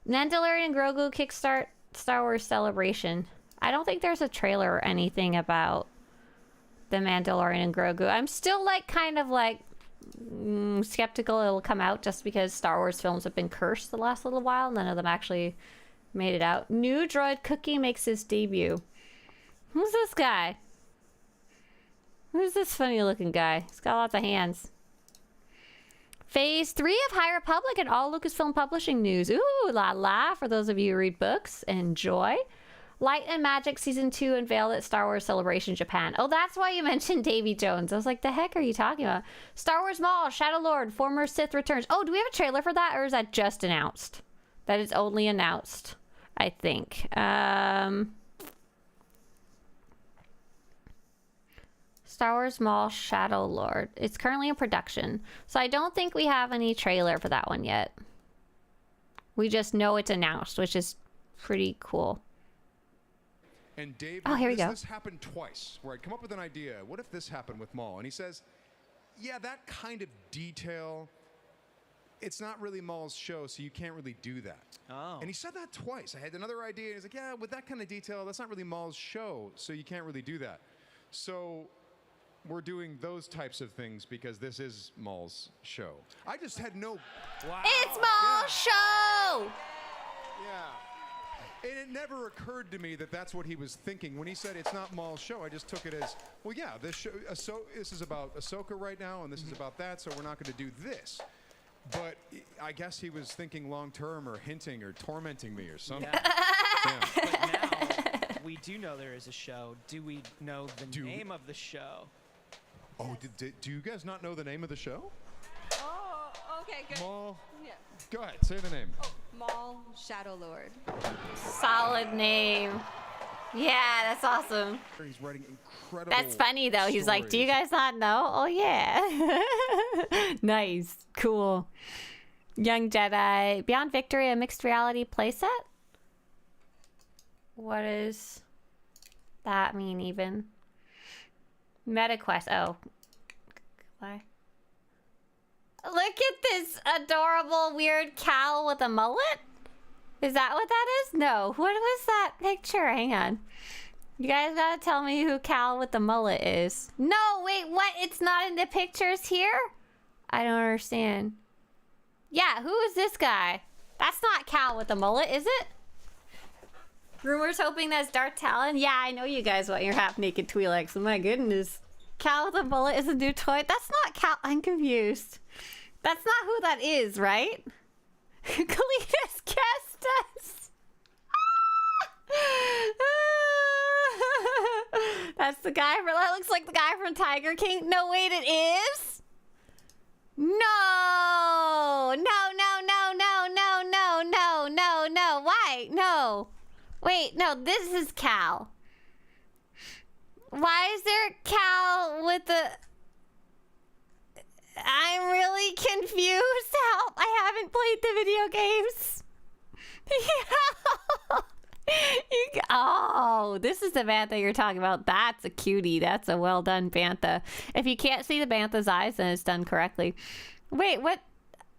Mandalorian Grogu kickstart Star Wars Celebration. I don't think there's a trailer or anything about the Mandalorian and Grogu. I'm still like kind of like skeptical it'll come out just because Star Wars films have been cursed the last little while. None of them actually made it out. New droid Cookie makes his debut. Who's this guy? Who's this funny looking guy? He's got lots of hands. Phase 3 of High Republic and all Lucasfilm Publishing news. Ooh, la la. For those of you who read books, enjoy. Light and Magic Season 2 unveiled at Star Wars Celebration Japan. Oh, that's why you mentioned Davy Jones. I was like, the heck are you talking about? Star Wars Maul, Shadow Lord, former Sith returns. Oh, do we have a trailer for that, or is that just announced? That is only announced, I think. Star Wars Maul, Shadow Lord. It's currently in production. So I don't think we have any trailer for that one yet. We just know it's announced, which is pretty cool. And Dave, here we go. This happened twice, where I'd come up with an idea. What if this happened with Maul? And he says, yeah, that kind of detail, it's not really Maul's show, so you can't really do that. Oh. And he said that twice. I had another idea, and he's like, yeah, with that kind of detail, that's not really Maul's show, so you can't really do that. So we're doing those types of things because this is Maul's show. I just had no... Wow. It's Maul's show! Yeah. And it never occurred to me that that's what he was thinking. When he said it's not Maul's show, I just took it as, well, yeah, this show, this is about Ahsoka right now, and this is about that, so we're not going to do this. But I guess he was thinking long-term or hinting or tormenting me or something. Yeah. But now, we do know there is a show. Do we know the name of the show? Oh, do you guys not know the name of the show? Oh, okay, good. Maul. Yeah. Go ahead, say the name. Oh, Maul, Shadow Lord. Solid name. Yeah, that's awesome. He's writing incredible. That's funny though. He's like, do you guys not know? Oh yeah. Nice. Cool. Young Jedi. Beyond Victory, a mixed reality playset? What does that mean even? MetaQuest. Oh. Why? Look at this adorable weird cow with a mullet. Is that what that is? No. What was that picture? Hang on. You guys gotta tell me who Cal with the mullet is. No, wait, what? It's not in the pictures here? I don't understand. Yeah, who is this guy? That's not Cal with the mullet, is it? Rumors hoping that's Darth Talon? Yeah, I know you guys want your half-naked Twi'leks. My goodness. Cal with a mullet is a new toy? That's not Cal. I'm confused. That's not who that is, right? Cletus Kestis. That's the guy from, that looks like the guy from Tiger King. No, wait, it is? No! No, no, no, no, no, no, no, no, no. Why? No. Wait, no, this is Cal. Why is there Cal with the... I'm really confused. Help, I haven't played the video games. Oh, this is the bantha you're talking about. That's a cutie. That's a well done bantha. If you can't see the bantha's eyes, then it's done correctly. Wait, what?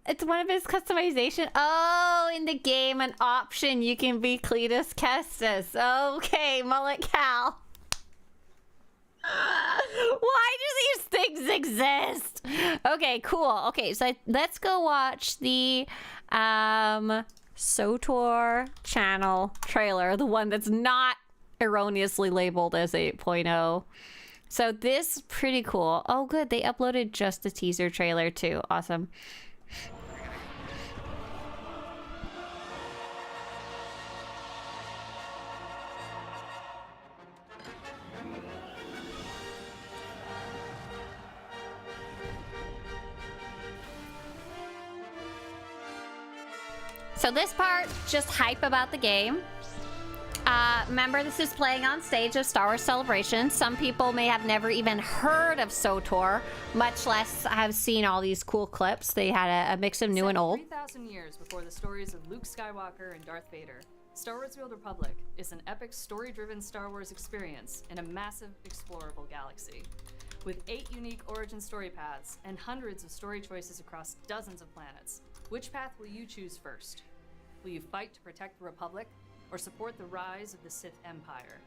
It's one of his customization. Oh, in the game, an option you can be Cletus Kestis. Okay, Mullet Cal. Why do these things exist? Okay, cool. Okay, so let's go watch the SWTOR channel trailer, the one that's not erroneously labeled as 8.0. So this pretty cool. Oh good, they uploaded just the teaser trailer too. Awesome. So this part, just hype about the game. Remember, this is playing on stage of Star Wars Celebration. Some people may have never even heard of SWTOR, much less have seen all these cool clips. They had a mix of new and old. 3,000 years before the stories of Luke Skywalker and Darth Vader, Star Wars The Old Republic is an epic story-driven Star Wars experience in a massive explorable galaxy. With 8 unique origin story paths and hundreds of story choices across dozens of planets, which path will you choose first? Will you fight to protect the Republic, or support the rise of the Sith Empire?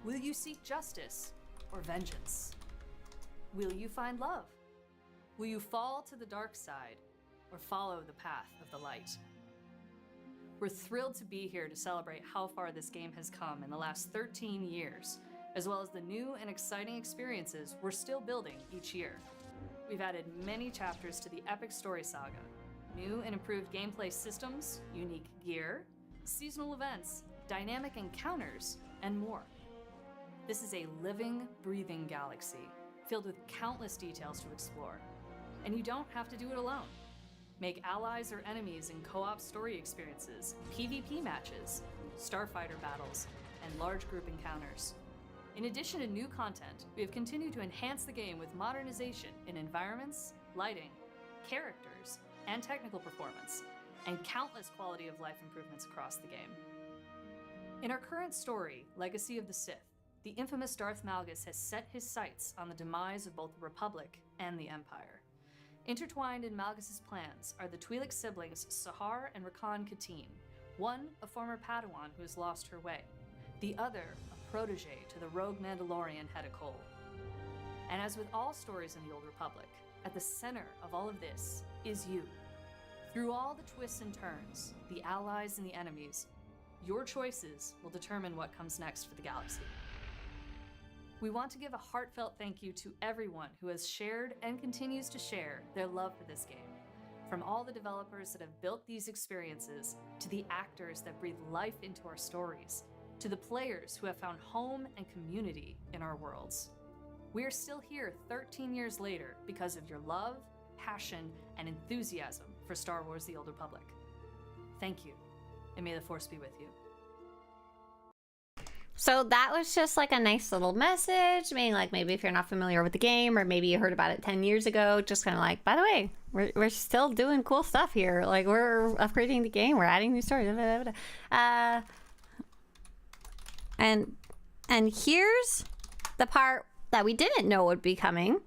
Will you seek justice or vengeance? Will you find love? Will you fall to the dark side or follow the path of the light? We're thrilled to be here to celebrate how far this game has come in the last 13 years, as well as the new and exciting experiences we're still building each year. We've added many chapters to the epic story saga, new and improved gameplay systems, unique gear, seasonal events, dynamic encounters, and more. This is a living, breathing galaxy filled with countless details to explore. And you don't have to do it alone. Make allies or enemies in co-op story experiences, PvP matches, starfighter battles, and large group encounters. In addition to new content, we have continued to enhance the game with modernization in environments, lighting, characters, and technical performance, and countless quality of life improvements across the game. In our current story, Legacy of the Sith, the infamous Darth Malgus has set his sights on the demise of both the Republic and the Empire. Intertwined in Malgus's plans are the Twi'lek siblings Sahar and Rakan Katine, one a former Padawan who has lost her way, the other a protege to the rogue Mandalorian Heta Kol. And as with all stories in the Old Republic, at the center of all of this is you. Through all the twists and turns, the allies and the enemies, your choices will determine what comes next for the galaxy. We want to give a heartfelt thank you to everyone who has shared and continues to share their love for this game. From all the developers that have built these experiences, to the actors that breathe life into our stories, to the players who have found home and community in our worlds. We are still here 13 years later because of your love, passion, and enthusiasm for Star Wars The Old Republic. Thank you, and may the Force be with you. So that was just like a nice little message, meaning like maybe if you're not familiar with the game or maybe you heard about it 10 years ago, just kind of like, by the way, we're still doing cool stuff here. Like we're upgrading the game, we're adding new stories. And here's the part that we didn't know would be coming,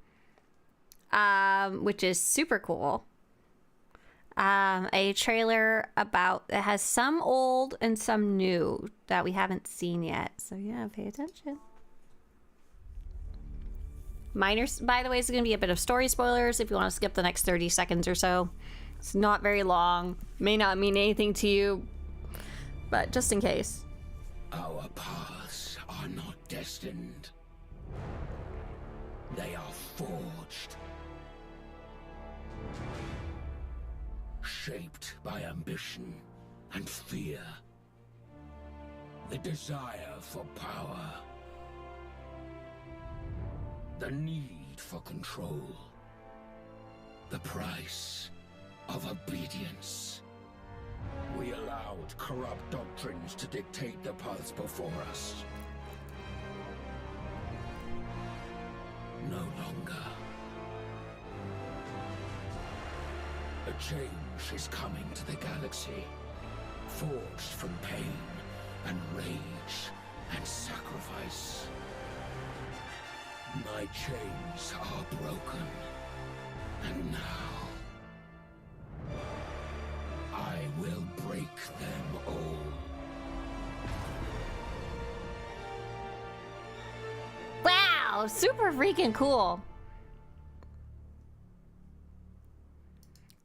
which is super cool. A trailer about it has some old and some new that we haven't seen yet. So yeah, pay attention. Minor, by the way, is going to be a bit of story spoilers if you want to skip the next 30 seconds or so. It's not very long. May not mean anything to you, but just in case. Our paths are not destined. They are forged. Shaped by ambition and fear. The desire for power. The need for control. The price of obedience. We allowed corrupt doctrines to dictate the paths before us. No longer. A change is coming to the galaxy, forged from pain and rage and sacrifice. My chains are broken, and now I will break them all. Wow, super freaking cool.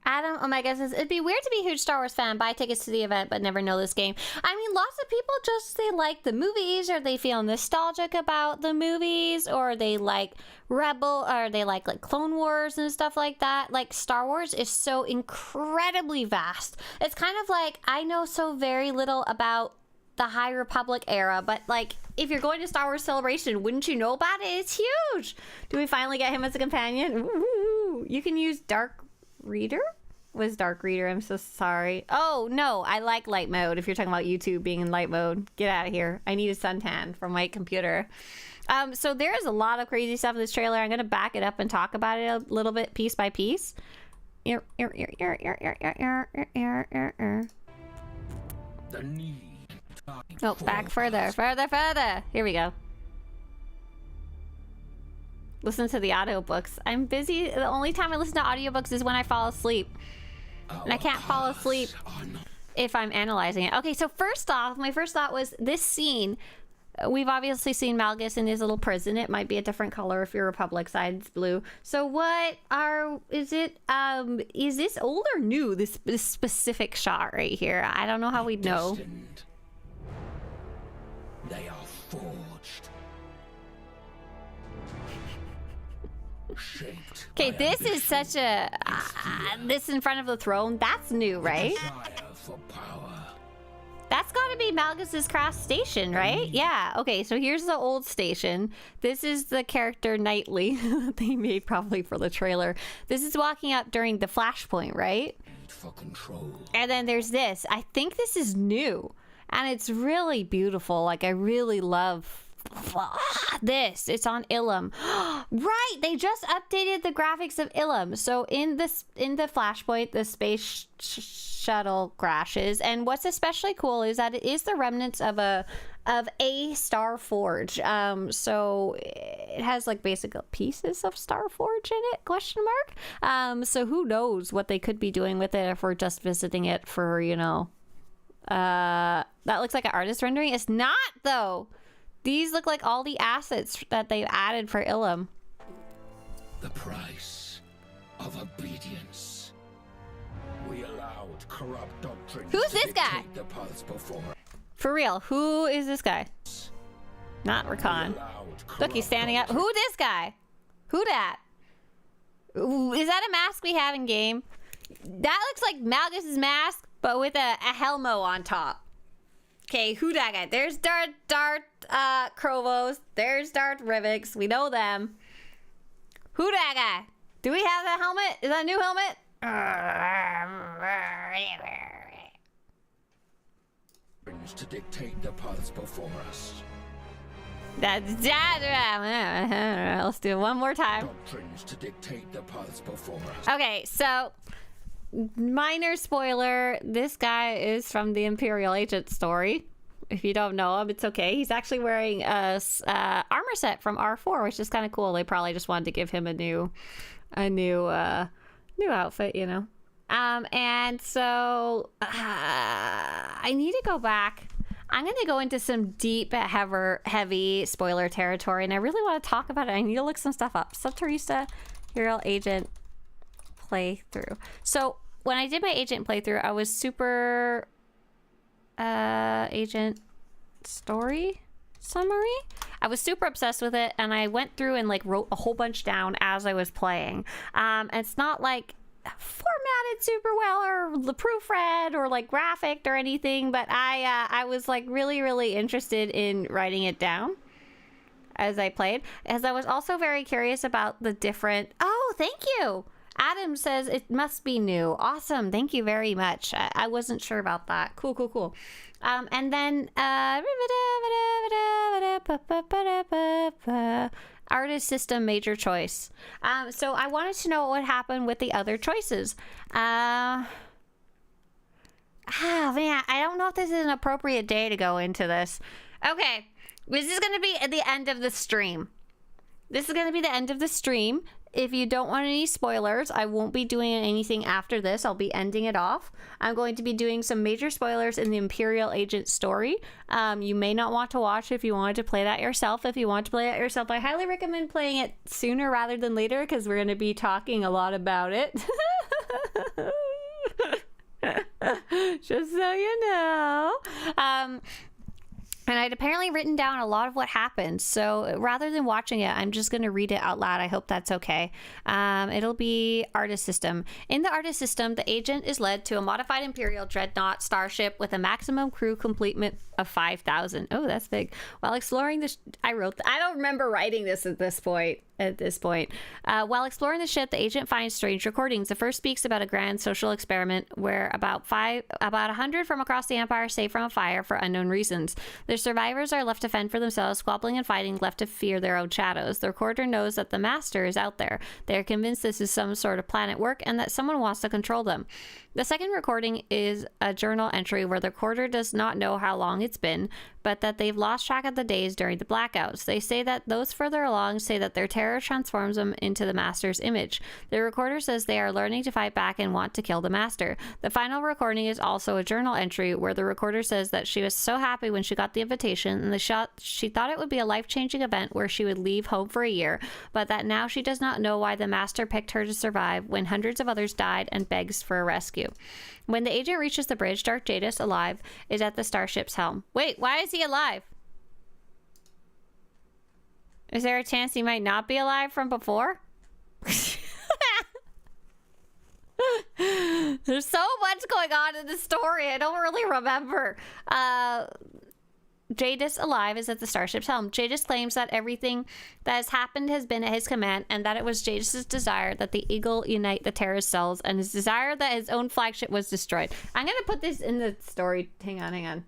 Adam, oh my gosh, says, it'd be weird to be a huge Star Wars fan, buy tickets to the event, but never know this game. I mean, lots of people just, they like the movies, or they feel nostalgic about the movies, or they like Rebel, or they like Clone Wars and stuff like that. Like, Star Wars is so incredibly vast. It's kind of like, I know so very little about the High Republic era, but like, if you're going to Star Wars Celebration, wouldn't you know about it? It's huge. Do we finally get him as a companion? Ooh, you can use Dark Reader? Was Dark Reader? I'm so sorry. Oh no, I like light mode. If you're talking about YouTube being in light mode, get out of here. I need a suntan from my computer. So there is a lot of crazy stuff in this trailer. I'm gonna back it up and talk about it a little bit, piece by piece. The need. Oh, back further. Here we go. Listen to the audiobooks. I'm busy. The only time I listen to audiobooks is when I fall asleep. And I can't fall asleep if I'm analyzing it. Okay, so first off, my first thought was this scene. We've obviously seen Malgus in his little prison. It might be a different color if your Republic side is blue. So is this old or new, this specific shot right here? I don't know how we'd know. They are forged. Shaped. Okay, this is such a this in front of the throne. That's new, right? For power. That's got to be Malgus's craft station, right? Yeah. Okay, so here's the old station. This is the character Knightley that they made probably for the trailer. This is walking up during the flashpoint, right? For control. And then there's this. I think this is new, and it's really beautiful. Like, I really love this. It's on Ilum. Right, they just updated the graphics of Ilum. So in the flashpoint, the space shuttle crashes, and what's especially cool is that it is the remnants of a Star Forge. So it has like basic pieces of Star Forge in it, question mark. So who knows what they could be doing with it if we're just visiting it for, you know, that looks like an artist rendering. It's not though. These look like all the assets that they've added for Ilum. The price of obedience. We allowed corrupt doctrines. Who's this guy? The paths before. For real, who is this guy? Not Rakan. Look, he's standing up. Who this guy? Who that? Is that a mask we have in game? That looks like Malgus's mask, but with a Helmo on top. Okay, who that guy? There's Darth Krovos. There's Darth Rivix. We know them. Who that guy? Do we have that helmet? Is that a new helmet? To dictate the paths before us. Let's do it one more time. Doctrines to dictate the paths before us. Okay, so minor spoiler, this guy is from the Imperial Agent story. If you don't know him, it's okay. He's actually wearing a armor set from R4, which is kind of cool. They probably just wanted to give him a new outfit, you know. And so I need to go back. I'm going to go into some deep, heavy spoiler territory, and I really want to talk about it. I need to look some stuff up. Swtorista Imperial Agent playthrough. So when I did my agent playthrough, I was super agent story summary. I was super obsessed with it, and I went through and like wrote a whole bunch down as I was playing. And it's not like formatted super well or proofread or like graphic or anything, but I was like really interested in writing it down as I played, as I was also very curious about the different. Oh, thank you. Adam says it must be new. Awesome. Thank you very much. I wasn't sure about that. Cool. And then artist system major choice. So I wanted to know what happened with the other choices. Man, I don't know if this is an appropriate day to go into this. Okay, this is going to be at the end of the stream. If you don't want any spoilers, I won't be doing anything after this. I'll be ending it off. I'm going to be doing some major spoilers in the Imperial Agent story. You may not want to watch if you wanted to play that yourself. If you want to play it yourself, I highly recommend playing it sooner rather than later, because we're going to be talking a lot about it. Just so you know. And I'd apparently written down a lot of what happened. So rather than watching it, I'm just going to read it out loud. I hope that's okay. It'll be artist system. In the artist system, the agent is led to a modified Imperial dreadnought starship with a maximum crew complement of 5,000. Oh, that's big. While exploring this, I don't remember writing this at this point. While exploring the ship, the agent finds strange recordings. The first speaks about a grand social experiment where about 100 from across the Empire save from a fire for unknown reasons. The survivors are left to fend for themselves, squabbling and fighting, left to fear their own shadows. The recorder knows that the master is out there. They are convinced this is some sort of planet work and that someone wants to control them. The second recording is a journal entry where the recorder does not know how long it's been, but that they've lost track of the days during the blackouts. They say that those further along say that their terror transforms them into the master's image. The recorder says they are learning to fight back and want to kill the master. The final recording is also a journal entry where the recorder says that she was so happy when she got the invitation and she thought it would be a life-changing event where she would leave home for a year, but that now she does not know why the master picked her to survive when hundreds of others died, and begs for a rescue. When the agent reaches the bridge, Dark Jadis, alive, is at the starship's helm. Wait, why is he alive? Is there a chance he might not be alive from before? There's so much going on in the story. I don't really remember. Jadis, alive, is at the starship's helm. Jadis claims that everything that has happened has been at his command, and that it was Jadis' desire that the Eagle unite the terrorist cells, and his desire that his own flagship was destroyed. I'm gonna put this in the story. Hang on.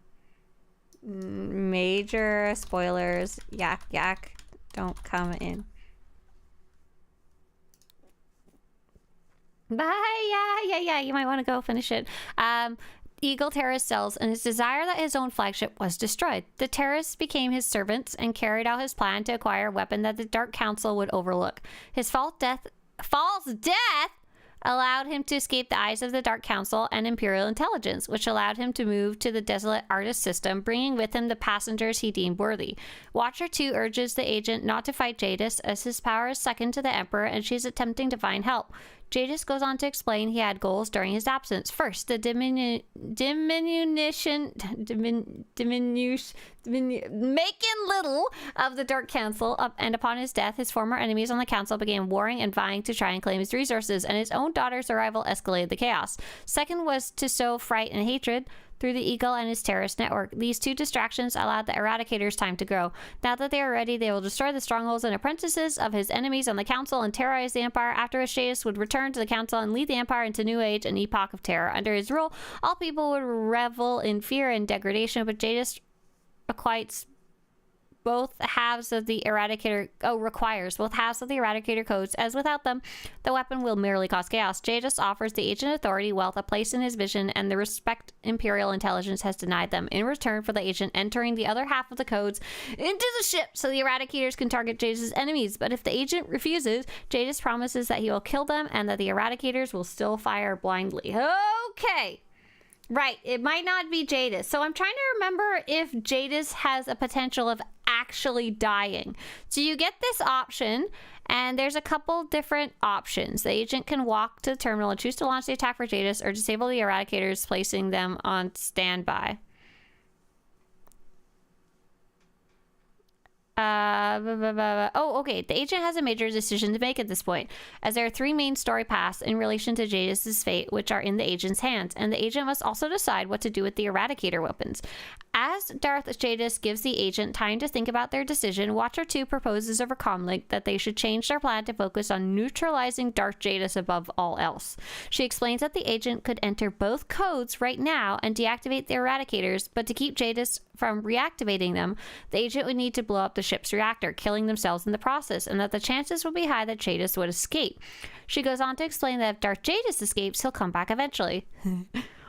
Major spoilers. Yak. Don't come in. Bye. Yeah. You might want to go finish it. Eagle terrorist cells, and his desire that his own flagship was destroyed. The terrorists became his servants and carried out his plan to acquire a weapon that the Dark Council would overlook. His false death allowed him to escape the eyes of the Dark Council and Imperial intelligence, which allowed him to move to the desolate artist system, bringing with him the passengers he deemed worthy. Watcher 2 urges the agent not to fight Jadis, as his power is second to the Emperor and she's attempting to find help. Jadis goes on to explain he had goals during his absence. First, the diminution, making little of the Dark Council, and upon his death, his former enemies on the council began warring and vying to try and claim his resources, and his own daughter's arrival escalated the chaos. Second was to sow fright and hatred through the Eagle and his terrorist network. These two distractions allowed the Eradicators time to grow. Now that they are ready, they will destroy the strongholds and apprentices of his enemies on the Council and terrorize the Empire, after which Jadis would return to the Council and lead the Empire into New Age, an epoch of terror. Under his rule, all people would revel in fear and degradation, but Jadis acquites both halves of the Eradicator codes, as without them, the weapon will merely cause chaos. Jadis offers the agent authority, wealth, a place in his vision, and the respect Imperial intelligence has denied them, in return for the agent entering the other half of the codes into the ship so the Eradicators can target Jadis' enemies. But if the agent refuses, Jadis promises that he will kill them and that the Eradicators will still fire blindly. Okay. Right, it might not be Jadis. So I'm trying to remember if Jadis has a potential of actually dying. So you get this option, and there's a couple different options. The agent can walk to the terminal and choose to launch the attack for Jadis or disable the Eradicators, placing them on standby. Oh, okay. The agent has a major decision to make at this point, as there are 3 main story paths in relation to Jadis' fate, which are in the agent's hands, and the agent must also decide what to do with the Eradicator weapons. As Darth Jadis gives the agent time to think about their decision, Watcher 2 proposes over Comlink that they should change their plan to focus on neutralizing Darth Jadis above all else. She explains that the agent could enter both codes right now and deactivate the Eradicators, but to keep Jadis from reactivating them, the agent would need to blow up the ship's reactor, killing themselves in the process, and that the chances would be high that Jadis would escape. She goes on to explain that if Darth Jadis escapes, he'll come back eventually.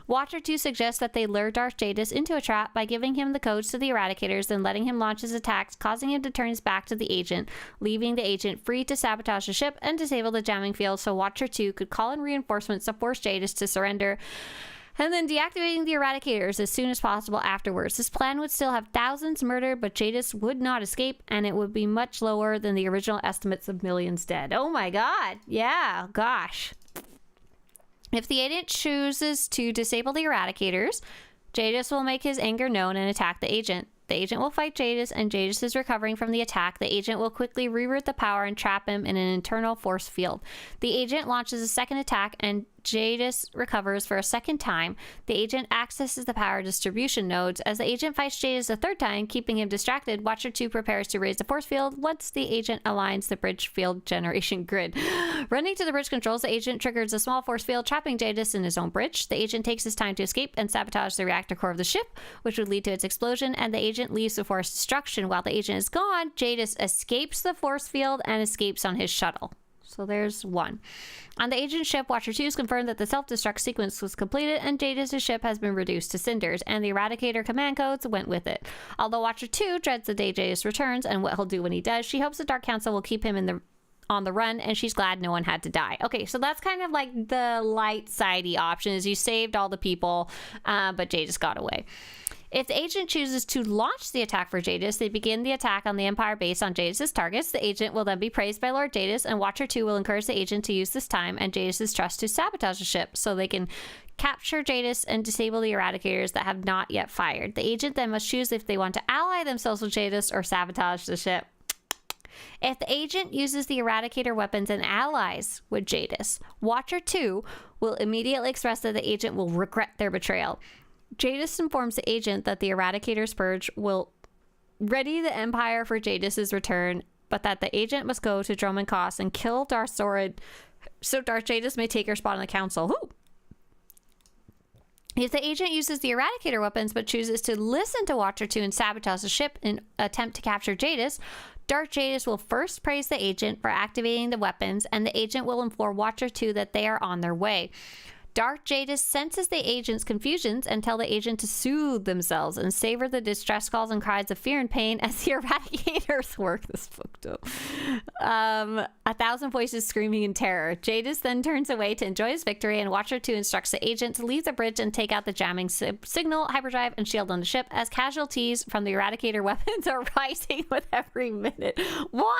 Watcher 2 suggests that they lure Darth Jadis into a trap by giving him the codes to the Eradicators, then letting him launch his attacks, causing him to turn his back to the agent, leaving the agent free to sabotage the ship and disable the jamming field so Watcher 2 could call in reinforcements to force Jadis to surrender, and then deactivating the Eradicators as soon as possible afterwards. This plan would still have thousands murdered, but Jadis would not escape, and it would be much lower than the original estimates of millions dead. Oh my god. Yeah, gosh. If the agent chooses to disable the Eradicators, Jadis will make his anger known and attack the agent. The agent will fight Jadis, and Jadis is recovering from the attack. The agent will quickly reroute the power and trap him in an internal force field. The agent launches a second attack, and Jadis recovers for a second time. The agent accesses the power distribution nodes. As the agent fights Jadis a third time, keeping him distracted, Watcher 2 prepares to raise the force field once the agent aligns the bridge field generation grid. Running to the bridge controls, the agent triggers a small force field, trapping Jadis in his own bridge. The agent takes his time to escape and sabotage the reactor core of the ship, which would lead to its explosion, and the agent leaves before its destruction. While the agent is gone, Jadis escapes the force field and escapes on his shuttle. So there's one. On the agent's ship, Watcher 2 is confirmed that the self-destruct sequence was completed and Jadis' ship has been reduced to cinders, and the Eradicator command codes went with it. Although Watcher 2 dreads the day Jadis returns and what he'll do when he does, she hopes the Dark Council will keep him on the run, and she's glad no one had to die. Okay, so that's kind of like the light-sidey option, is you saved all the people, but Jadis got away. If the agent chooses to launch the attack for Jadis, they begin the attack on the Empire base on Jadis' targets. The agent will then be praised by Lord Jadis, and Watcher 2 will encourage the agent to use this time and Jadis' trust to sabotage the ship so they can capture Jadis and disable the Eradicators that have not yet fired. The agent then must choose if they want to ally themselves with Jadis or sabotage the ship. If the agent uses the Eradicator weapons and allies with Jadis, Watcher 2 will immediately express that the agent will regret their betrayal. Jadis informs the agent that the Eradicator's purge will ready the Empire for Jadis' return, but that the agent must go to Dromund Kaas and kill Darth Zorid so Darth Jadis may take her spot on the council. Ooh. If the agent uses the Eradicator weapons but chooses to listen to Watcher 2 and sabotage the ship in an attempt to capture Jadis, Darth Jadis will first praise the agent for activating the weapons, and the agent will inform Watcher 2 that they are on their way. Darth Jadis senses the agent's confusions and tell the agent to soothe themselves and savor the distress calls and cries of fear and pain as the Eradicators work. This fucked up. 1,000 voices screaming in terror. Jadis then turns away to enjoy his victory, and Watcher 2 instructs the agent to leave the bridge and take out the jamming signal, hyperdrive, and shield on the ship as casualties from the Eradicator weapons are rising with every minute. What?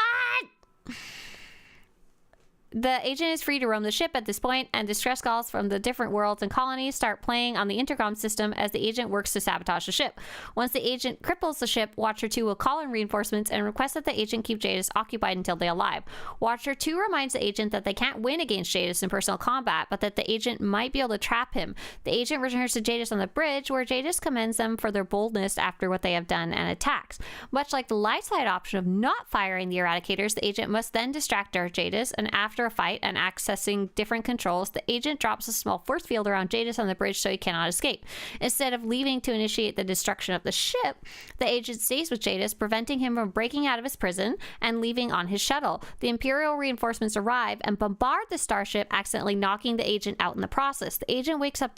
The agent is free to roam the ship at this point, and distress calls from the different worlds and colonies start playing on the intercom system as the agent works to sabotage the ship. Once the agent cripples the ship, Watcher 2 will call in reinforcements and request that the agent keep Jadis occupied until they arrive. Watcher 2 reminds the agent that they can't win against Jadis in personal combat, but that the agent might be able to trap him. The agent returns to Jadis on the bridge, where Jadis commends them for their boldness after what they have done and attacks. Much like the light side option of not firing the Eradicators, the agent must then distract Darth Jadis, and after after a fight and accessing different controls, the agent drops a small force field around Jadis on the bridge so he cannot escape. Instead of leaving to initiate the destruction of the ship, the agent stays with Jadis, preventing him from breaking out of his prison and leaving on his shuttle. The Imperial reinforcements arrive and bombard the starship, accidentally knocking the agent out in the process. The agent wakes up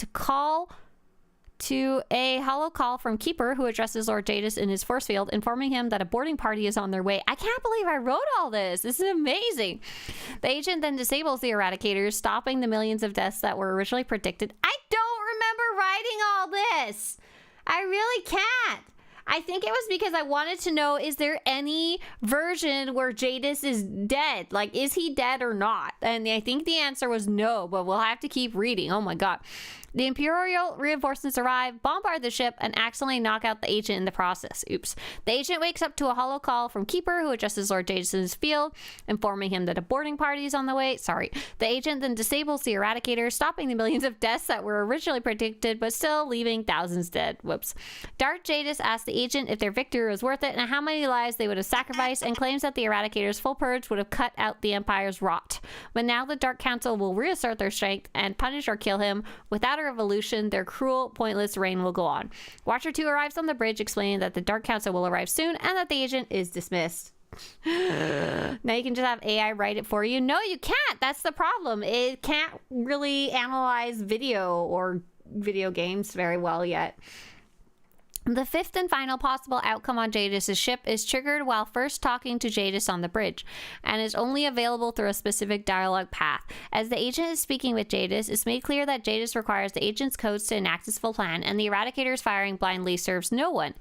to a hollow call from Keeper, who addresses Lord Jadis in his force field, informing him that a boarding party is on their way. I can't believe I wrote all this. This is amazing. The agent then disables the Eradicators, stopping the millions of deaths that were originally predicted. I don't remember writing all this. I really can't. I think it was because I wanted to know, is there any version where Jadis is dead? Like, is he dead or not? And I think the answer was no, but we'll have to keep reading. Oh my god. The Imperial reinforcements arrive, bombard the ship, and accidentally knock out the agent in the process. Oops. The agent wakes up to a hollow call from Keeper, who addresses Lord Jadis in his field, informing him that a boarding party is on the way. Sorry. The agent then disables the Eradicator, stopping the millions of deaths that were originally predicted, but still leaving thousands dead. Whoops. Darth Jadis asks the agent if their victory was worth it and how many lives they would have sacrificed, and claims that the Eradicator's full purge would have cut out the Empire's rot. But now the Dark Council will reassert their strength and punish or kill him. Without a revolution, their cruel, pointless reign will go on. Watcher 2 arrives on the bridge, explaining that the Dark Council will arrive soon and that the agent is dismissed. Now you can just have AI write it for you. No, you can't. That's the problem. It can't really analyze video or video games very well yet. The fifth and final possible outcome on Jadis' ship is triggered while first talking to Jadis on the bridge, and is only available through a specific dialogue path. As the agent is speaking with Jadis, it's made clear that Jadis requires the agent's codes to enact his full plan, and the Eradicators firing blindly serves no one.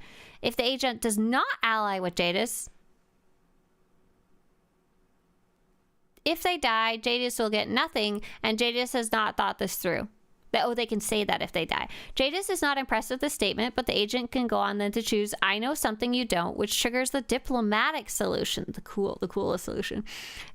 If the agent does not ally with Jadis, if they die, Jadis will get nothing, and Jadis has not thought this through. Oh, they can say that if they die. Jadis is not impressed with the statement, but the agent can go on then to choose I know something you don't, which triggers the diplomatic solution, the coolest solution.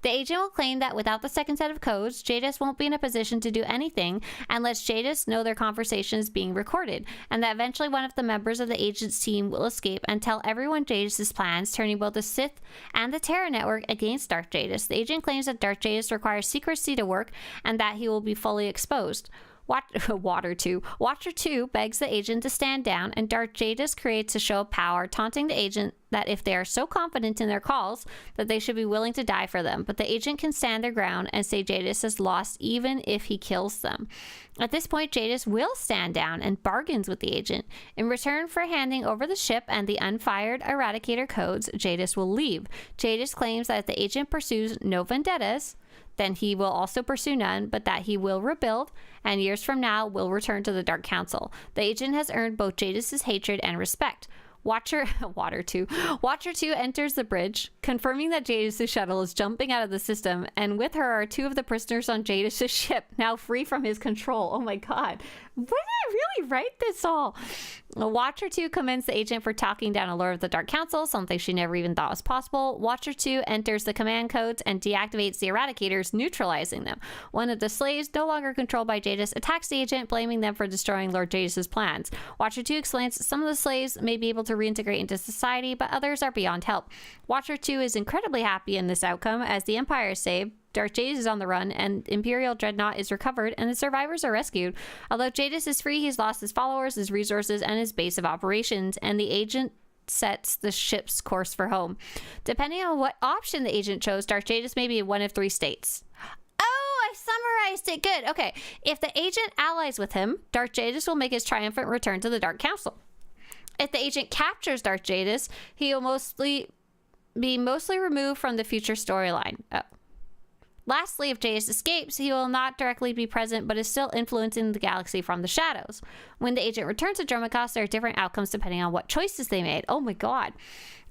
The agent will claim that without the second set of codes, Jadis won't be in a position to do anything and lets Jadis know their conversation is being recorded, and that eventually one of the members of the agent's team will escape and tell everyone Jadis' plans, turning both the Sith and the Terra network against Darth Jadis. The agent claims that Darth Jadis requires secrecy to work and that he will be fully exposed. Watcher 2 begs the agent to stand down, and Darth Jadis creates a show of power, taunting the agent that if they are so confident in their calls, that they should be willing to die for them. But the agent can stand their ground and say Jadis is lost even if he kills them. At this point, Jadis will stand down and bargains with the agent. In return for handing over the ship and the unfired Eradicator codes, Jadis will leave. Jadis claims that if the agent pursues no vendettas, then he will also pursue none, but that he will rebuild, and years from now will return to the Dark Council. The agent has earned both Jadis' hatred and respect. Watcher 2 enters the bridge, confirming that Jadis' shuttle is jumping out of the system, and with her are two of the prisoners on Jadis' ship, now free from his control. Oh my god. Why did I really write this all? Watcher 2 commends the agent for talking down a Lord of the Dark Council, something she never even thought was possible. Watcher 2 enters the command codes and deactivates the Eradicators, neutralizing them. One of the slaves, no longer controlled by Jadis, attacks the agent, blaming them for destroying Lord Jadis' plans. Watcher 2 explains that some of the slaves may be able to reintegrate into society, but others are beyond help. Watcher 2 is incredibly happy in this outcome, as the Empire is saved, Darth Jadis is on the run, and Imperial Dreadnought is recovered, and the survivors are rescued. Although Jadis is free, he's lost his followers, his resources, and his base of operations, and the agent sets the ship's course for home. Depending on what option the agent chose, Darth Jadis may be in one of three states. Oh, I summarized it. Good. Okay. If the agent allies with him, Darth Jadis will make his triumphant return to the Dark Council. If the agent captures Darth Jadis, he will be mostly removed from the future storyline. Oh. Lastly, if Jadis escapes, he will not directly be present, but is still influencing the galaxy from the shadows. When the agent returns to Dromikos, there are different outcomes depending on what choices they made. Oh my god.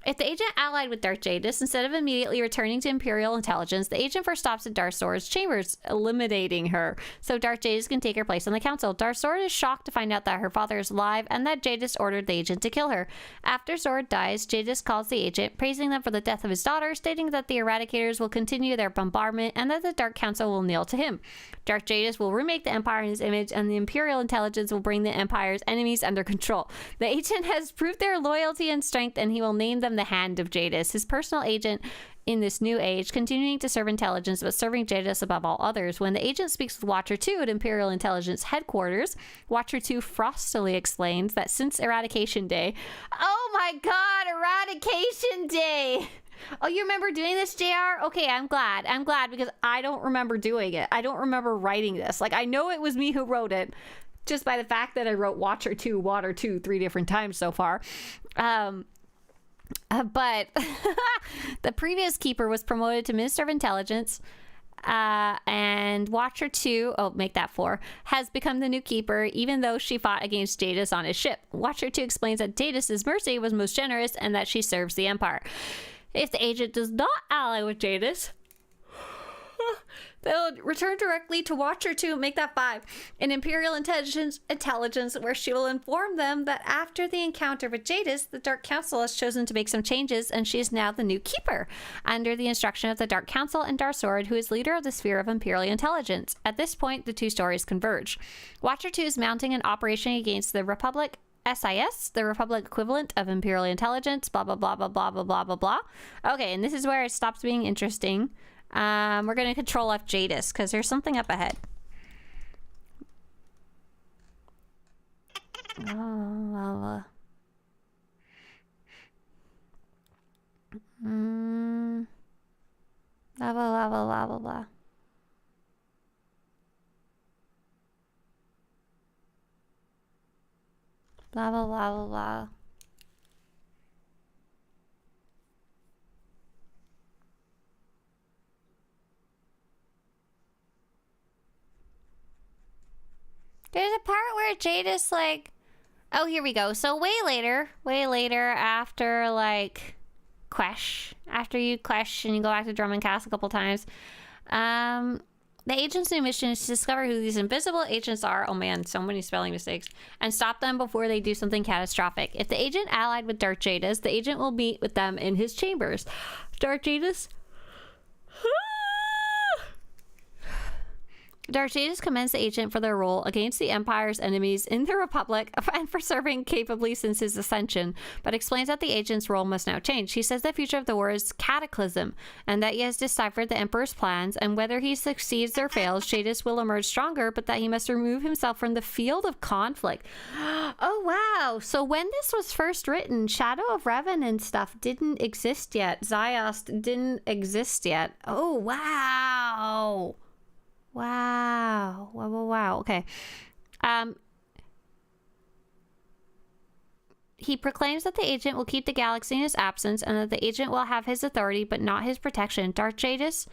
If the agent allied with Darth Jadis, instead of immediately returning to Imperial intelligence, the agent first stops at Darth SWTOR's chambers, eliminating her, so Darth Jadis can take her place on the council. Darth SWTOR is shocked to find out that her father is alive and that Jadis ordered the agent to kill her. After SWTOR dies, Jadis calls the agent, praising them for the death of his daughter, stating that the Eradicators will continue their bombardment and that the Dark Council will kneel to him. Darth Jadis will remake the Empire in his image, and the Imperial intelligence will bring the Empire's enemies under control. The agent has proved their loyalty and strength, and he will name them become the hand of Jadis, his personal agent in this new age, continuing to serve intelligence but serving Jadis above all others. When the agent speaks with Watcher 2 at Imperial Intelligence headquarters, Watcher 2 frostily explains that since Eradication Day... Oh my god, Eradication Day! Oh, you remember doing this, JR? Okay, I'm glad. I'm glad because I don't remember doing it. I don't remember writing this. Like, I know it was me who wrote it, just by the fact that I wrote Watcher 2, Water 2 3 different times so far. But the previous keeper was promoted to Minister of Intelligence, and Watcher 2, oh, make that 4, has become the new keeper, even though she fought against Jadis on his ship. Watcher 2 explains that Jadis' mercy was most generous and that she serves the Empire. If the agent does not ally with Jadis, they'll return directly to Watcher 2, make that 5, in Imperial Intelligence, where she will inform them that after the encounter with Jadis, the Dark Council has chosen to make some changes, and she is now the new keeper, under the instruction of the Dark Council and Darsord, who is leader of the sphere of Imperial Intelligence. At this point, the two stories converge. Watcher 2 is mounting an operation against the Republic SIS, the Republic equivalent of Imperial Intelligence, blah, blah, blah, blah, blah, blah, blah, blah, blah. Okay, and this is where it stops being interesting. We're going to control F Jadis, because there's something up ahead. Oh, blah, blah, blah, blah, blah, blah, blah. Blah, blah, blah, blah, blah. There's a part where Jadis, like... Oh, here we go. So way later, after, like, Quesh. After you Quesh and you go back to Drummond Castle a couple times, the agent's new mission is to discover who these invisible agents are. Oh man, so many spelling mistakes. And stop them before they do something catastrophic. If the agent allied with Darth Jadis, the agent will meet with them in his chambers. Darth Jadis commends the agent for their role against the Empire's enemies in the Republic and for serving capably since his ascension, but explains that the agent's role must now change. He says the future of the war is cataclysm, and that he has deciphered the Emperor's plans, and whether he succeeds or fails, Jadis will emerge stronger, but that he must remove himself from the field of conflict. Oh, wow. So when this was first written, Shadow of Revan and stuff didn't exist yet. Ziost didn't exist yet. Oh, wow. Wow. Wow, wow, wow. Okay. He proclaims that the agent will keep the galaxy in his absence and that the agent will have his authority but not his protection. Darth Jadis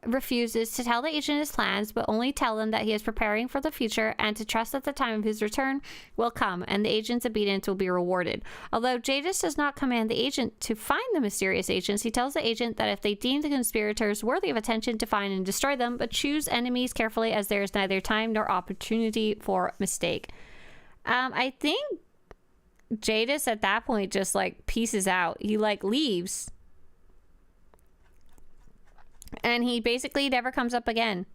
refuses to tell the agent his plans, but only tell him that he is preparing for the future and to trust that the time of his return will come and the agent's obedience will be rewarded. Although Jadis does not command the agent to find the mysterious agents, he tells the agent that if they deem the conspirators worthy of attention, to find and destroy them, but choose enemies carefully as there is neither time nor opportunity for mistake. I think Jadis at that point just like pieces out. He like leaves. And he basically never comes up again.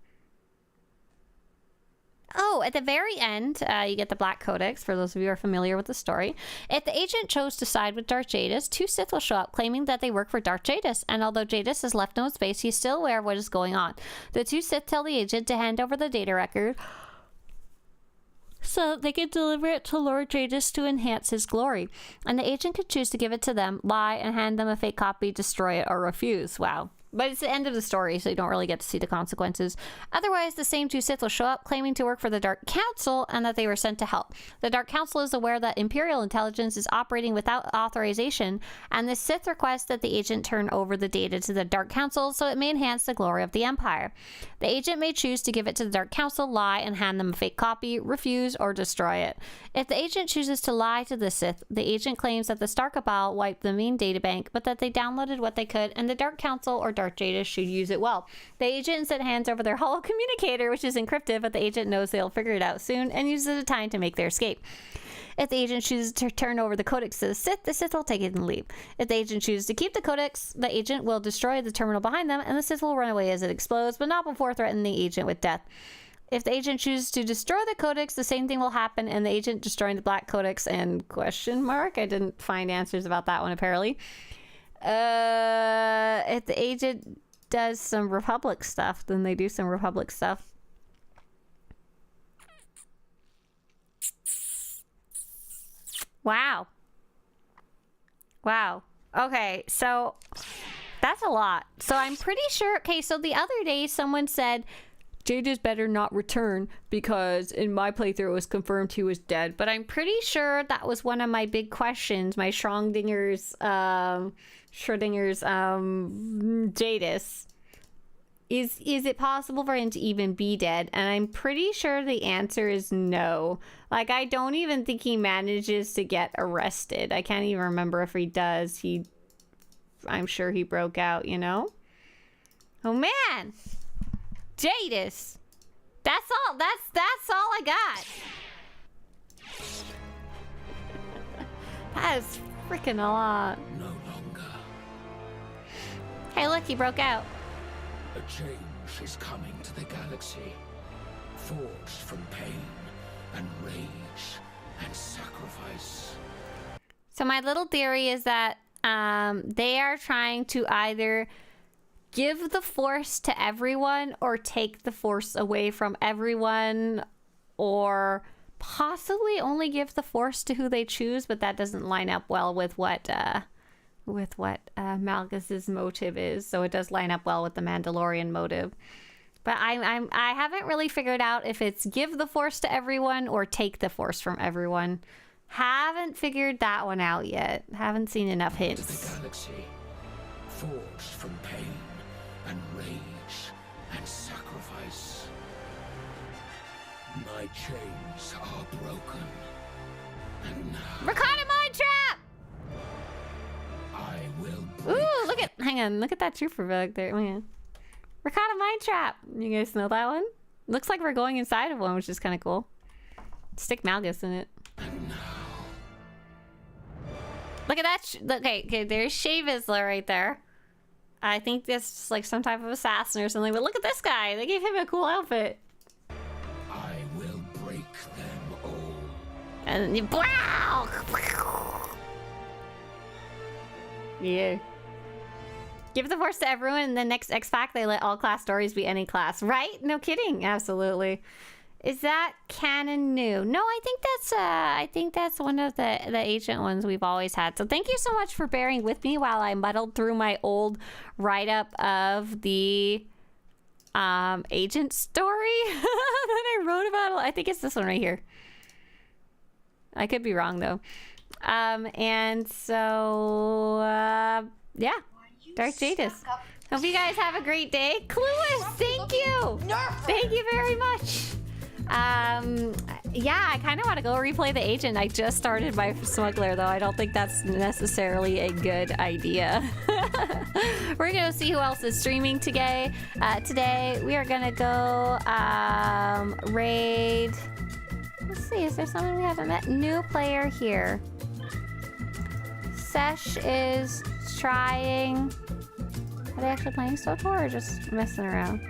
Oh, at the very end, you get the Black Codex, for those of you who are familiar with the story. If the agent chose to side with Darth Jadis, two Sith will show up claiming that they work for Darth Jadis, and although Jadis has left no space, he's still aware of what is going on. The two Sith tell the agent to hand over the data record so they can deliver it to Lord Jadis to enhance his glory. And the agent could choose to give it to them, lie, and hand them a fake copy, destroy it, or refuse. Wow. But it's the end of the story, so you don't really get to see the consequences. Otherwise, the same two Sith will show up claiming to work for the Dark Council and that they were sent to help. The Dark Council is aware that Imperial Intelligence is operating without authorization, and the Sith request that the agent turn over the data to the Dark Council so it may enhance the glory of the Empire. The agent may choose to give it to the Dark Council, lie, and hand them a fake copy, refuse, or destroy it. If the agent chooses to lie to the Sith, the agent claims that the Star Cabal wiped the main databank, but that they downloaded what they could, and the Dark Council or Darth Jadis should use it well. The agent instead hands over their holo communicator, which is encrypted, but the agent knows they'll figure it out soon and uses the time to make their escape. If the agent chooses to turn over the codex to the Sith will take it and leave. If the agent chooses to keep the codex, the agent will destroy the terminal behind them, and the Sith will run away as it explodes, but not before threatening the agent with death. if the agent chooses to destroy the codex, the same thing will happen, and the agent destroying the black codex and question mark. I didn't find answers about that one apparently. If the agent does some Republic stuff, then they do some Republic stuff. Wow. Wow. Okay, so that's a lot. So I'm pretty sure, okay, so the other day someone said Jada's better not return because in my playthrough it was confirmed he was dead. But I'm pretty sure that was one of my big questions, my Schrodinger's Jadis. Is it possible for him to even be dead? And I'm pretty sure the answer is no. Like, I don't even think he manages to get arrested. I can't even remember if he does. I'm sure he broke out, you know? Oh man! Jadis! That's all, that's all I got! That is freaking a lot. No longer. Hey look, he broke out. A change is coming to the galaxy, forged from pain and rage and sacrifice. So my little theory is that they are trying to either give the Force to everyone or take the Force away from everyone, or possibly only give the Force to who they choose, but that doesn't line up well with what Malgus's motive is. So it does line up well with the Mandalorian motive. But I haven't really figured out if it's give the Force to everyone or take the Force from everyone. Haven't figured that one out yet. Haven't seen enough hints. To the galaxy, forged from pain and rage and sacrifice. My chains are broken, and now Rakata Mind Trap! I will. Ooh, look at that trooper back there. Man. Rakata Mind Trap. You guys know that one? Looks like we're going inside of one, which is kind of cool. Stick Malgus in it. Look at that. Okay, there's Shea Vizsla right there. I think that's like some type of assassin or something. But look at this guy. They gave him a cool outfit. I will break them all. And you, wow! Yeah. Give the Force to everyone, and the next X-Pac, they let all class stories be any class. Right? No kidding. Absolutely. Is that canon new? No, I think that's one of the agent ones we've always had. So thank you so much for bearing with me while I muddled through my old write-up of the agent story that I wrote about. I think it's this one right here. I could be wrong though. And so yeah, Dark Jadis. Hope you guys have a great day. Clueless, thank you. Thank you very much. Yeah, I kind of want to go replay the agent. I just started my smuggler though. I don't think that's necessarily a good idea. We're gonna see who else is streaming today. Today we are gonna go raid. Let's see, is there someone we haven't met? New player here. Sesh is trying. Are they actually playing SWTOR or just messing around?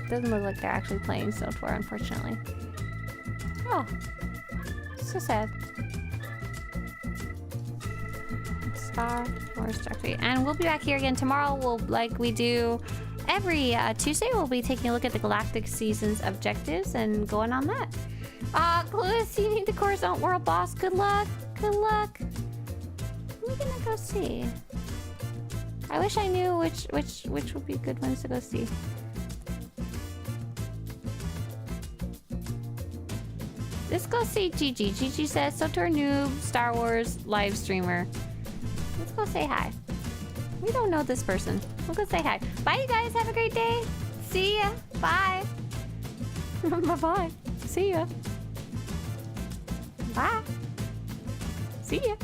Doesn't look like they're actually playing SWTOR, unfortunately. Oh, so sad. Star Wars Directory. And we'll be back here again tomorrow. We'll, like we do every Tuesday, we'll be taking a look at the Galactic Season's objectives and going on that. Clueless, you need the Coruscant World Boss. Good luck. Good luck. Who are we gonna go see? I wish I knew which would be good ones to go see. Let's go see Gigi. Gigi says, SWTOR noob, Star Wars live streamer. Let's go say hi. We don't know this person. We'll go say hi. Bye, you guys. Have a great day. See ya. Bye. Bye-bye. See ya. Bye. See ya.